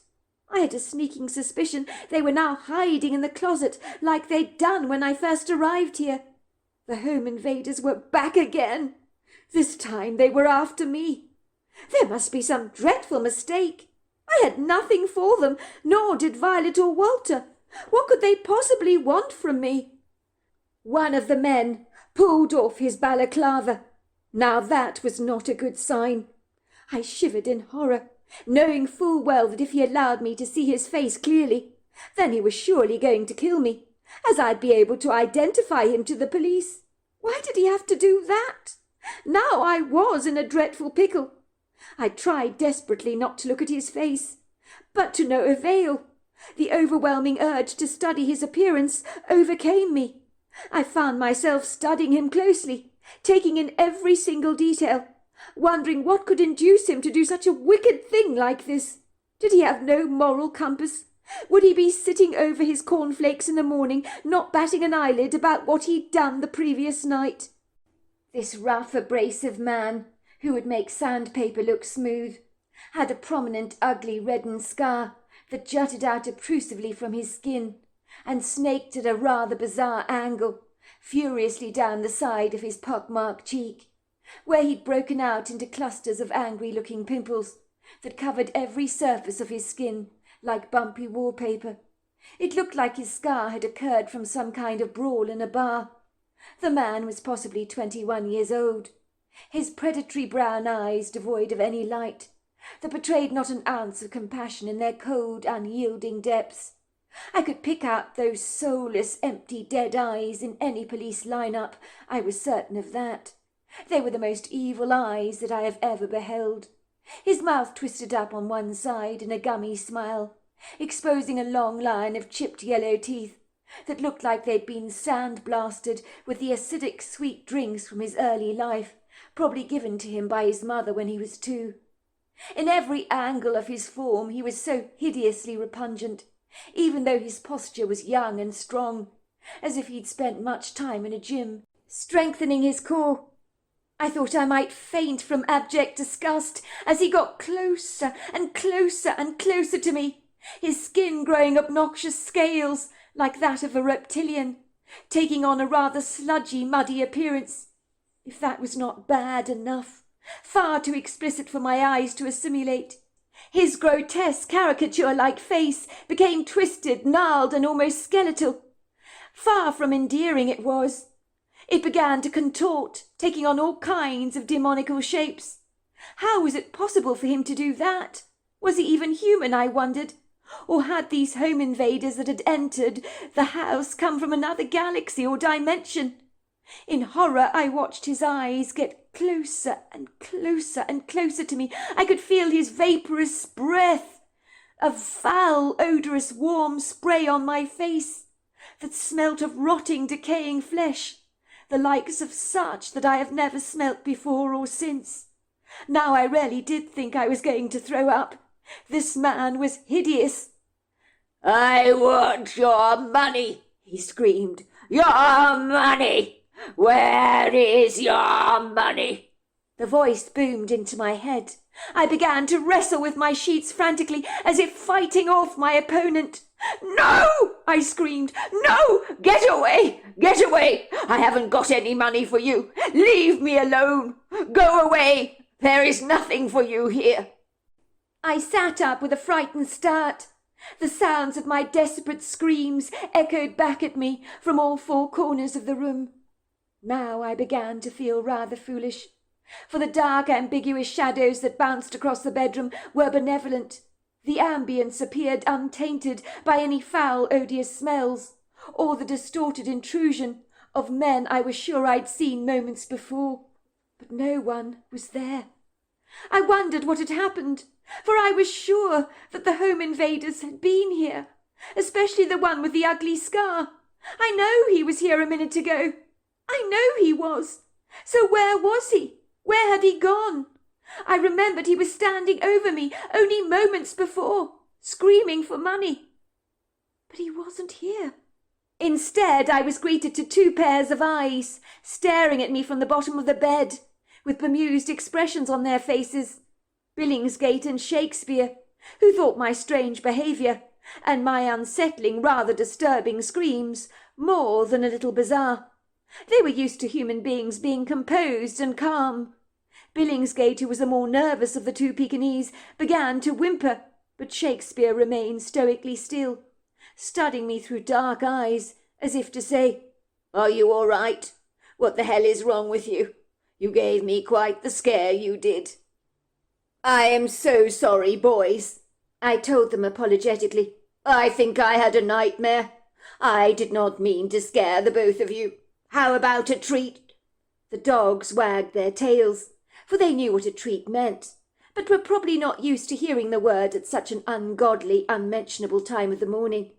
I had a sneaking suspicion they were now hiding in the closet like they'd done when I first arrived here. The home invaders were back again. This time they were after me. There must be some dreadful mistake. I had nothing for them, nor did Violet or Walter. What could they possibly want from me? One of the men pulled off his balaclava. Now that was not a good sign. I shivered in horror, knowing full well that if he allowed me to see his face clearly, then he was surely going to kill me, as I'd be able to identify him to the police. Why did he have to do that? Now I was in a dreadful pickle. I tried desperately not to look at his face, but to no avail. The overwhelming urge to study his appearance overcame me. I found myself studying him closely, taking in every single detail, wondering what could induce him to do such a wicked thing like this. Did he have no moral compass? Would he be sitting over his cornflakes in the morning, not batting an eyelid about what he'd done the previous night? This rough, abrasive man, who would make sandpaper look smooth, had a prominent, ugly, reddened scar that jutted out obtrusively from his skin and snaked at a rather bizarre angle, furiously down the side of his pock-marked cheek, where he'd broken out into clusters of angry-looking pimples that covered every surface of his skin like bumpy wallpaper. It looked like his scar had occurred from some kind of brawl in a bar. The man was possibly 21 years old, his predatory brown eyes devoid of any light, that betrayed not an ounce of compassion in their cold, unyielding depths. I could pick out those soulless, empty, dead eyes in any police line-up, I was certain of that. They were the most evil eyes that I have ever beheld. His mouth twisted up on one side in a gummy smile, exposing a long line of chipped yellow teeth that looked like they'd been sand-blasted with the acidic sweet drinks from his early life, probably given to him by his mother when he was 2. In every angle of his form he was so hideously repugnant, even though his posture was young and strong, as if he'd spent much time in a gym, strengthening his core. I thought I might faint from abject disgust as he got closer and closer and closer to me, his skin growing obnoxious scales like that of a reptilian, taking on a rather sludgy, muddy appearance. If that was not bad enough, far too explicit for my eyes to assimilate, his grotesque caricature-like face became twisted, gnarled, and almost skeletal. Far from endearing it was. It began to contort, taking on all kinds of demonical shapes. How was it possible for him to do that? Was he even human, I wondered? Or had these home invaders that had entered the house come from another galaxy or dimension? In horror, I watched his eyes get closer and closer and closer to me. I could feel his vaporous breath, a foul, odorous, warm spray on my face that smelt of rotting, decaying flesh, the likes of such that I have never smelt before or since. Now I really did think I was going to throw up. This man was hideous. "I want your money," he screamed. "Your money! Where is your money?" The voice boomed into my head. I began to wrestle with my sheets frantically, as if fighting off my opponent. "No!" I screamed. "No! Get away! Get away! I haven't got any money for you. Leave me alone. Go away. There is nothing for you here." I sat up with a frightened start. The sounds of my desperate screams echoed back at me from all four corners of the room. Now I began to feel rather foolish, for the dark, ambiguous shadows that bounced across the bedroom were benevolent. The ambience appeared untainted by any foul, odious smells, or the distorted intrusion of men I was sure I'd seen moments before. But no one was there. I wondered what had happened, for I was sure that the home invaders had been here, especially the one with the ugly scar. I know he was here a minute ago. I know he was. So where was he? Where had he gone? I remembered he was standing over me only moments before, screaming for money. But he wasn't here. Instead, I was greeted to two pairs of eyes, staring at me from the bottom of the bed, with bemused expressions on their faces. Billingsgate and Shakespeare, who thought my strange behaviour and my unsettling, rather disturbing screams more than a little bizarre. They were used to human beings being composed and calm. Billingsgate, who was the more nervous of the two Pekingese, began to whimper, but Shakespeare remained stoically still, studying me through dark eyes, as if to say, "Are you all right? What the hell is wrong with you? You gave me quite the scare, you did." "I am so sorry, boys," I told them apologetically. "I think I had a nightmare. I did not mean to scare the both of you. How about a treat?" The dogs wagged their tails, for they knew what a treat meant, but were probably not used to hearing the word at such an ungodly, unmentionable time of the morning.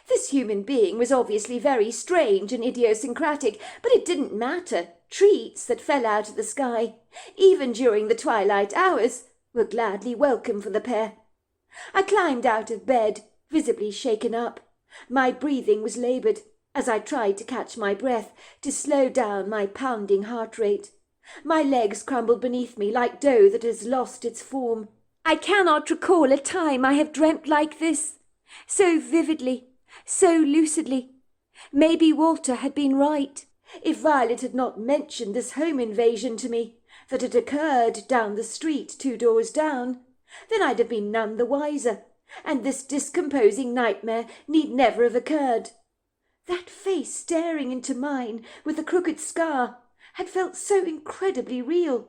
This human being was obviously very strange and idiosyncratic, but it didn't matter. Treats that fell out of the sky, even during the twilight hours, were gladly welcome for the pair. I climbed out of bed, visibly shaken up. My breathing was laboured, as I tried to catch my breath, to slow down my pounding heart rate. My legs crumbled beneath me like dough that has lost its form. I cannot recall a time I have dreamt like this, so vividly, so lucidly. Maybe Walter had been right. If Violet had not mentioned this home invasion to me, that had occurred down the street 2 doors down, then I'd have been none the wiser, and this discomposing nightmare need never have occurred. That face staring into mine with the crooked scar had felt so incredibly real.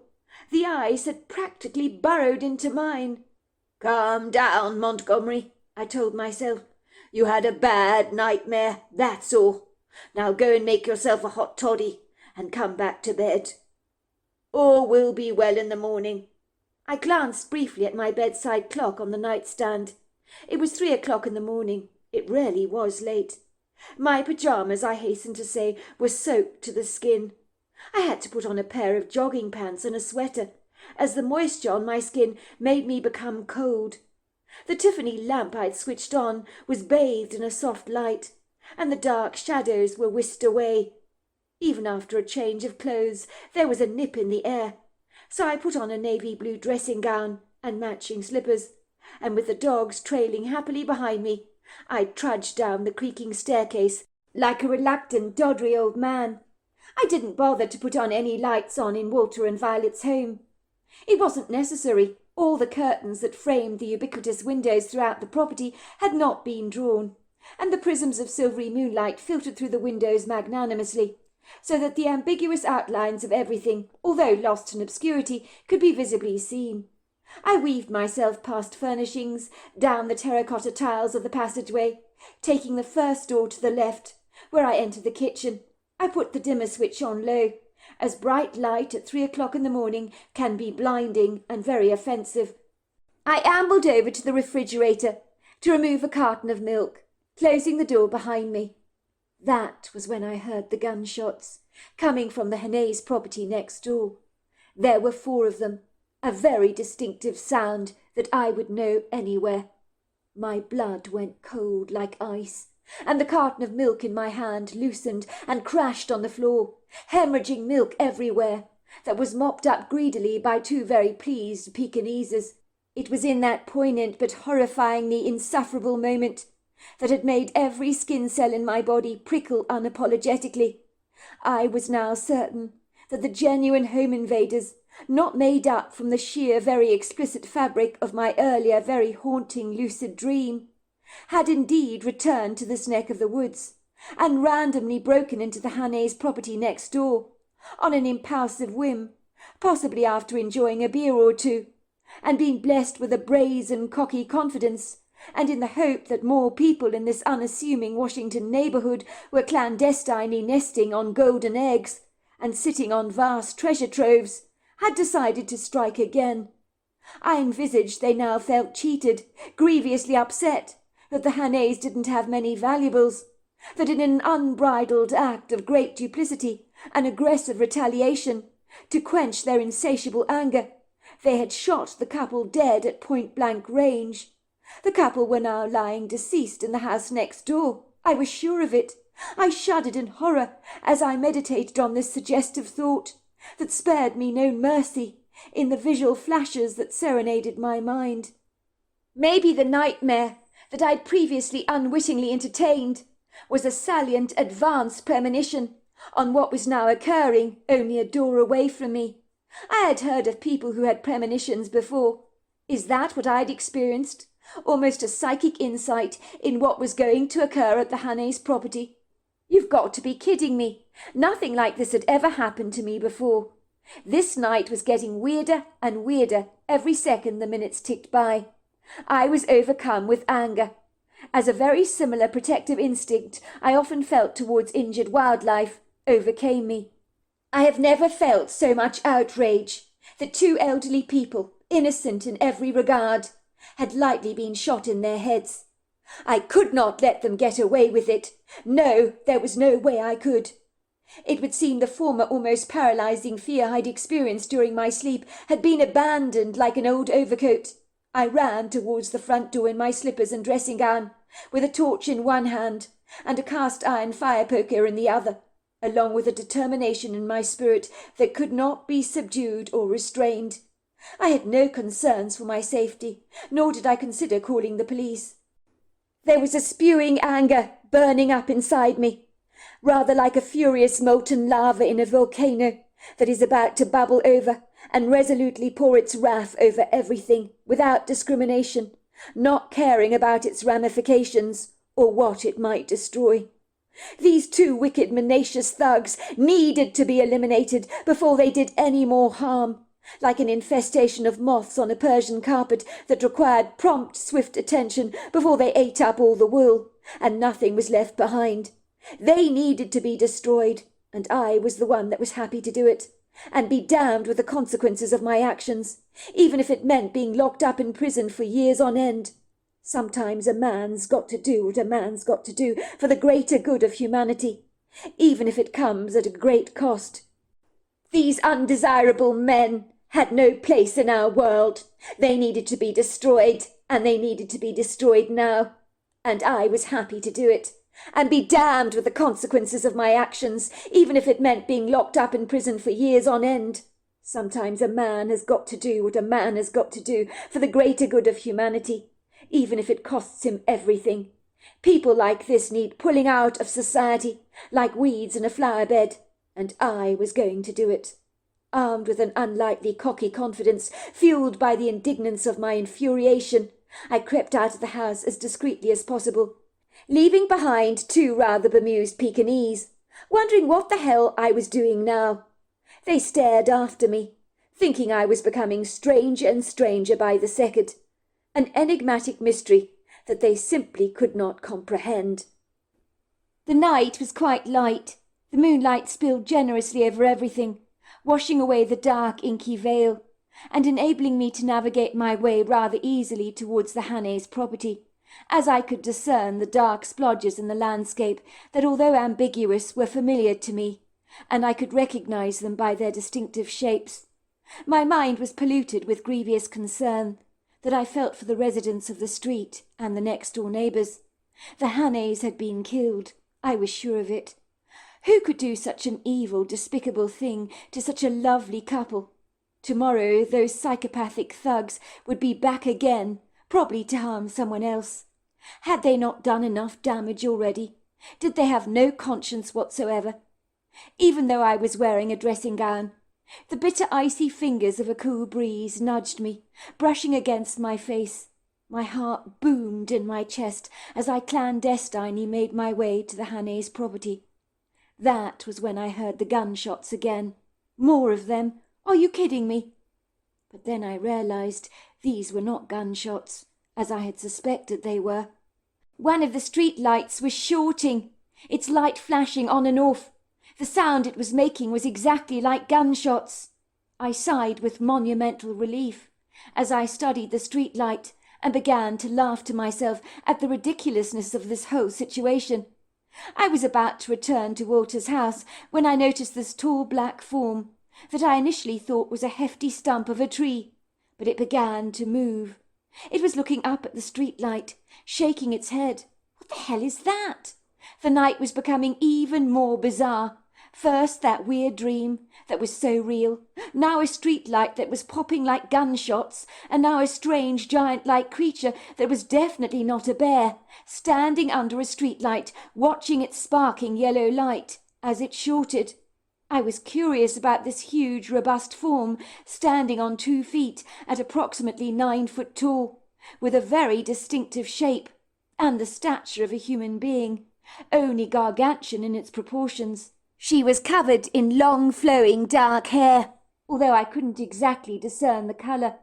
The eyes had practically burrowed into mine. "Calm down, Montgomery," I told myself. "You had a bad nightmare, that's all. Now go and make yourself a hot toddy and come back to bed. All will be well in the morning." I glanced briefly at my bedside clock on the nightstand. It was 3 o'clock in the morning. It really was late. My pyjamas, I hasten to say, were soaked to the skin. I had to put on a pair of jogging pants and a sweater, as the moisture on my skin made me become cold. The Tiffany lamp I'd switched on was bathed in a soft light, and the dark shadows were whisked away. Even after a change of clothes, there was a nip in the air, so I put on a navy blue dressing gown and matching slippers, and with the dogs trailing happily behind me, I trudged down the creaking staircase like a reluctant, doddery old man. I didn't bother to put on any lights in Walter and Violet's home. It wasn't necessary. All the curtains that framed the ubiquitous windows throughout the property had not been drawn, and the prisms of silvery moonlight filtered through the windows magnanimously, so that the ambiguous outlines of everything, although lost in obscurity, could be visibly seen. I weaved myself past furnishings, down the terracotta tiles of the passageway, taking the first door to the left, where I entered the kitchen. I put the dimmer switch on low, as bright light at 3 o'clock in the morning can be blinding and very offensive. I ambled over to the refrigerator to remove a carton of milk, closing the door behind me. That was when I heard the gunshots, coming from the Hannay's property next door. There were 4 of them, a very distinctive sound that I would know anywhere. My blood went cold like ice, and the carton of milk in my hand loosened and crashed on the floor, hemorrhaging milk everywhere, that was mopped up greedily by 2 very pleased Pekineses. It was in that poignant but horrifyingly insufferable moment that had made every skin cell in my body prickle unapologetically. I was now certain that the genuine home invaders, not made up from the sheer very explicit fabric of my earlier very haunting lucid dream, had indeed returned to this neck of the woods, and randomly broken into the Hannay's property next door, on an impulsive whim, possibly after enjoying a beer or 2, and been blessed with a brazen cocky confidence, and in the hope that more people in this unassuming Washington neighbourhood were clandestinely nesting on golden eggs and sitting on vast treasure troves, had decided to strike again. I envisaged they now felt cheated, grievously upset, that the Hannays didn't have many valuables, that in an unbridled act of great duplicity and aggressive retaliation, to quench their insatiable anger, they had shot the couple dead at point-blank range. The couple were now lying deceased in the house next door. I was sure of it. I shuddered in horror as I meditated on this suggestive thought, that spared me no mercy in the visual flashes that serenaded my mind. Maybe the nightmare that I'd previously unwittingly entertained was a salient advance premonition on what was now occurring only a door away from me. I had heard of people who had premonitions before. Is that what I'd experienced? Almost a psychic insight in what was going to occur at the Hannay's property. You've got to be kidding me. Nothing like this had ever happened to me before. This night was getting weirder and weirder every second the minutes ticked by. I was overcome with anger, as a very similar protective instinct I often felt towards injured wildlife overcame me. I have never felt so much outrage that 2 elderly people, innocent in every regard, had lightly been shot in their heads. I could not let them get away with it. No, there was no way I could. It would seem the former almost paralyzing fear I'd experienced during my sleep had been abandoned like an old overcoat. I ran towards the front door in my slippers and dressing gown, with a torch in one hand and a cast-iron fire-poker in the other, along with a determination in my spirit that could not be subdued or restrained. I had no concerns for my safety, nor did I consider calling the police. There was a spewing anger burning up inside me, rather like a furious molten lava in a volcano that is about to bubble over and resolutely pour its wrath over everything without discrimination, not caring about its ramifications or what it might destroy. These 2 wicked, menacious thugs needed to be eliminated before they did any more harm, like an infestation of moths on a Persian carpet that required prompt, swift attention before they ate up all the wool, and nothing was left behind. They needed to be destroyed, and I was the one that was happy to do it, and be damned with the consequences of my actions, even if it meant being locked up in prison for years on end. Sometimes a man's got to do what a man's got to do for the greater good of humanity, even if it comes at a great cost. These undesirable men had no place in our world. They needed to be destroyed, and they needed to be destroyed now. And I was happy to do it, and be damned with the consequences of my actions, even if it meant being locked up in prison for years on end. Sometimes a man has got to do what a man has got to do for the greater good of humanity, even if it costs him everything. People like this need pulling out of society, like weeds in a flower bed, and I was going to do it. Armed with an unlikely cocky confidence, fueled by the indignance of my infuriation, I crept out of the house as discreetly as possible, leaving behind 2 rather bemused Pekingese, wondering what the hell I was doing now. They stared after me, thinking I was becoming stranger and stranger by the second, an enigmatic mystery that they simply could not comprehend. The night was quite light, The moonlight spilled generously over everything, washing away the dark, inky veil, and enabling me to navigate my way rather easily towards the Hannay's property, as I could discern the dark splodges in the landscape that, although ambiguous, were familiar to me, and I could recognise them by their distinctive shapes. My mind was polluted with grievous concern that I felt for the residents of the street and the next-door neighbours. The Hannays had been killed, I was sure of it. Who could do such an evil, despicable thing to such a lovely couple? Tomorrow those psychopathic thugs would be back again, probably to harm someone else. Had they not done enough damage already? Did they have no conscience whatsoever? Even though I was wearing a dressing gown, the bitter icy fingers of a cool breeze nudged me, brushing against my face. My heart boomed in my chest as I clandestinely made my way to the Hannays' property. That was when I heard the gunshots again. More of them. Are you kidding me? But then I realised these were not gunshots, as I had suspected they were. One of the street lights was shorting, its light flashing on and off. The sound it was making was exactly like gunshots. I sighed with monumental relief as I studied the street light and began to laugh to myself at the ridiculousness of this whole situation. I was about to return to Walter's house when I noticed this tall black form that I initially thought was a hefty stump of a tree, but it began to move. It was looking up at the street light, shaking its head. What the hell is that? The night was becoming even more bizarre. First that weird dream that was so real, now a street light that was popping like gunshots, and now a strange giant-like creature that was definitely not a bear, standing under a street light, watching its sparking yellow light as it shorted. I was curious about this huge, robust form, standing on 2 feet at approximately 9 foot tall, with a very distinctive shape, and the stature of a human being, only gargantuan in its proportions. She was covered in long, flowing, dark hair, although I couldn't exactly discern the colour.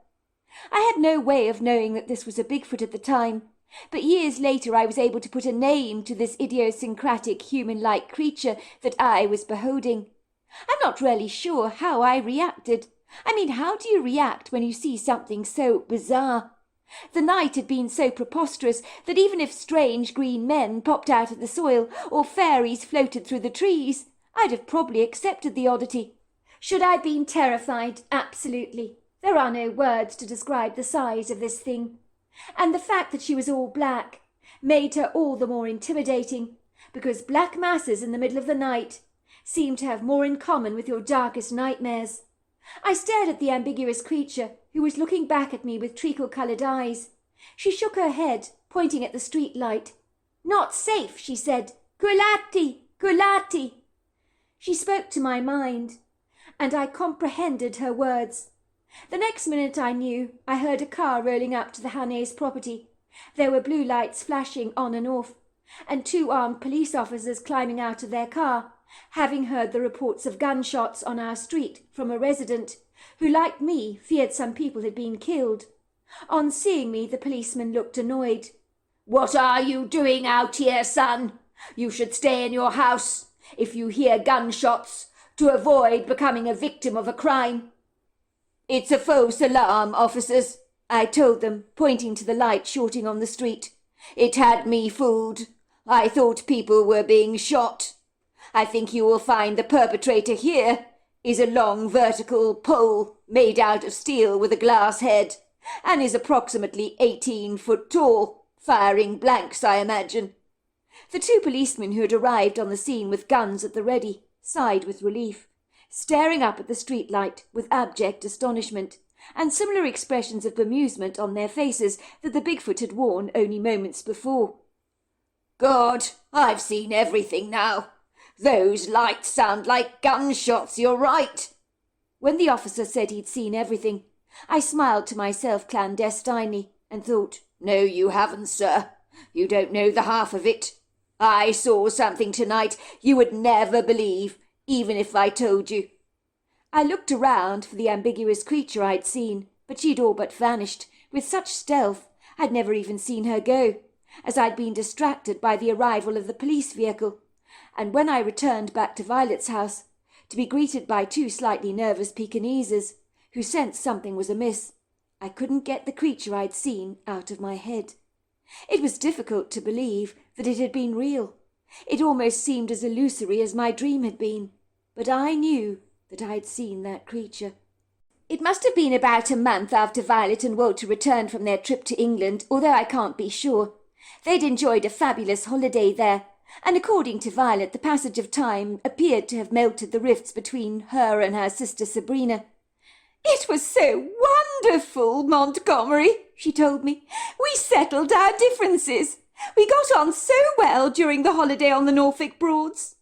I had no way of knowing that this was a Bigfoot at the time, but years later I was able to put a name to this idiosyncratic human-like creature that I was beholding. I'm not really sure how I reacted. I mean, how do you react when you see something so bizarre? The night had been so preposterous that even if strange green men popped out of the soil or fairies floated through the trees, I'd have probably accepted the oddity. Should I have been terrified? Absolutely. There are no words to describe the size of this thing. And the fact that she was all black made her all the more intimidating, because black masses in the middle of the night seem to have more in common with your darkest nightmares. I stared at the ambiguous creature, who was looking back at me with treacle-coloured eyes. She shook her head, pointing at the street light. "Not safe," she said. "Kulati! Kulati!" She spoke to my mind, and I comprehended her words. The next minute I knew, I heard a car rolling up to the Hannays' property. There were blue lights flashing on and off, and 2 armed police officers climbing out of their car, having heard the reports of gunshots on our street from a resident who, like me, feared some people had been killed. On seeing me, the policeman looked annoyed. "What are you doing out here, son? You should stay in your house if you hear gunshots, to avoid becoming a victim of a crime." "It's a false alarm, officers," I told them, pointing to the light shorting on the street. "It had me fooled. I thought people were being shot. I think you will find the perpetrator here is a long vertical pole made out of steel with a glass head, and is approximately 18 foot tall, firing blanks, I imagine." The 2 policemen who had arrived on the scene with guns at the ready sighed with relief, staring up at the street light with abject astonishment, and similar expressions of bemusement on their faces that the Bigfoot had worn only moments before. "God, I've seen everything now. Those lights sound like gunshots, you're right." When the officer said he'd seen everything, I smiled to myself clandestinely and thought, "No, you haven't, sir. You don't know the half of it. I saw something tonight you would never believe, even if I told you." I looked around for the ambiguous creature I'd seen, but she'd all but vanished, with such stealth I'd never even seen her go, as I'd been distracted by the arrival of the police vehicle, and when I returned back to Violet's house, to be greeted by two slightly nervous Pekineses, who sensed something was amiss, I couldn't get the creature I'd seen out of my head. It was difficult to believe that it had been real. It almost seemed as illusory as my dream had been, but I knew that I'd seen that creature. It must have been about a month after Violet and Walter returned from their trip to England, although I can't be sure. They'd enjoyed a fabulous holiday there, and according to Violet, the passage of time appeared to have melted the rifts between her and her sister Sabrina. "It was so wonderful, Montgomery," she told me. "We settled our differences. We got on so well during the holiday on the Norfolk Broads.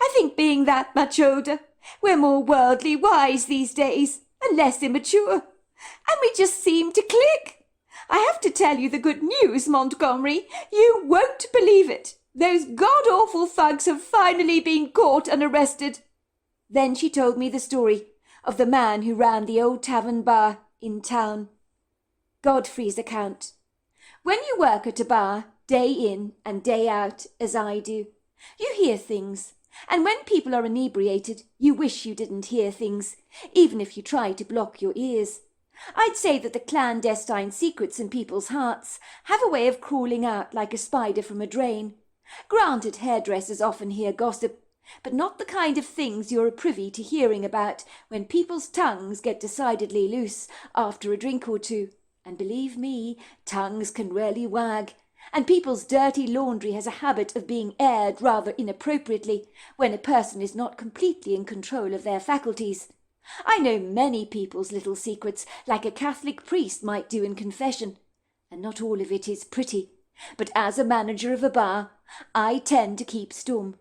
I think being that much older, we're more worldly wise these days, and less immature, and we just seemed to click. I have to tell you the good news, Montgomery. You won't believe it. Those god-awful thugs have finally been caught and arrested." Then she told me the story of the man who ran the old tavern bar in town. Godfrey's account. When you work at a bar, day in and day out, as I do, you hear things, and when people are inebriated, you wish you didn't hear things, even if you try to block your ears. I'd say that the clandestine secrets in people's hearts have a way of crawling out like a spider from a drain. Granted, hairdressers often hear gossip, but not the kind of things you're privy to hearing about when people's tongues get decidedly loose after a drink or two. And believe me, tongues can really wag, and people's dirty laundry has a habit of being aired rather inappropriately when a person is not completely in control of their faculties. I know many people's little secrets, like a Catholic priest might do in confession, and not all of it is pretty, but as a manager of a bar, I tend to keep stum.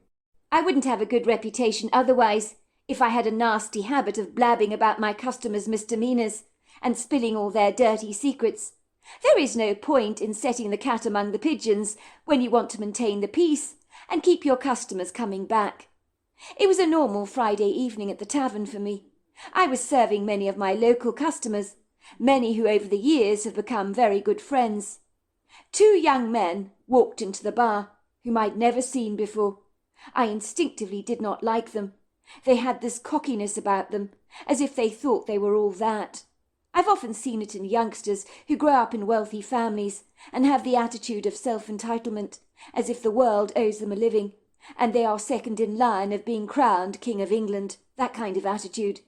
I wouldn't have a good reputation otherwise, if I had a nasty habit of blabbing about my customers' misdemeanours and spilling all their dirty secrets. There is no point in setting the cat among the pigeons when you want to maintain the peace and keep your customers coming back. It was a normal Friday evening at the tavern for me. I was serving many of my local customers, many who over the years have become very good friends. Two young men walked into the bar, whom I'd never seen before. I instinctively did not like them. They had this cockiness about them, as if they thought they were all that. I've often seen it in youngsters who grow up in wealthy families and have the attitude of self-entitlement, as if the world owes them a living, and they are second in line of being crowned King of England, that kind of attitude.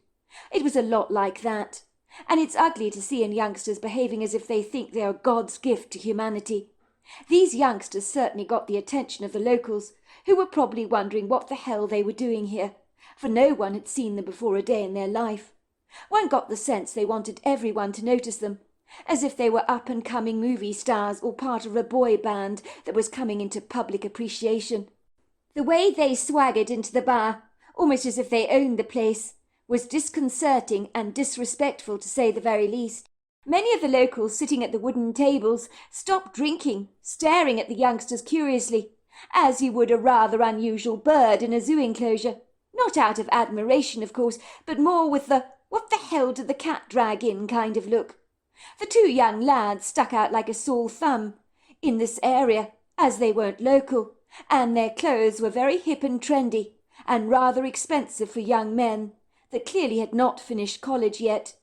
It was a lot like that, and it's ugly to see in youngsters behaving as if they think they are God's gift to humanity. These youngsters certainly got the attention of the locals, who were probably wondering what the hell they were doing here, for no one had seen them before a day in their life. One got the sense they wanted everyone to notice them, as if they were up-and-coming movie stars or part of a boy band that was coming into public appreciation. The way they swaggered into the bar, almost as if they owned the place, was disconcerting and disrespectful to say the very least. Many of the locals sitting at the wooden tables stopped drinking, staring at the youngsters curiously, as you would a rather unusual bird in a zoo enclosure. Not out of admiration, of course, but more with the "what the hell did the cat drag in" kind of look. The two young lads stuck out like a sore thumb in this area, as they weren't local, and their clothes were very hip and trendy, and rather expensive for young men that clearly had not finished college yet.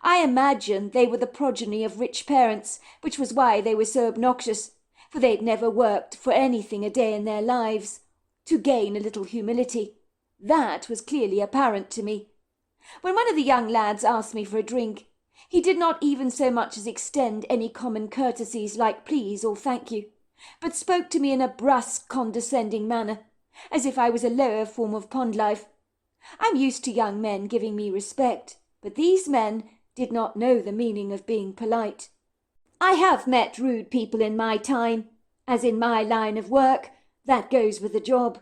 I imagine they were the progeny of rich parents, which was why they were so obnoxious, for they'd never worked for anything a day in their lives. To gain a little humility, that was clearly apparent to me. When one of the young lads asked me for a drink, he did not even so much as extend any common courtesies like please or thank you, but spoke to me in a brusque, condescending manner, as if I was a lower form of pond life. I'm used to young men giving me respect, but these men did not know the meaning of being polite. I have met rude people in my time, as in my line of work, that goes with the job.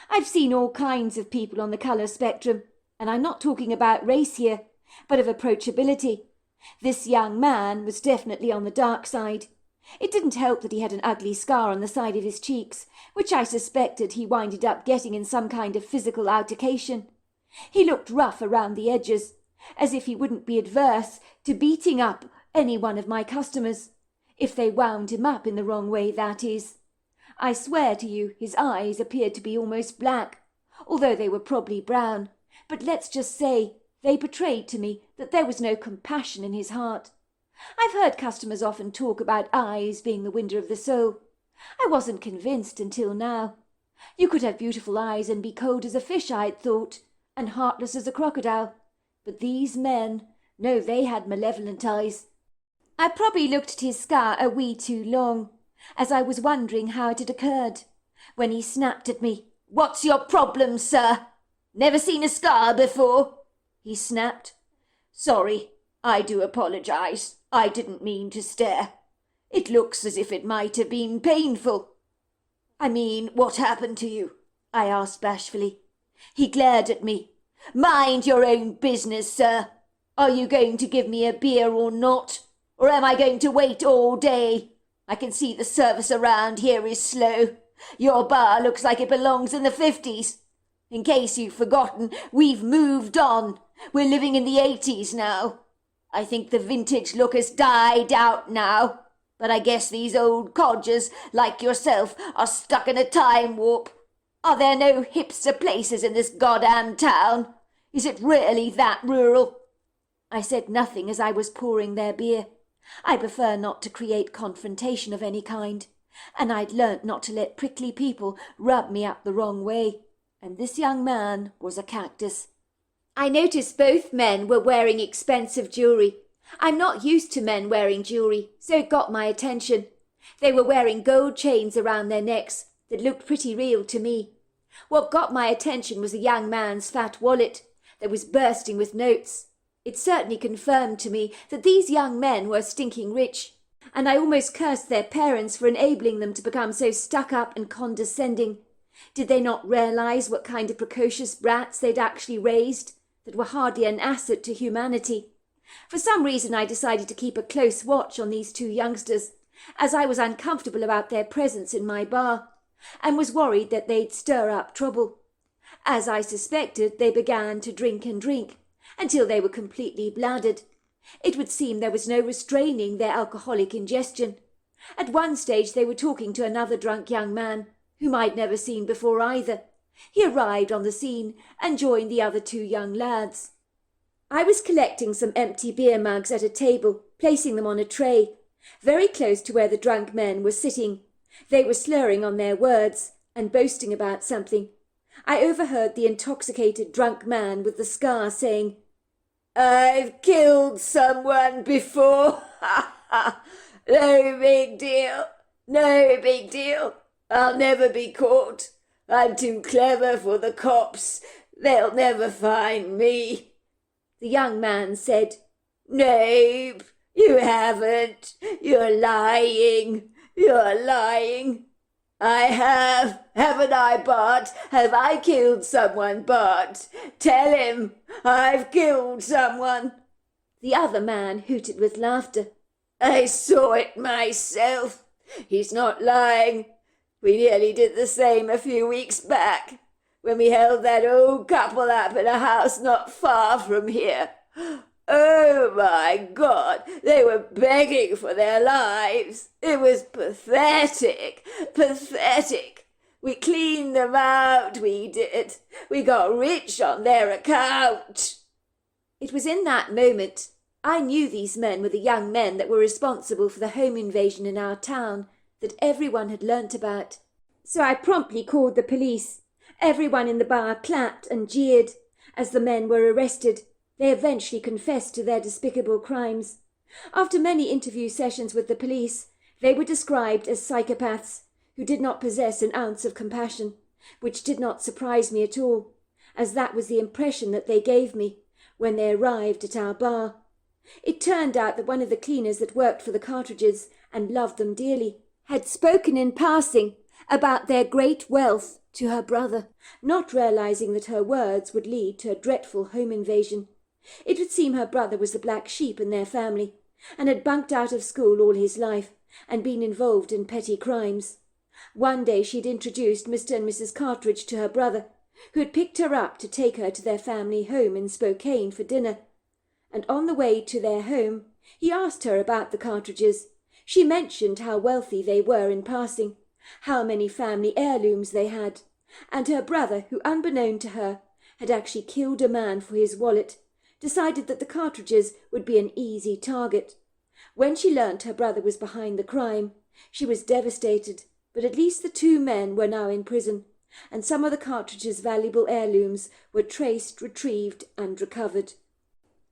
I've seen all kinds of people on the colour spectrum, and I'm not talking about race here, but of approachability. This young man was definitely on the dark side. It didn't help that he had an ugly scar on the side of his cheeks, which I suspected he winded up getting in some kind of physical altercation. He looked rough around the edges, as if he wouldn't be adverse to beating up any one of my customers, if they wound him up in the wrong way, that is. I swear to you his eyes appeared to be almost black, although they were probably brown, but let's just say they betrayed to me that there was no compassion in his heart. I've heard customers often talk about eyes being the window of the soul. I wasn't convinced until now. You could have beautiful eyes and be cold as a fish, I'd thought, and heartless as a crocodile. But these men, no, they had malevolent eyes. I probably looked at his scar a wee too long, as I was wondering how it had occurred, when he snapped at me. "What's your problem, sir? Never seen a scar before?" he snapped. "Sorry, I do apologize. I didn't mean to stare. It looks as if it might have been painful." "I mean, what happened to you?" I asked bashfully. He glared at me. "Mind your own business, sir. Are you going to give me a beer or not? Or am I going to wait all day? I can see the service around here is slow. Your bar looks like it belongs in the 50s. In case you've forgotten, we've moved on. We're living in the 80s now. I think the vintage look has died out now. But I guess these old codgers, like yourself, are stuck in a time warp. Are there no hipster places in this goddamn town? Is it really that rural?" I said nothing as I was pouring their beer. I prefer not to create confrontation of any kind, and I'd learnt not to let prickly people rub me up the wrong way, and this young man was a cactus. I noticed both men were wearing expensive jewellery. I'm not used to men wearing jewellery, so it got my attention. They were wearing gold chains around their necks that looked pretty real to me. What got my attention was a young man's fat wallet that was bursting with notes. It certainly confirmed to me that these young men were stinking rich, and I almost cursed their parents for enabling them to become so stuck-up and condescending. Did they not realise what kind of precocious brats they'd actually raised, that were hardly an asset to humanity? For some reason I decided to keep a close watch on these two youngsters, as I was uncomfortable about their presence in my bar, and was worried that they'd stir up trouble. As I suspected, they began to drink and drink, until they were completely bladdered. It would seem there was no restraining their alcoholic ingestion. At one stage they were talking to another drunk young man, whom I'd never seen before either. He arrived on the scene and joined the other two young lads. I was collecting some empty beer mugs at a table, placing them on a tray, very close to where the drunk men were sitting. They were slurring on their words and boasting about something. I overheard the intoxicated drunk man with the scar saying, "I've killed someone before. Ha ha! No big deal. No big deal. I'll never be caught. I'm too clever for the cops. They'll never find me." The young man said, "Nope, you haven't. You're lying. You're lying." "I have, haven't I, Bart? Have I killed someone, Bart? Tell him I've killed someone." The other man hooted with laughter. "I saw it myself. He's not lying. We nearly did the same a few weeks back, when we held that old couple up in a house not far from here. Oh, my God, they were begging for their lives. It was pathetic, pathetic. We cleaned them out, we did. We got rich on their account." It was in that moment I knew these men were the young men that were responsible for the home invasion in our town that everyone had learnt about. So I promptly called the police. Everyone in the bar clapped and jeered. As the men were arrested, they eventually confessed to their despicable crimes. After many interview sessions with the police, they were described as psychopaths who did not possess an ounce of compassion, which did not surprise me at all, as that was the impression that they gave me when they arrived at our bar. It turned out that one of the cleaners that worked for the cartridges and loved them dearly had spoken in passing about their great wealth to her brother, not realizing that her words would lead to a dreadful home invasion. It would seem her brother was the black sheep in their family, and had bunked out of school all his life, and been involved in petty crimes. One day she'd introduced Mr. and Mrs. Cartridge to her brother, who had picked her up to take her to their family home in Spokane for dinner. And on the way to their home, he asked her about the Cartridges. She mentioned how wealthy they were in passing, how many family heirlooms they had, and her brother, who unbeknown to her, had actually killed a man for his wallet, decided that the cartridges would be an easy target. When she learnt her brother was behind the crime, she was devastated, but at least the two men were now in prison, and some of the cartridges' valuable heirlooms were traced, retrieved, and recovered.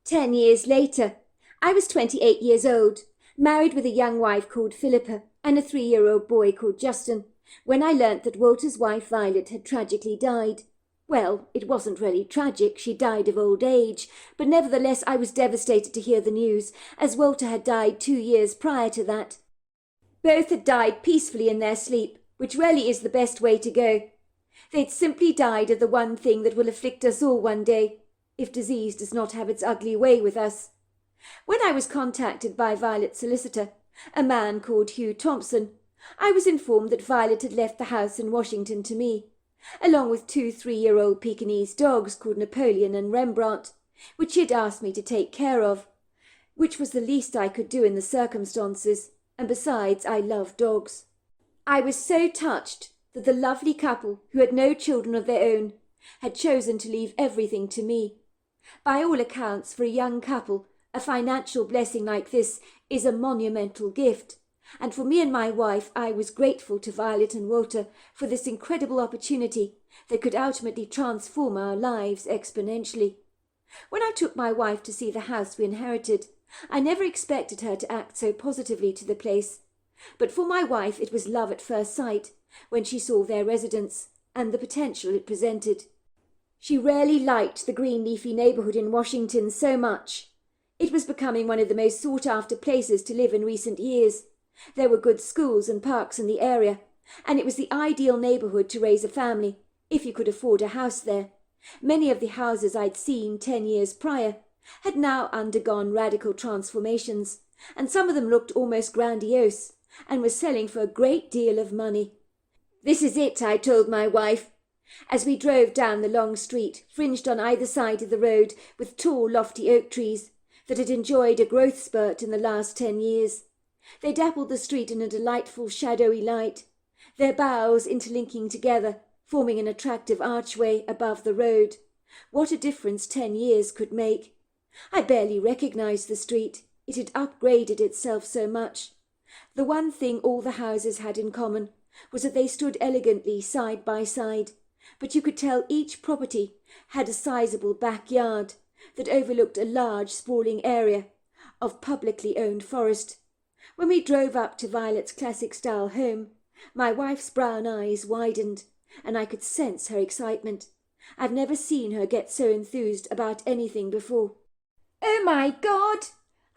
10 years later, I was 28 years old, married with a young wife called Philippa and a 3-year-old boy called Justin, when I learnt that Walter's wife Violet had tragically died. Well, it wasn't really tragic, she died of old age, but nevertheless I was devastated to hear the news, as Walter had died 2 years prior to that. Both had died peacefully in their sleep, which really is the best way to go. They'd simply died of the one thing that will afflict us all one day, if disease does not have its ugly way with us. When I was contacted by Violet's solicitor, a man called Hugh Thompson, I was informed that Violet had left the house in Washington to me, along with 2 3-year-old Pekingese dogs called Napoleon and Rembrandt, which he had asked me to take care of, which was the least I could do in the circumstances, and besides I love dogs. I was so touched that the lovely couple, who had no children of their own, had chosen to leave everything to me. By all accounts, for a young couple, a financial blessing like this is a monumental gift, and for me and my wife I was grateful to Violet and Walter for this incredible opportunity that could ultimately transform our lives exponentially. When I took my wife to see the house we inherited, I never expected her to act so positively to the place, but for my wife it was love at first sight when she saw their residence and the potential it presented. She rarely liked the green leafy neighbourhood in Washington so much. It was becoming one of the most sought-after places to live in recent years. There were good schools and parks in the area, and it was the ideal neighbourhood to raise a family, if you could afford a house there. Many of the houses I'd seen 10 years prior had now undergone radical transformations, and some of them looked almost grandiose, and were selling for a great deal of money. "This is it," I told my wife, as we drove down the long street, fringed on either side of the road with tall, lofty oak trees that had enjoyed a growth spurt in the last 10 years. They dappled the street in a delightful shadowy light, their boughs interlinking together, forming an attractive archway above the road. What a difference 10 years could make! I barely recognised the street. It had upgraded itself so much. The one thing all the houses had in common was that they stood elegantly side by side, but you could tell each property had a sizable backyard that overlooked a large sprawling area of publicly owned forest. When we drove up to Violet's classic-style home, my wife's brown eyes widened, and I could sense her excitement. I've never seen her get so enthused about anything before. "Oh my God!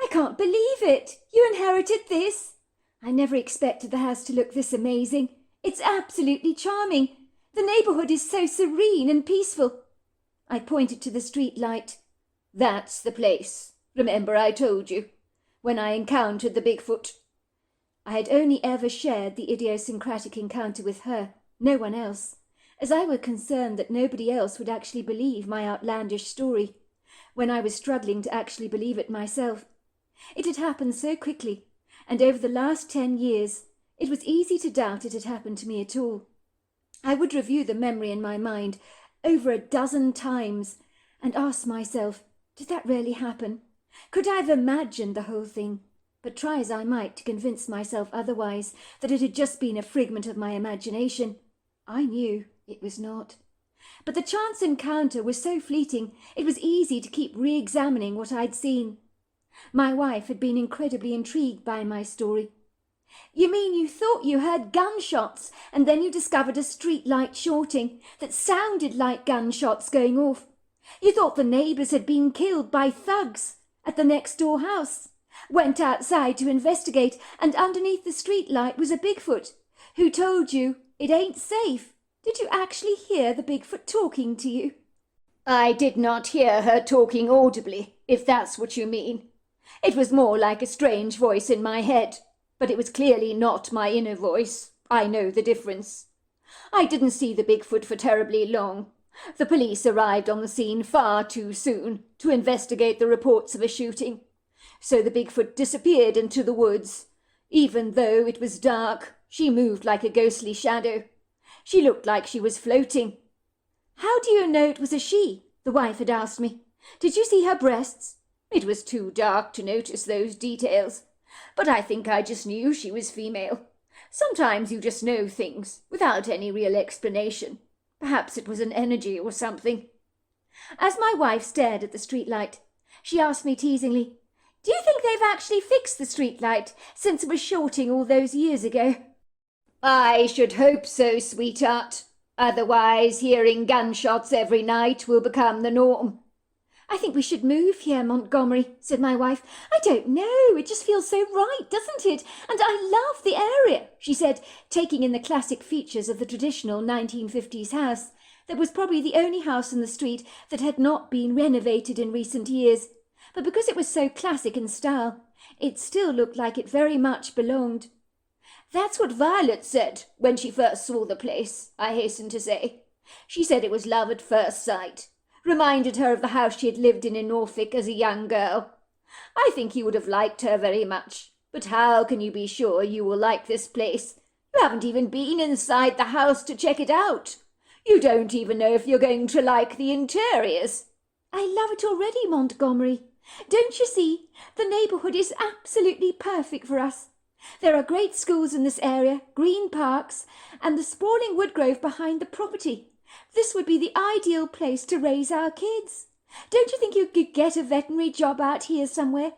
I can't believe it! You inherited this!" I never expected the house to look this amazing. It's absolutely charming. The neighbourhood is so serene and peaceful. I pointed to the street light. "That's the place. Remember I told you, when I encountered the Bigfoot." I had only ever shared the idiosyncratic encounter with her, no one else, as I was concerned that nobody else would actually believe my outlandish story, when I was struggling to actually believe it myself. It had happened so quickly, and over the last 10 years, it was easy to doubt it had happened to me at all. I would review the memory in my mind over a dozen times and ask myself, did that really happen? Could I have imagined the whole thing? But try as I might to convince myself otherwise, that it had just been a figment of my imagination, I knew it was not. But the chance encounter was so fleeting, it was easy to keep re-examining what I'd seen. My wife had been incredibly intrigued by my story. "You mean you thought you heard gunshots, and then you discovered a street light shorting that sounded like gunshots going off? You thought the neighbours had been killed by thugs at the next door house, went outside to investigate, and underneath the street light was a Bigfoot, who told you it ain't safe. Did you actually hear the Bigfoot talking to you?" "I did not hear her talking audibly, if that's what you mean. It was more like a strange voice in my head, but it was clearly not my inner voice. I know the difference. I didn't see the Bigfoot for terribly long. The police arrived on the scene far too soon to investigate the reports of a shooting. So the Bigfoot disappeared into the woods. Even though it was dark, she moved like a ghostly shadow. She looked like she was floating. How do you know it was a she? The wife had asked me. Did you see her breasts? It was too dark to notice those details, but I think I just knew she was female. Sometimes you just know things without any real explanation. Perhaps it was an energy or something. As my wife stared at the streetlight, she asked me teasingly, "Do you think they've actually fixed the streetlight since it was shorting all those years ago?" I should hope so, sweetheart. Otherwise, hearing gunshots every night will become the norm. "I think we should move here, Montgomery," said my wife. "I don't know, it just feels so right, doesn't it? And I love the area," she said, taking in the classic features of the traditional 1950s house that was probably the only house in the street that had not been renovated in recent years. But because it was so classic in style, it still looked like it very much belonged. That's what Violet said when she first saw the place, I hasten to say. She said it was love at first sight. Reminded her of the house she had lived in Norfolk as a young girl. I think you would have liked her very much, but how can you be sure you will like this place? You haven't even been inside the house to check it out. You don't even know if you're going to like the interiors." "I love it already, Montgomery. Don't you see? The neighbourhood is absolutely perfect for us. There are great schools in this area, green parks, and the sprawling wood grove behind the property. This would be the ideal place to raise our kids. Don't you think you could get a veterinary job out here somewhere?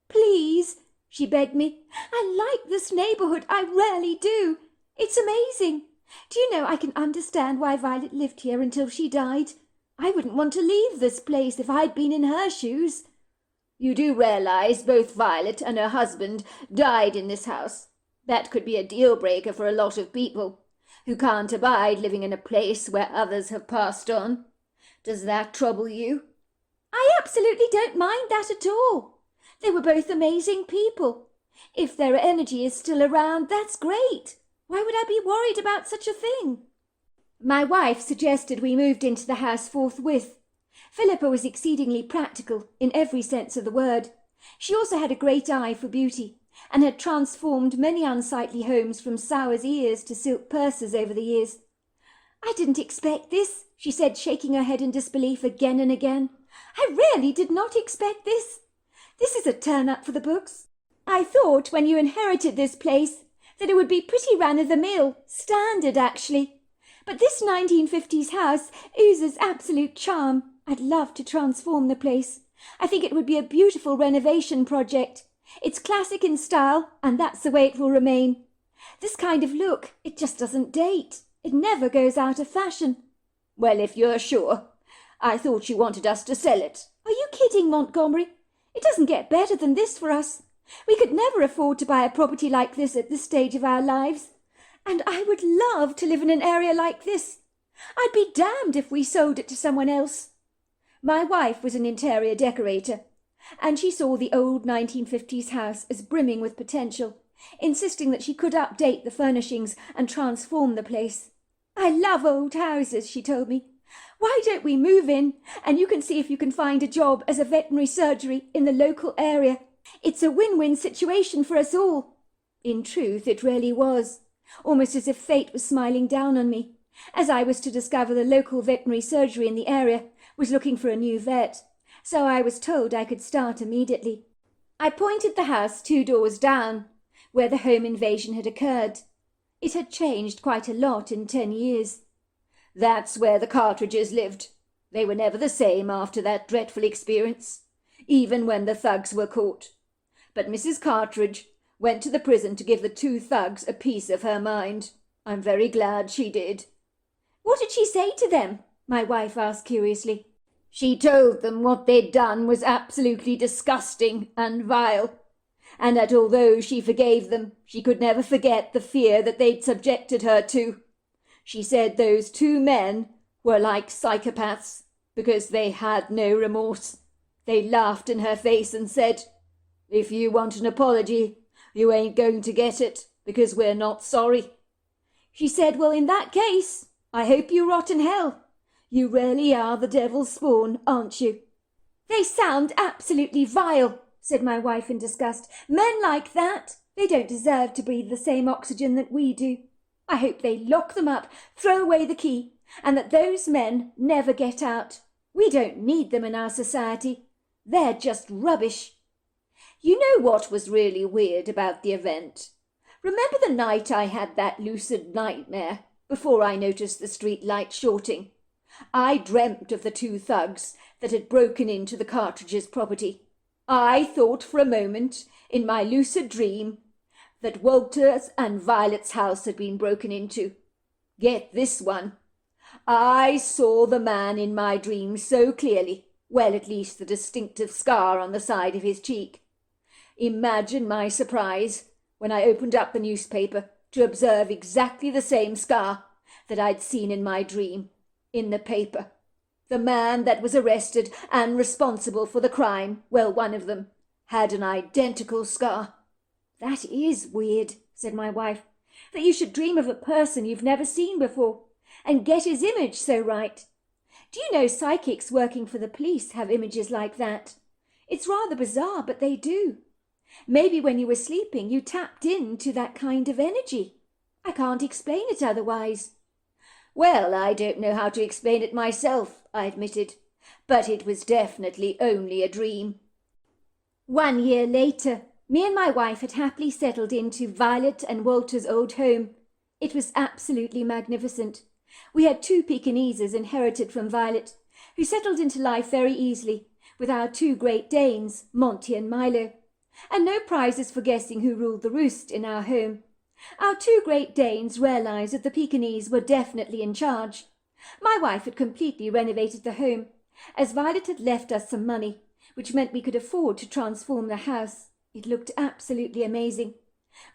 Please," she begged me. "I like this neighbourhood, I really do. It's amazing. Do you know, I can understand why Violet lived here until she died. I wouldn't want to leave this place if I'd been in her shoes." You do realize both Violet and her husband died in this house. That could be a deal-breaker for a lot of people who can't abide living in a place where others have passed on. Does that trouble you? "I absolutely don't mind that at all. They were both amazing people. If their energy is still around, that's great. Why would I be worried about such a thing?" My wife suggested we moved into the house forthwith. Philippa was exceedingly practical in every sense of the word. She also had a great eye for beauty, and had transformed many unsightly homes from sowars' ears to silk purses over the years. "I didn't expect this," she said, shaking her head in disbelief again and again. "I really did not expect this. This is a turn-up for the books. I thought when you inherited this place that it would be pretty run-of-the-mill, standard actually. But this 1950s house oozes absolute charm. I'd love to transform the place. I think it would be a beautiful renovation project. It's classic in style, and that's the way it will remain. This kind of look, it just doesn't date. It never goes out of fashion." "Well, if you're sure. I thought you wanted us to sell it." "Are you kidding, Montgomery? It doesn't get better than this for us. We could never afford to buy a property like this at this stage of our lives. And I would love to live in an area like this. I'd be damned if we sold it to someone else." My wife was an interior decorator, and she saw the old 1950s house as brimming with potential, insisting that she could update the furnishings and transform the place. "I love old houses," she told me. "Why don't we move in, and you can see if you can find a job as a veterinary surgery in the local area? It's a win-win situation for us all." In truth, it really was, almost as if fate was smiling down on me, as I was to discover the local veterinary surgery in the area was looking for a new vet, so I was told I could start immediately. I pointed the house 2 doors down, where the home invasion had occurred. It had changed quite a lot in 10 years. "That's where the Cartridges lived. They were never the same after that dreadful experience, even when the thugs were caught. But Mrs. Cartridge went to the prison to give the 2 thugs a piece of her mind. I'm very glad she did." "What did she say to them?" my wife asked curiously. "She told them what they'd done was absolutely disgusting and vile, and that although she forgave them, she could never forget the fear that they'd subjected her to. She said those 2 men were like psychopaths because they had no remorse. They laughed in her face and said, 'If you want an apology, you ain't going to get it because we're not sorry.' She said, 'Well, in that case, I hope you rot in hell. You really are the devil's spawn, aren't you?'" "They sound absolutely vile," said my wife in disgust. "Men like that. They don't deserve to breathe the same oxygen that we do. I hope they lock them up, throw away the key, and that those men never get out. We don't need them in our society. They're just rubbish. You know what was really weird about the event? Remember the night I had that lucid nightmare before I noticed the street light shorting? I dreamt of the two thugs that had broken into the Cartridges' property. I thought for a moment, in my lucid dream, that Walter's and Violet's house had been broken into. Get this one. I saw the man in my dream so clearly, well, at least the distinctive scar on the side of his cheek. Imagine my surprise when I opened up the newspaper to observe exactly the same scar that I'd seen in my dream in the paper. The man that was arrested and responsible for the crime, well, one of them, had an identical scar. That is weird, said my wife, that you should dream of a person you've never seen before and get his image so right. Do you know psychics working for the police have images like that? It's rather bizarre, but they do. Maybe when you were sleeping you tapped into that kind of energy. I can't explain it otherwise. Well, I don't know how to explain it myself, I admitted, but it was definitely only a dream. 1 year later, me and my wife had happily settled into Violet and Walter's old home. It was absolutely magnificent. We had 2 Pekinese inherited from Violet, who settled into life very easily, with our 2 Great Danes, Monty and Milo, and no prizes for guessing who ruled the roost in our home. Our 2 Great Danes realised that the Pekinese were definitely in charge. My wife had completely renovated the home, as Violet had left us some money, which meant we could afford to transform the house. It looked absolutely amazing.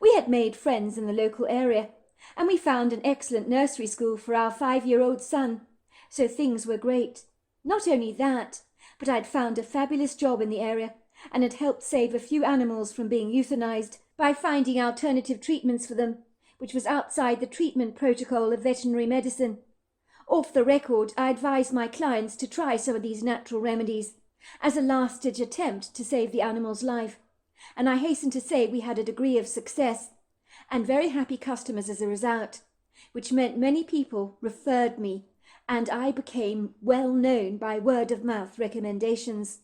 We had made friends in the local area, and we found an excellent nursery school for our 5-year-old son, so things were great. Not only that, but I'd found a fabulous job in the area, and had helped save a few animals from being euthanized by finding alternative treatments for them, which was outside the treatment protocol of veterinary medicine. Off the record, I advised my clients to try some of these natural remedies as a last-ditch attempt to save the animal's life, and I hasten to say we had a degree of success, and very happy customers as a result, which meant many people referred me, and I became well known by word-of-mouth recommendations.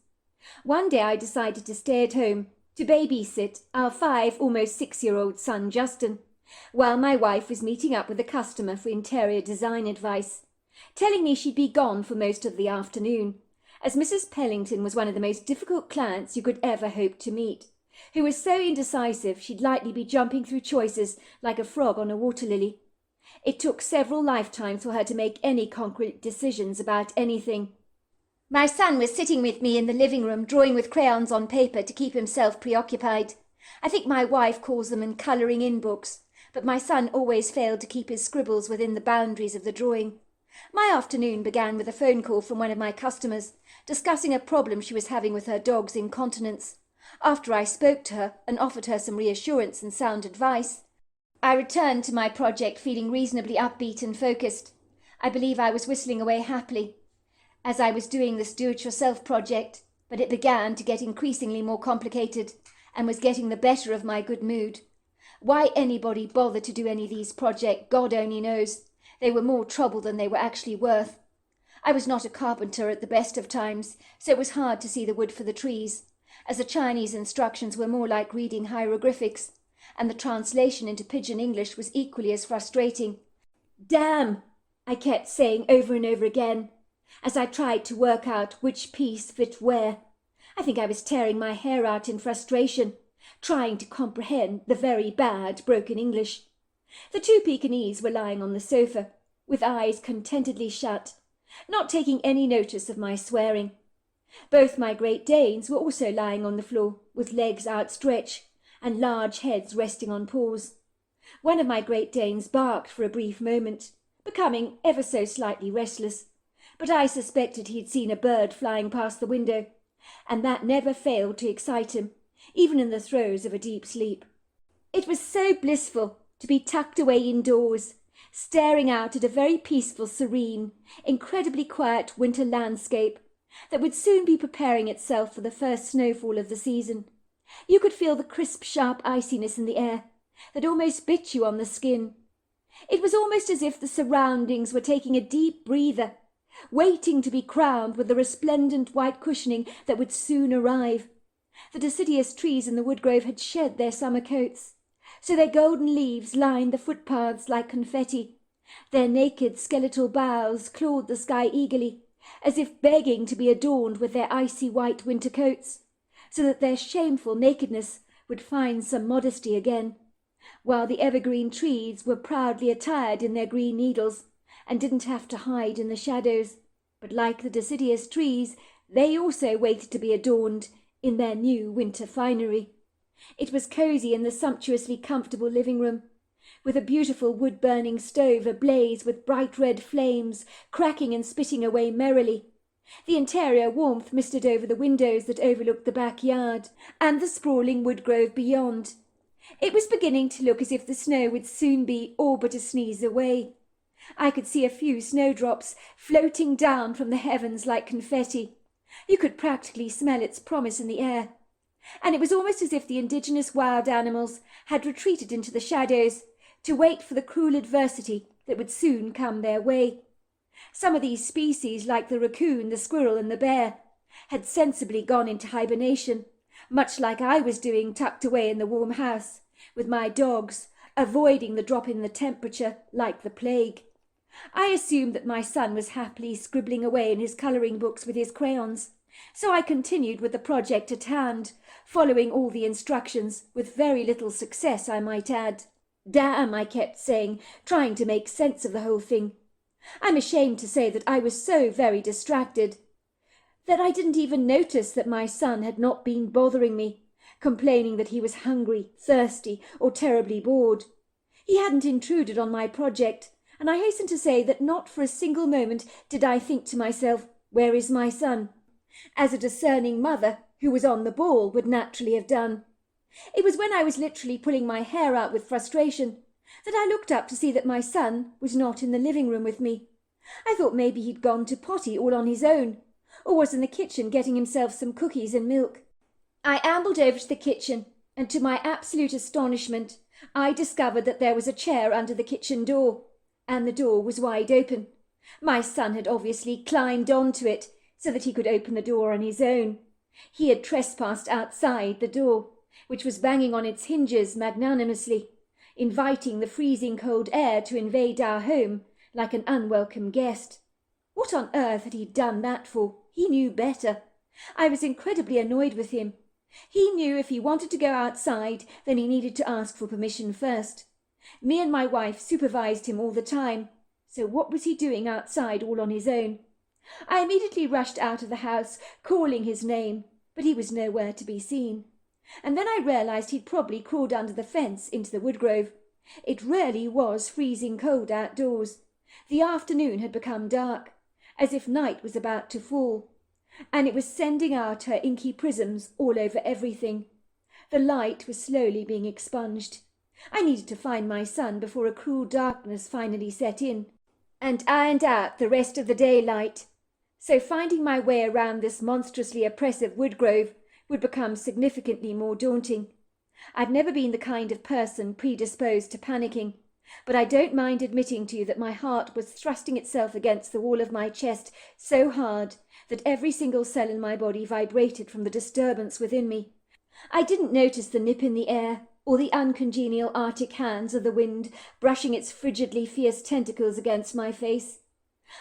One day I decided to stay at home to babysit our 5, almost 6-year-old son Justin, while my wife was meeting up with a customer for interior design advice, telling me she'd be gone for most of the afternoon, as Mrs. Pellington was one of the most difficult clients you could ever hope to meet, who was so indecisive she'd likely be jumping through choices like a frog on a water lily. It took several lifetimes for her to make any concrete decisions about anything. My son was sitting with me in the living room drawing with crayons on paper to keep himself preoccupied. I think my wife calls them colouring in books, but my son always failed to keep his scribbles within the boundaries of the drawing. My afternoon began with a phone call from one of my customers, discussing a problem she was having with her dog's incontinence. After I spoke to her and offered her some reassurance and sound advice, I returned to my project feeling reasonably upbeat and focused. I believe I was whistling away happily as I was doing this do-it-yourself project, but it began to get increasingly more complicated and was getting the better of my good mood. Why anybody bothered to do any of these projects, God only knows. They were more trouble than they were actually worth. I was not a carpenter at the best of times, so it was hard to see the wood for the trees, as the Chinese instructions were more like reading hieroglyphics, and the translation into pidgin English was equally as frustrating. Damn, I kept saying over and over again, as I tried to work out which piece fit where. I think I was tearing my hair out in frustration, trying to comprehend the very bad broken English. The 2 Pekinese were lying on the sofa, with eyes contentedly shut, not taking any notice of my swearing. Both my Great Danes were also lying on the floor, with legs outstretched and large heads resting on paws. One of my Great Danes barked for a brief moment, becoming ever so slightly restless, but I suspected he'd seen a bird flying past the window, and that never failed to excite him, even in the throes of a deep sleep. It was so blissful to be tucked away indoors, staring out at a very peaceful, serene, incredibly quiet winter landscape that would soon be preparing itself for the first snowfall of the season. You could feel the crisp, sharp iciness in the air that almost bit you on the skin. It was almost as if the surroundings were taking a deep breather, waiting to be crowned with the resplendent white cushioning that would soon arrive. The deciduous trees in the woodgrove had shed their summer coats, so their golden leaves lined the footpaths like confetti. Their naked skeletal boughs clawed the sky eagerly, as if begging to be adorned with their icy white winter coats, so that their shameful nakedness would find some modesty again, while the evergreen trees were proudly attired in their green needles, and didn't have to hide in the shadows, but like the deciduous trees, they also waited to be adorned in their new winter finery. It was cosy in the sumptuously comfortable living room, with a beautiful wood-burning stove ablaze with bright red flames, cracking and spitting away merrily. The interior warmth misted over the windows that overlooked the backyard and the sprawling woodgrove beyond. It was beginning to look as if the snow would soon be all but a sneeze away. I could see a few snowdrops floating down from the heavens like confetti. You could practically smell its promise in the air, and it was almost as if the indigenous wild animals had retreated into the shadows to wait for the cruel adversity that would soon come their way. Some of these species, like the raccoon, the squirrel, and the bear, had sensibly gone into hibernation, much like I was doing tucked away in the warm house, with my dogs, avoiding the drop in the temperature like the plague. I assumed that my son was happily scribbling away in his colouring books with his crayons, so I continued with the project at hand, following all the instructions, with very little success, I might add. Damn, I kept saying, trying to make sense of the whole thing. I'm ashamed to say that I was so very distracted that I didn't even notice that my son had not been bothering me, complaining that he was hungry, thirsty, or terribly bored. He hadn't intruded on my project, and I hasten to say that not for a single moment did I think to myself, "Where is my son?" as a discerning mother who was on the ball would naturally have done. It was when I was literally pulling my hair out with frustration that I looked up to see that my son was not in the living room with me. I thought maybe he'd gone to potty all on his own, or was in the kitchen getting himself some cookies and milk. I ambled over to the kitchen, and to my absolute astonishment, I discovered that there was a chair under the kitchen door, and the door was wide open. My son had obviously climbed onto it so that he could open the door on his own. He had trespassed outside the door, which was banging on its hinges magnanimously, inviting the freezing cold air to invade our home like an unwelcome guest. What on earth had he done that for? He knew better. I was incredibly annoyed with him. He knew if he wanted to go outside, then he needed to ask for permission first. Me and my wife supervised him all the time, so what was he doing outside all on his own? I immediately rushed out of the house, calling his name, but he was nowhere to be seen. And then I realized he'd probably crawled under the fence into the woodgrove. It really was freezing cold outdoors. The afternoon had become dark, as if night was about to fall, and it was sending out her inky prisms all over everything. The light was slowly being expunged. I needed to find my son before a cruel darkness finally set in, and ironed out the rest of the daylight. So finding my way around this monstrously oppressive woodgrove would become significantly more daunting. I've never been the kind of person predisposed to panicking, but I don't mind admitting to you that my heart was thrusting itself against the wall of my chest so hard that every single cell in my body vibrated from the disturbance within me. I didn't notice the nip in the air, or the uncongenial Arctic hands of the wind brushing its frigidly fierce tentacles against my face.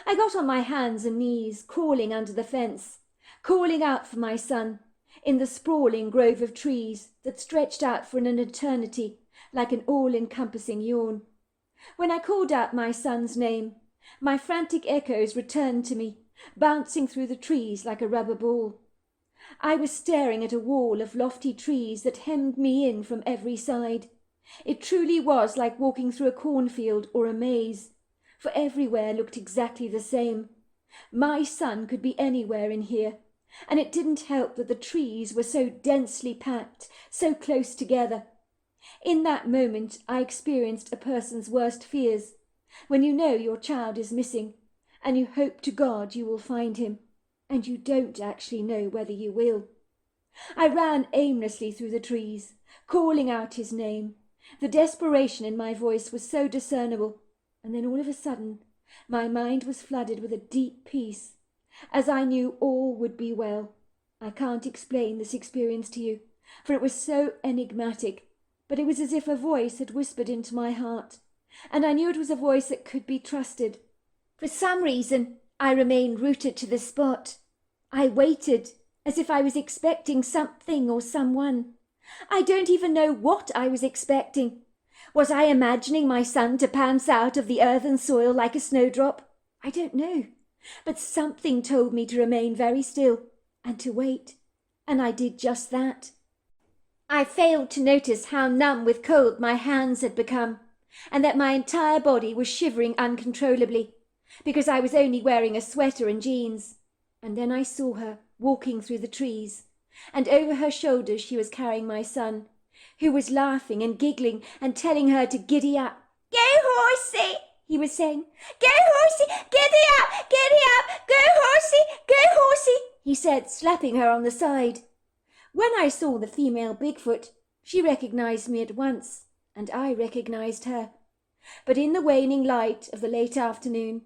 I got on my hands and knees, crawling under the fence, calling out for my son, in the sprawling grove of trees that stretched out for an eternity like an all-encompassing yawn. When I called out my son's name, my frantic echoes returned to me, bouncing through the trees like a rubber ball. I was staring at a wall of lofty trees that hemmed me in from every side. It truly was like walking through a cornfield or a maze, for everywhere looked exactly the same. My son could be anywhere in here, and it didn't help that the trees were so densely packed, so close together. In that moment I experienced a person's worst fears, when you know your child is missing, and you hope to God you will find him, and you don't actually know whether you will. I ran aimlessly through the trees, calling out his name. The desperation in my voice was so discernible, and then all of a sudden my mind was flooded with a deep peace, as I knew all would be well. I can't explain this experience to you, for it was so enigmatic, but it was as if a voice had whispered into my heart, and I knew it was a voice that could be trusted. For some reason, I remained rooted to the spot. I waited, as if I was expecting something or someone. I don't even know what I was expecting. Was I imagining my son to pounce out of the earthen soil like a snowdrop? I don't know, but something told me to remain very still and to wait, and I did just that. I failed to notice how numb with cold my hands had become, and that my entire body was shivering uncontrollably, because I was only wearing a sweater and jeans. And then I saw her walking through the trees, and over her shoulders she was carrying my son, who was laughing and giggling and telling her to giddy up. "Go, horsey," he was saying. "Go, horsey, giddy up, go, horsey, go, horsey," he said, slapping her on the side. When I saw the female Bigfoot, she recognized me at once, and I recognized her. But in the waning light of the late afternoon,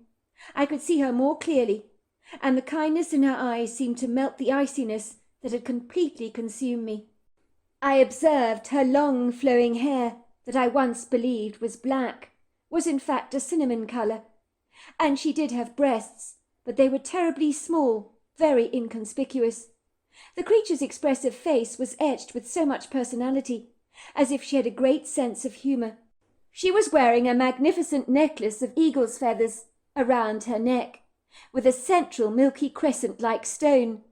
I could see her more clearly, and the kindness in her eyes seemed to melt the iciness that had completely consumed me. I observed her long flowing hair, that I once believed was black, was in fact a cinnamon colour, and she did have breasts, but they were terribly small, very inconspicuous. The creature's expressive face was etched with so much personality, as if she had a great sense of humour. She was wearing a magnificent necklace of eagle's feathers around her neck, with a central milky crescent-like stone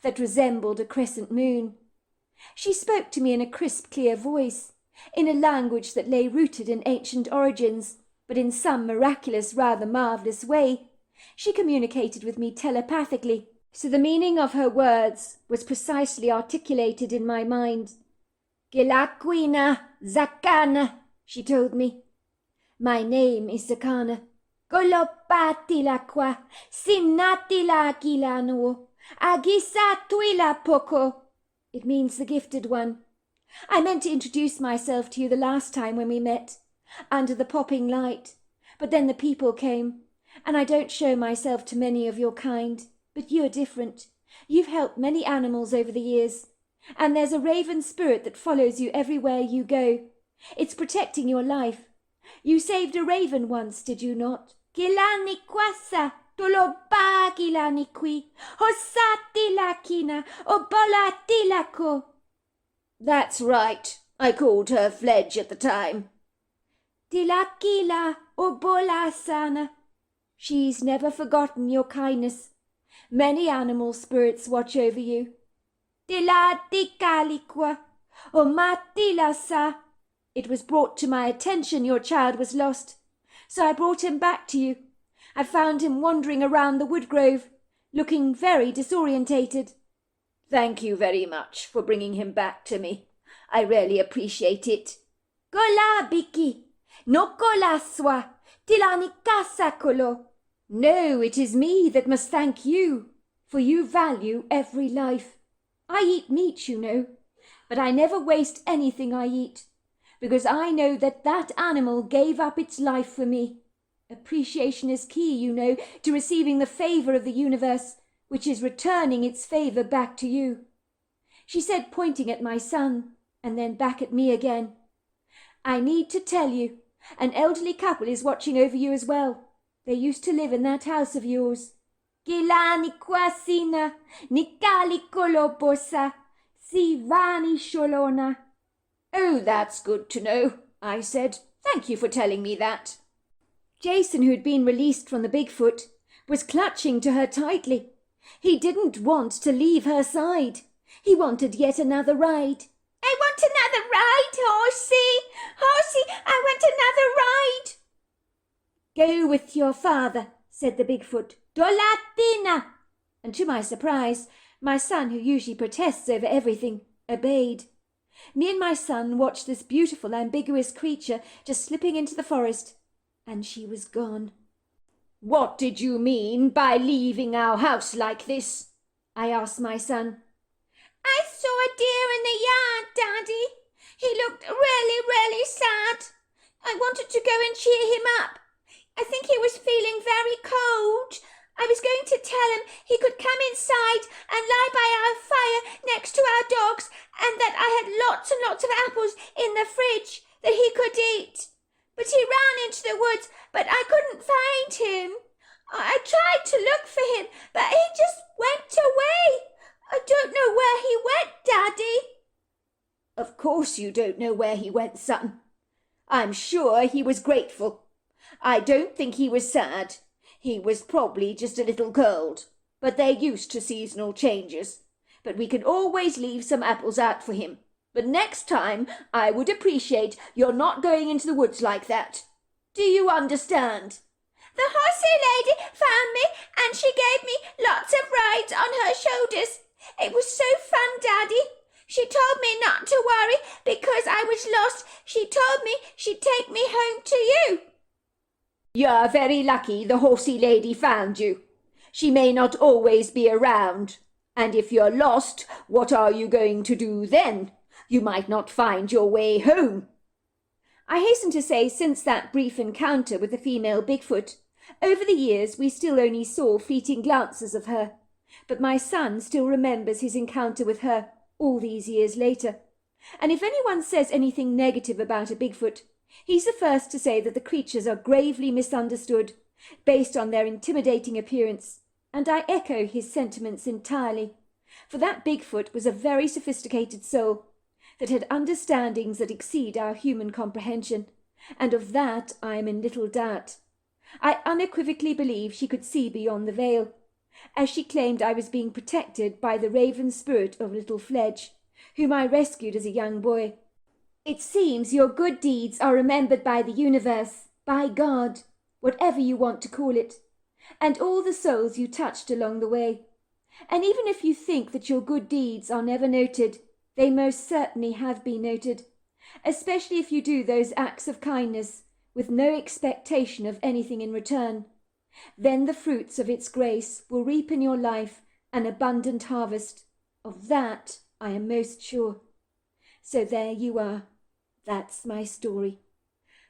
that resembled a crescent moon. She spoke to me in a crisp, clear voice, in a language that lay rooted in ancient origins, but in some miraculous, rather marvellous way. She communicated with me telepathically, so the meaning of her words was precisely articulated in my mind. "Gilaquina Zakana," she told me. "My name is Zakana. Golopati la qua, sinati la gilano, agisatui la poco." It means the gifted one. I meant to introduce myself to you the last time when we met, under the popping light, but then the people came, and I don't show myself to many of your kind, but you are different. You've helped many animals over the years, and there's a raven spirit that follows you everywhere you go. It's protecting your life. You saved a raven once, did you not? "Gilani quassa, toloba gilani qui, hosati la kina, obolati la ko." "That's right. I called her Fledge at the time." "Dilakila obola sana." She's never forgotten your kindness. Many animal spirits watch over you. "Diladikalikwa, omatila sa." It was brought to my attention your child was lost, so I brought him back to you. I found him wandering around the wood grove, looking very disorientated. "Thank you very much for bringing him back to me. I really appreciate it." "Gola biki, no gola swa, tilani kasakolo." "No, it is me that must thank you, for you value every life. I eat meat, you know, but I never waste anything I eat, because I know that that animal gave up its life for me. Appreciation is key, you know, to receiving the favour of the universe, which is returning its favour back to you," she said, pointing at my son, and then back at me again. "I need to tell you, an elderly couple is watching over you as well. They used to live in that house of yours. Gilani quasina, nikali kolobosa, sivani sholona." "Oh, that's good to know," I said. "Thank you for telling me that." Jason, who had been released from the Bigfoot, was clutching to her tightly. He didn't want to leave her side. He wanted yet another ride. "I want another ride, horsey! Horsey, I want another ride!" "Go with your father," said the Bigfoot. "Dolatina!" And to my surprise, my son, who usually protests over everything, obeyed. Me and my son watched this beautiful, ambiguous creature just slipping into the forest, and she was gone. "What did you mean by leaving our house like this?" I asked my son. I saw a deer in the yard, Daddy. He looked really, really sad. I wanted to go and cheer him up. I think he was feeling very cold. I was going to tell him he could come inside and lie by our fire next to our dogs, and that I had lots and lots of apples in the fridge that he could eat. But he ran into the woods, but I couldn't find him. I tried to look for him, but he just went away. I don't know where he went, Daddy. Of course you don't know where he went, son. I'm sure he was grateful. I don't think he was sad. He was probably just a little cold, but they're used to seasonal changes. But we can always leave some apples out for him. But next time I would appreciate your not going into the woods like that. Do you understand? The horsey lady found me and she gave me lots of rides on her shoulders. It was so fun, Daddy. She told me not to worry because I was lost. She told me she'd take me home to you. You're very lucky the horsey lady found you. She may not always be around. And if you're lost, what are you going to do then? You might not find your way home. I hasten to say, since that brief encounter with the female Bigfoot, over the years we still only saw fleeting glances of her. But my son still remembers his encounter with her all these years later. And if anyone says anything negative about a Bigfoot, he's the first to say that the creatures are gravely misunderstood, based on their intimidating appearance, and I echo his sentiments entirely. For that Bigfoot was a very sophisticated soul, that had understandings that exceed our human comprehension, and of that I am in little doubt. I unequivocally believe she could see beyond the veil, as she claimed I was being protected by the raven spirit of little Fledge, whom I rescued as a young boy. It seems your good deeds are remembered by the universe, by God, whatever you want to call it, and all the souls you touched along the way. And even if you think that your good deeds are never noted, they most certainly have been noted, especially if you do those acts of kindness with no expectation of anything in return. Then the fruits of its grace will reap in your life an abundant harvest. Of that I am most sure. So there you are. That's my story.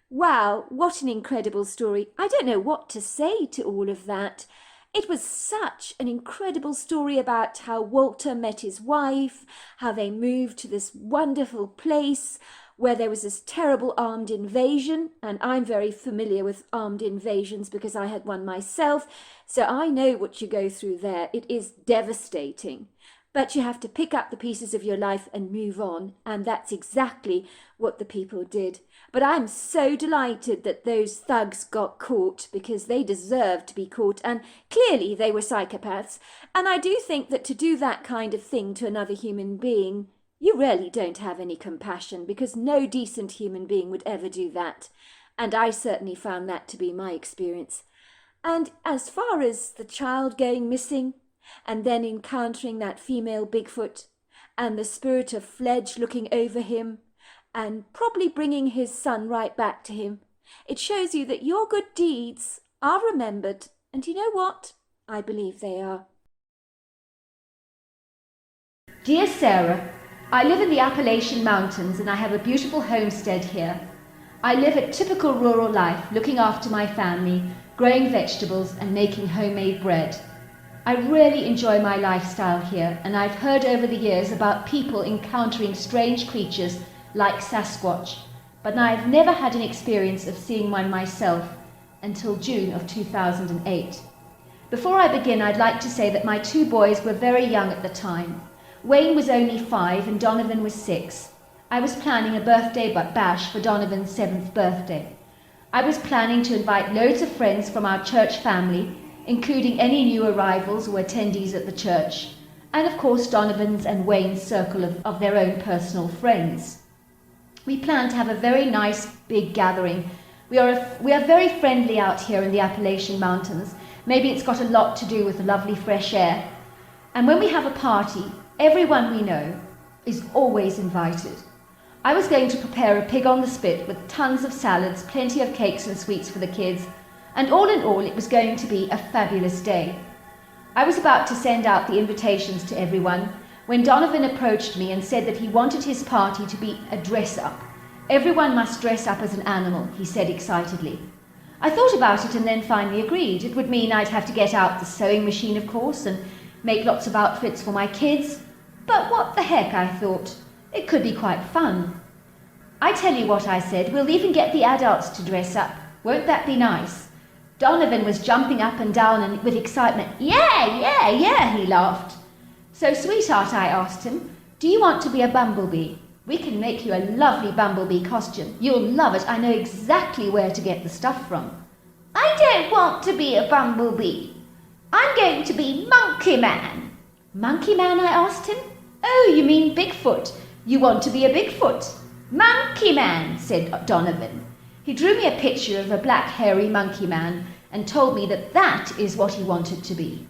Wow, what an incredible story. I don't know what to say to all of that. It was such an incredible story about how Walter met his wife, how they moved to this wonderful place where there was this terrible armed invasion, and I'm very familiar with armed invasions because I had one myself, so I know what you go through there. It is devastating. But you have to pick up the pieces of your life and move on, and that's exactly what the people did. But I'm so delighted that those thugs got caught, because they deserved to be caught, and clearly they were psychopaths. And I do think that to do that kind of thing to another human being, you really don't have any compassion, because no decent human being would ever do that. And I certainly found that to be my experience. And as far as the child going missing, and then encountering that female Bigfoot, and the spirit of Fledge looking over him, and probably bringing his son right back to him, it shows you that your good deeds are remembered, and you know what? I believe they are. Dear Sarah, I live in the Appalachian Mountains and I have a beautiful homestead here. I live a typical rural life, looking after my family, growing vegetables and making homemade bread. I really enjoy my lifestyle here, and I've heard over the years about people encountering strange creatures like Sasquatch, but I've never had an experience of seeing one myself until June of 2008. Before I begin, I'd like to say that my two boys were very young at the time. Wayne was only 5 and Donovan was 6. I was planning a birthday bash for Donovan's 7th birthday. I was planning to invite loads of friends from our church family, including any new arrivals or attendees at the church, and of course Donovan's and Wayne's circle of their own personal friends. We planned to have a very nice big gathering. We are very friendly out here in the Appalachian Mountains. Maybe it's got a lot to do with the lovely fresh air. And when we have a party, everyone we know is always invited. I was going to prepare a pig on the spit with tons of salads, plenty of cakes and sweets for the kids, and all in all it was going to be a fabulous day. I was about to send out the invitations to everyone when Donovan approached me and said that he wanted his party to be a dress-up. Everyone must dress up as an animal, he said excitedly. I thought about it and then finally agreed. It would mean I'd have to get out the sewing machine, of course, and make lots of outfits for my kids. But what the heck, I thought. It could be quite fun. I tell you what, I said, we'll even get the adults to dress up. Won't that be nice? Donovan was jumping up and down and with excitement. Yeah, he laughed. So, sweetheart, I asked him, do you want to be a bumblebee? We can make you a lovely bumblebee costume. You'll love it. I know exactly where to get the stuff from. I don't want to be a bumblebee. I'm going to be Monkey Man. Monkey Man, I asked him. Oh, you mean Bigfoot. You want to be a Bigfoot. Monkey Man, said Donovan. He drew me a picture of a black hairy monkey man and told me that that is what he wanted to be.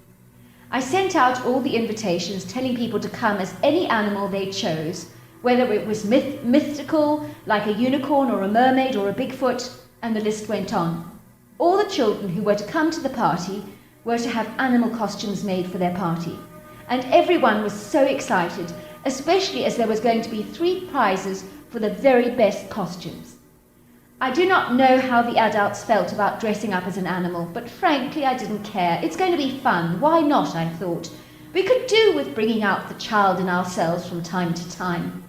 I sent out all the invitations telling people to come as any animal they chose, whether it was mythical, like a unicorn or a mermaid or a Bigfoot, and the list went on. All the children who were to come to the party were to have animal costumes made for their party. And everyone was so excited, especially as there was going to be 3 prizes for the very best costumes. I do not know how the adults felt about dressing up as an animal, but frankly I didn't care. It's going to be fun. Why not, I thought. We could do with bringing out the child in ourselves from time to time.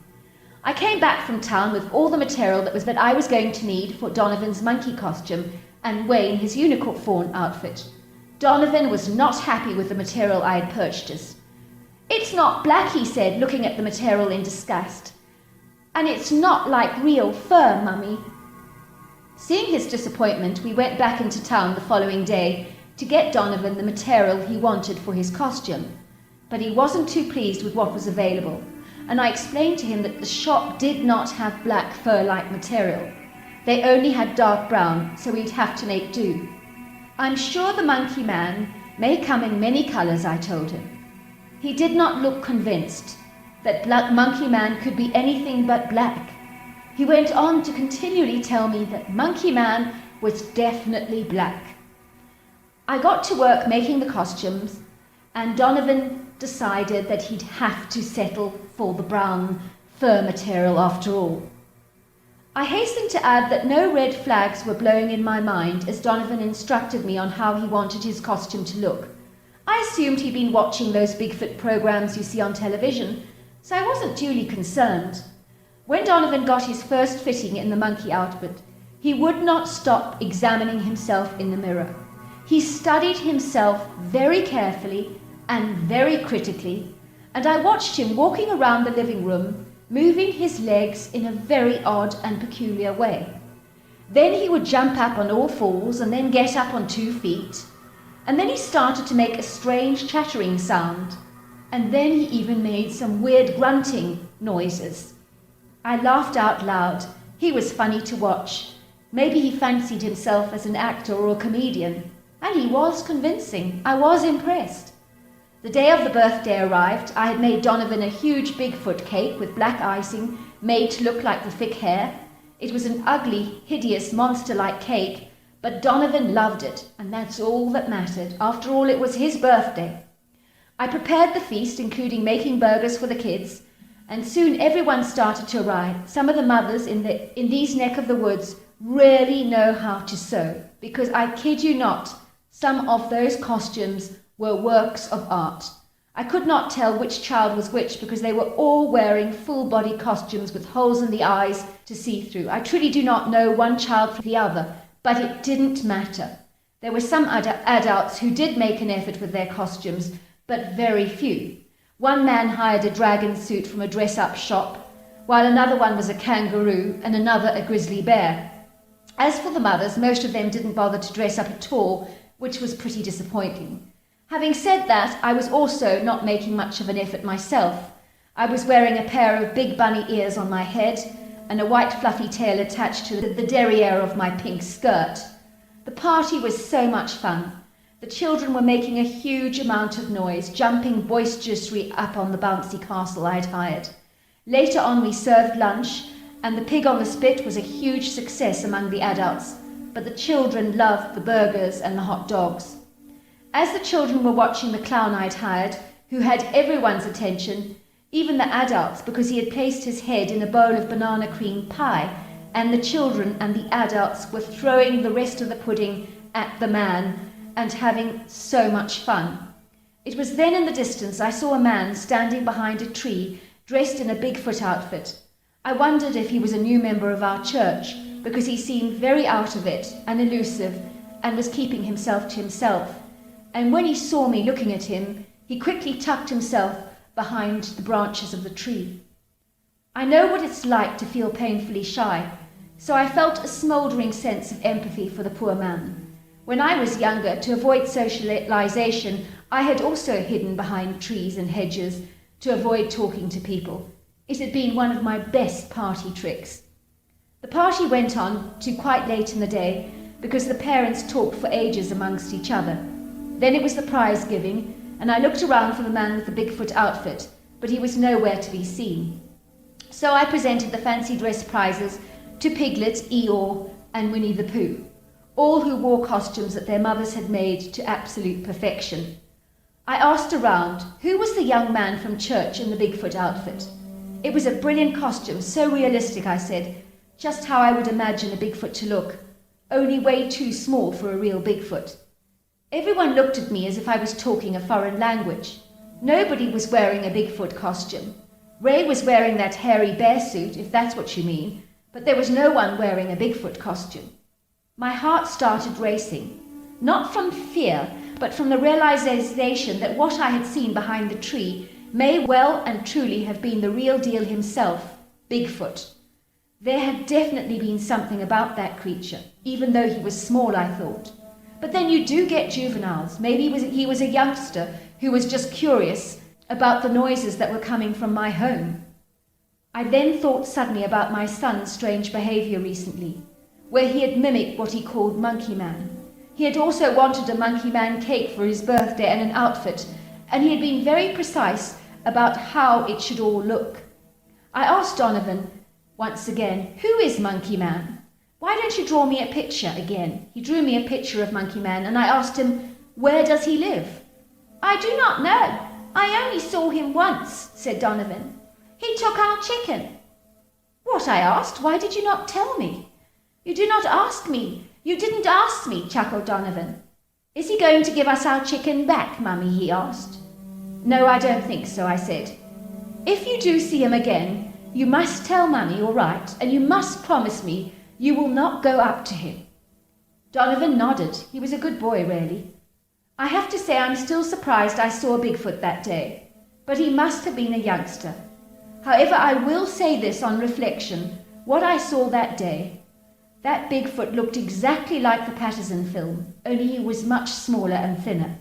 I came back from town with all the material that I was going to need for Donovan's monkey costume and Wayne his unicorn outfit. Donovan was not happy with the material I had purchased. It's not black, he said, looking at the material in disgust. And it's not like real fur, Mummy. Seeing his disappointment, we went back into town the following day to get Donovan the material he wanted for his costume. But he wasn't too pleased with what was available, and I explained to him that the shop did not have black fur-like material. They only had dark brown, so we'd have to make do. I'm sure the Monkey Man may come in many colours, I told him. He did not look convinced that Monkey Man could be anything but black. He went on to continually tell me that Monkey Man was definitely black. I got to work making the costumes, and Donovan decided that he'd have to settle for the brown fur material after all. I hastened to add that no red flags were blowing in my mind as Donovan instructed me on how he wanted his costume to look. I assumed he'd been watching those Bigfoot programs you see on television, so I wasn't duly concerned. When Donovan got his first fitting in the monkey outfit, he would not stop examining himself in the mirror. He studied himself very carefully and very critically, and I watched him walking around the living room, moving his legs in a very odd and peculiar way. Then he would jump up on all fours and then get up on 2 feet, and then he started to make a strange chattering sound, and then he even made some weird grunting noises. I laughed out loud. He was funny to watch. Maybe he fancied himself as an actor or a comedian, and he was convincing. I was impressed. The day of the birthday arrived. I had made Donovan a huge Bigfoot cake with black icing made to look like the thick hair. It was an ugly, hideous, monster-like cake, but Donovan loved it, and that's all that mattered. After all, it was his birthday. I prepared the feast, including making burgers for the kids, and soon everyone started to arrive. Some of the mothers in these neck of the woods really know how to sew, because I kid you not, some of those costumes were works of art. I could not tell which child was which because they were all wearing full-body costumes with holes in the eyes to see through. I truly do not know one child from the other, but it didn't matter. There were some adults who did make an effort with their costumes, but very few. One man hired a dragon suit from a dress-up shop, while another one was a kangaroo and another a grizzly bear. As for the mothers, most of them didn't bother to dress up at all, which was pretty disappointing. Having said that, I was also not making much of an effort myself. I was wearing a pair of big bunny ears on my head and a white fluffy tail attached to the derriere of my pink skirt. The party was so much fun. The children were making a huge amount of noise, jumping boisterously up on the bouncy castle I'd hired. Later on we served lunch, and the pig on the spit was a huge success among the adults, but the children loved the burgers and the hot dogs. As the children were watching the clown I'd hired, who had everyone's attention, even the adults, because he had placed his head in a bowl of banana cream pie, and the children and the adults were throwing the rest of the pudding at the man and having so much fun. It was then in the distance I saw a man standing behind a tree dressed in a Bigfoot outfit. I wondered if he was a new member of our church, because he seemed very out of it and elusive and was keeping himself to himself. And when he saw me looking at him, he quickly tucked himself behind the branches of the tree. I know what it's like to feel painfully shy, so I felt a smouldering sense of empathy for the poor man. When I was younger, to avoid socialization, I had also hidden behind trees and hedges to avoid talking to people. It had been one of my best party tricks. The party went on to quite late in the day because the parents talked for ages amongst each other. Then it was the prize giving, and I looked around for the man with the Bigfoot outfit, but he was nowhere to be seen. So I presented the fancy dress prizes to Piglet, Eeyore, and Winnie the Pooh, all who wore costumes that their mothers had made to absolute perfection. I asked around, who was the young man from church in the Bigfoot outfit? It was a brilliant costume, so realistic, I said, just how I would imagine a Bigfoot to look, only way too small for a real Bigfoot. Everyone looked at me as if I was talking a foreign language. Nobody was wearing a Bigfoot costume. Ray was wearing that hairy bear suit, if that's what you mean, but there was no one wearing a Bigfoot costume. My heart started racing, not from fear, but from the realization that what I had seen behind the tree may well and truly have been the real deal himself, Bigfoot. There had definitely been something about that creature, even though he was small, I thought. But then you do get juveniles. Maybe he was a youngster who was just curious about the noises that were coming from my home. I then thought suddenly about my son's strange behavior recently, where he had mimicked what he called Monkey Man. He had also wanted a Monkey Man cake for his birthday and an outfit, and he had been very precise about how it should all look. I asked Donovan once again, who is Monkey Man? Why don't you draw me a picture again? He drew me a picture of Monkey Man, and I asked him, where does he live? I do not know. I only saw him once, said Donovan. He took our chicken. What? I asked. Why did you not tell me? You do not ask me. You didn't ask me, chuckled Donovan. Is he going to give us our chicken back, Mummy? He asked. No, I don't think so, I said. If you do see him again, you must tell Mummy, all right, and you must promise me you will not go up to him. Donovan nodded. He was a good boy, really. I have to say I'm still surprised I saw a Bigfoot that day, but he must have been a youngster. However, I will say this on reflection, what I saw that day, that Bigfoot looked exactly like the Patterson film, only he was much smaller and thinner.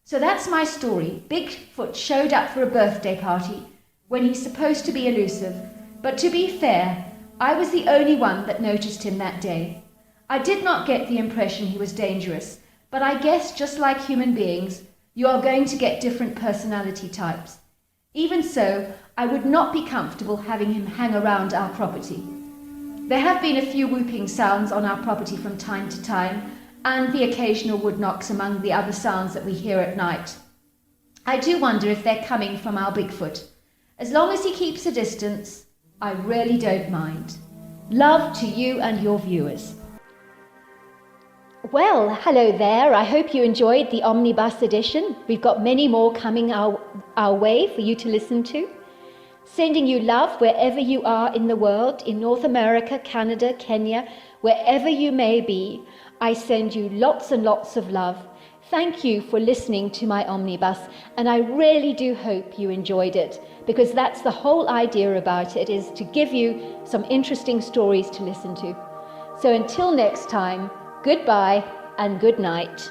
So that's my story. Bigfoot showed up for a birthday party when he's supposed to be elusive, but to be fair, I was the only one that noticed him that day. I did not get the impression he was dangerous, but I guess just like human beings, you are going to get different personality types. Even so, I would not be comfortable having him hang around our property. There have been a few whooping sounds on our property from time to time, and the occasional wood knocks among the other sounds that we hear at night. I do wonder if they're coming from our Bigfoot. As long as he keeps a distance, I really don't mind. Love to you and your viewers. Well, hello there. I hope you enjoyed the Omnibus edition. We've got many more coming our way for you to listen to. Sending you love wherever you are in the world, in North America, Canada, Kenya, wherever you may be. I send you lots and lots of love. Thank you for listening to my Omnibus, and I really do hope you enjoyed it, because that's the whole idea about it, is to give you some interesting stories to listen to. So until next time, goodbye and good night.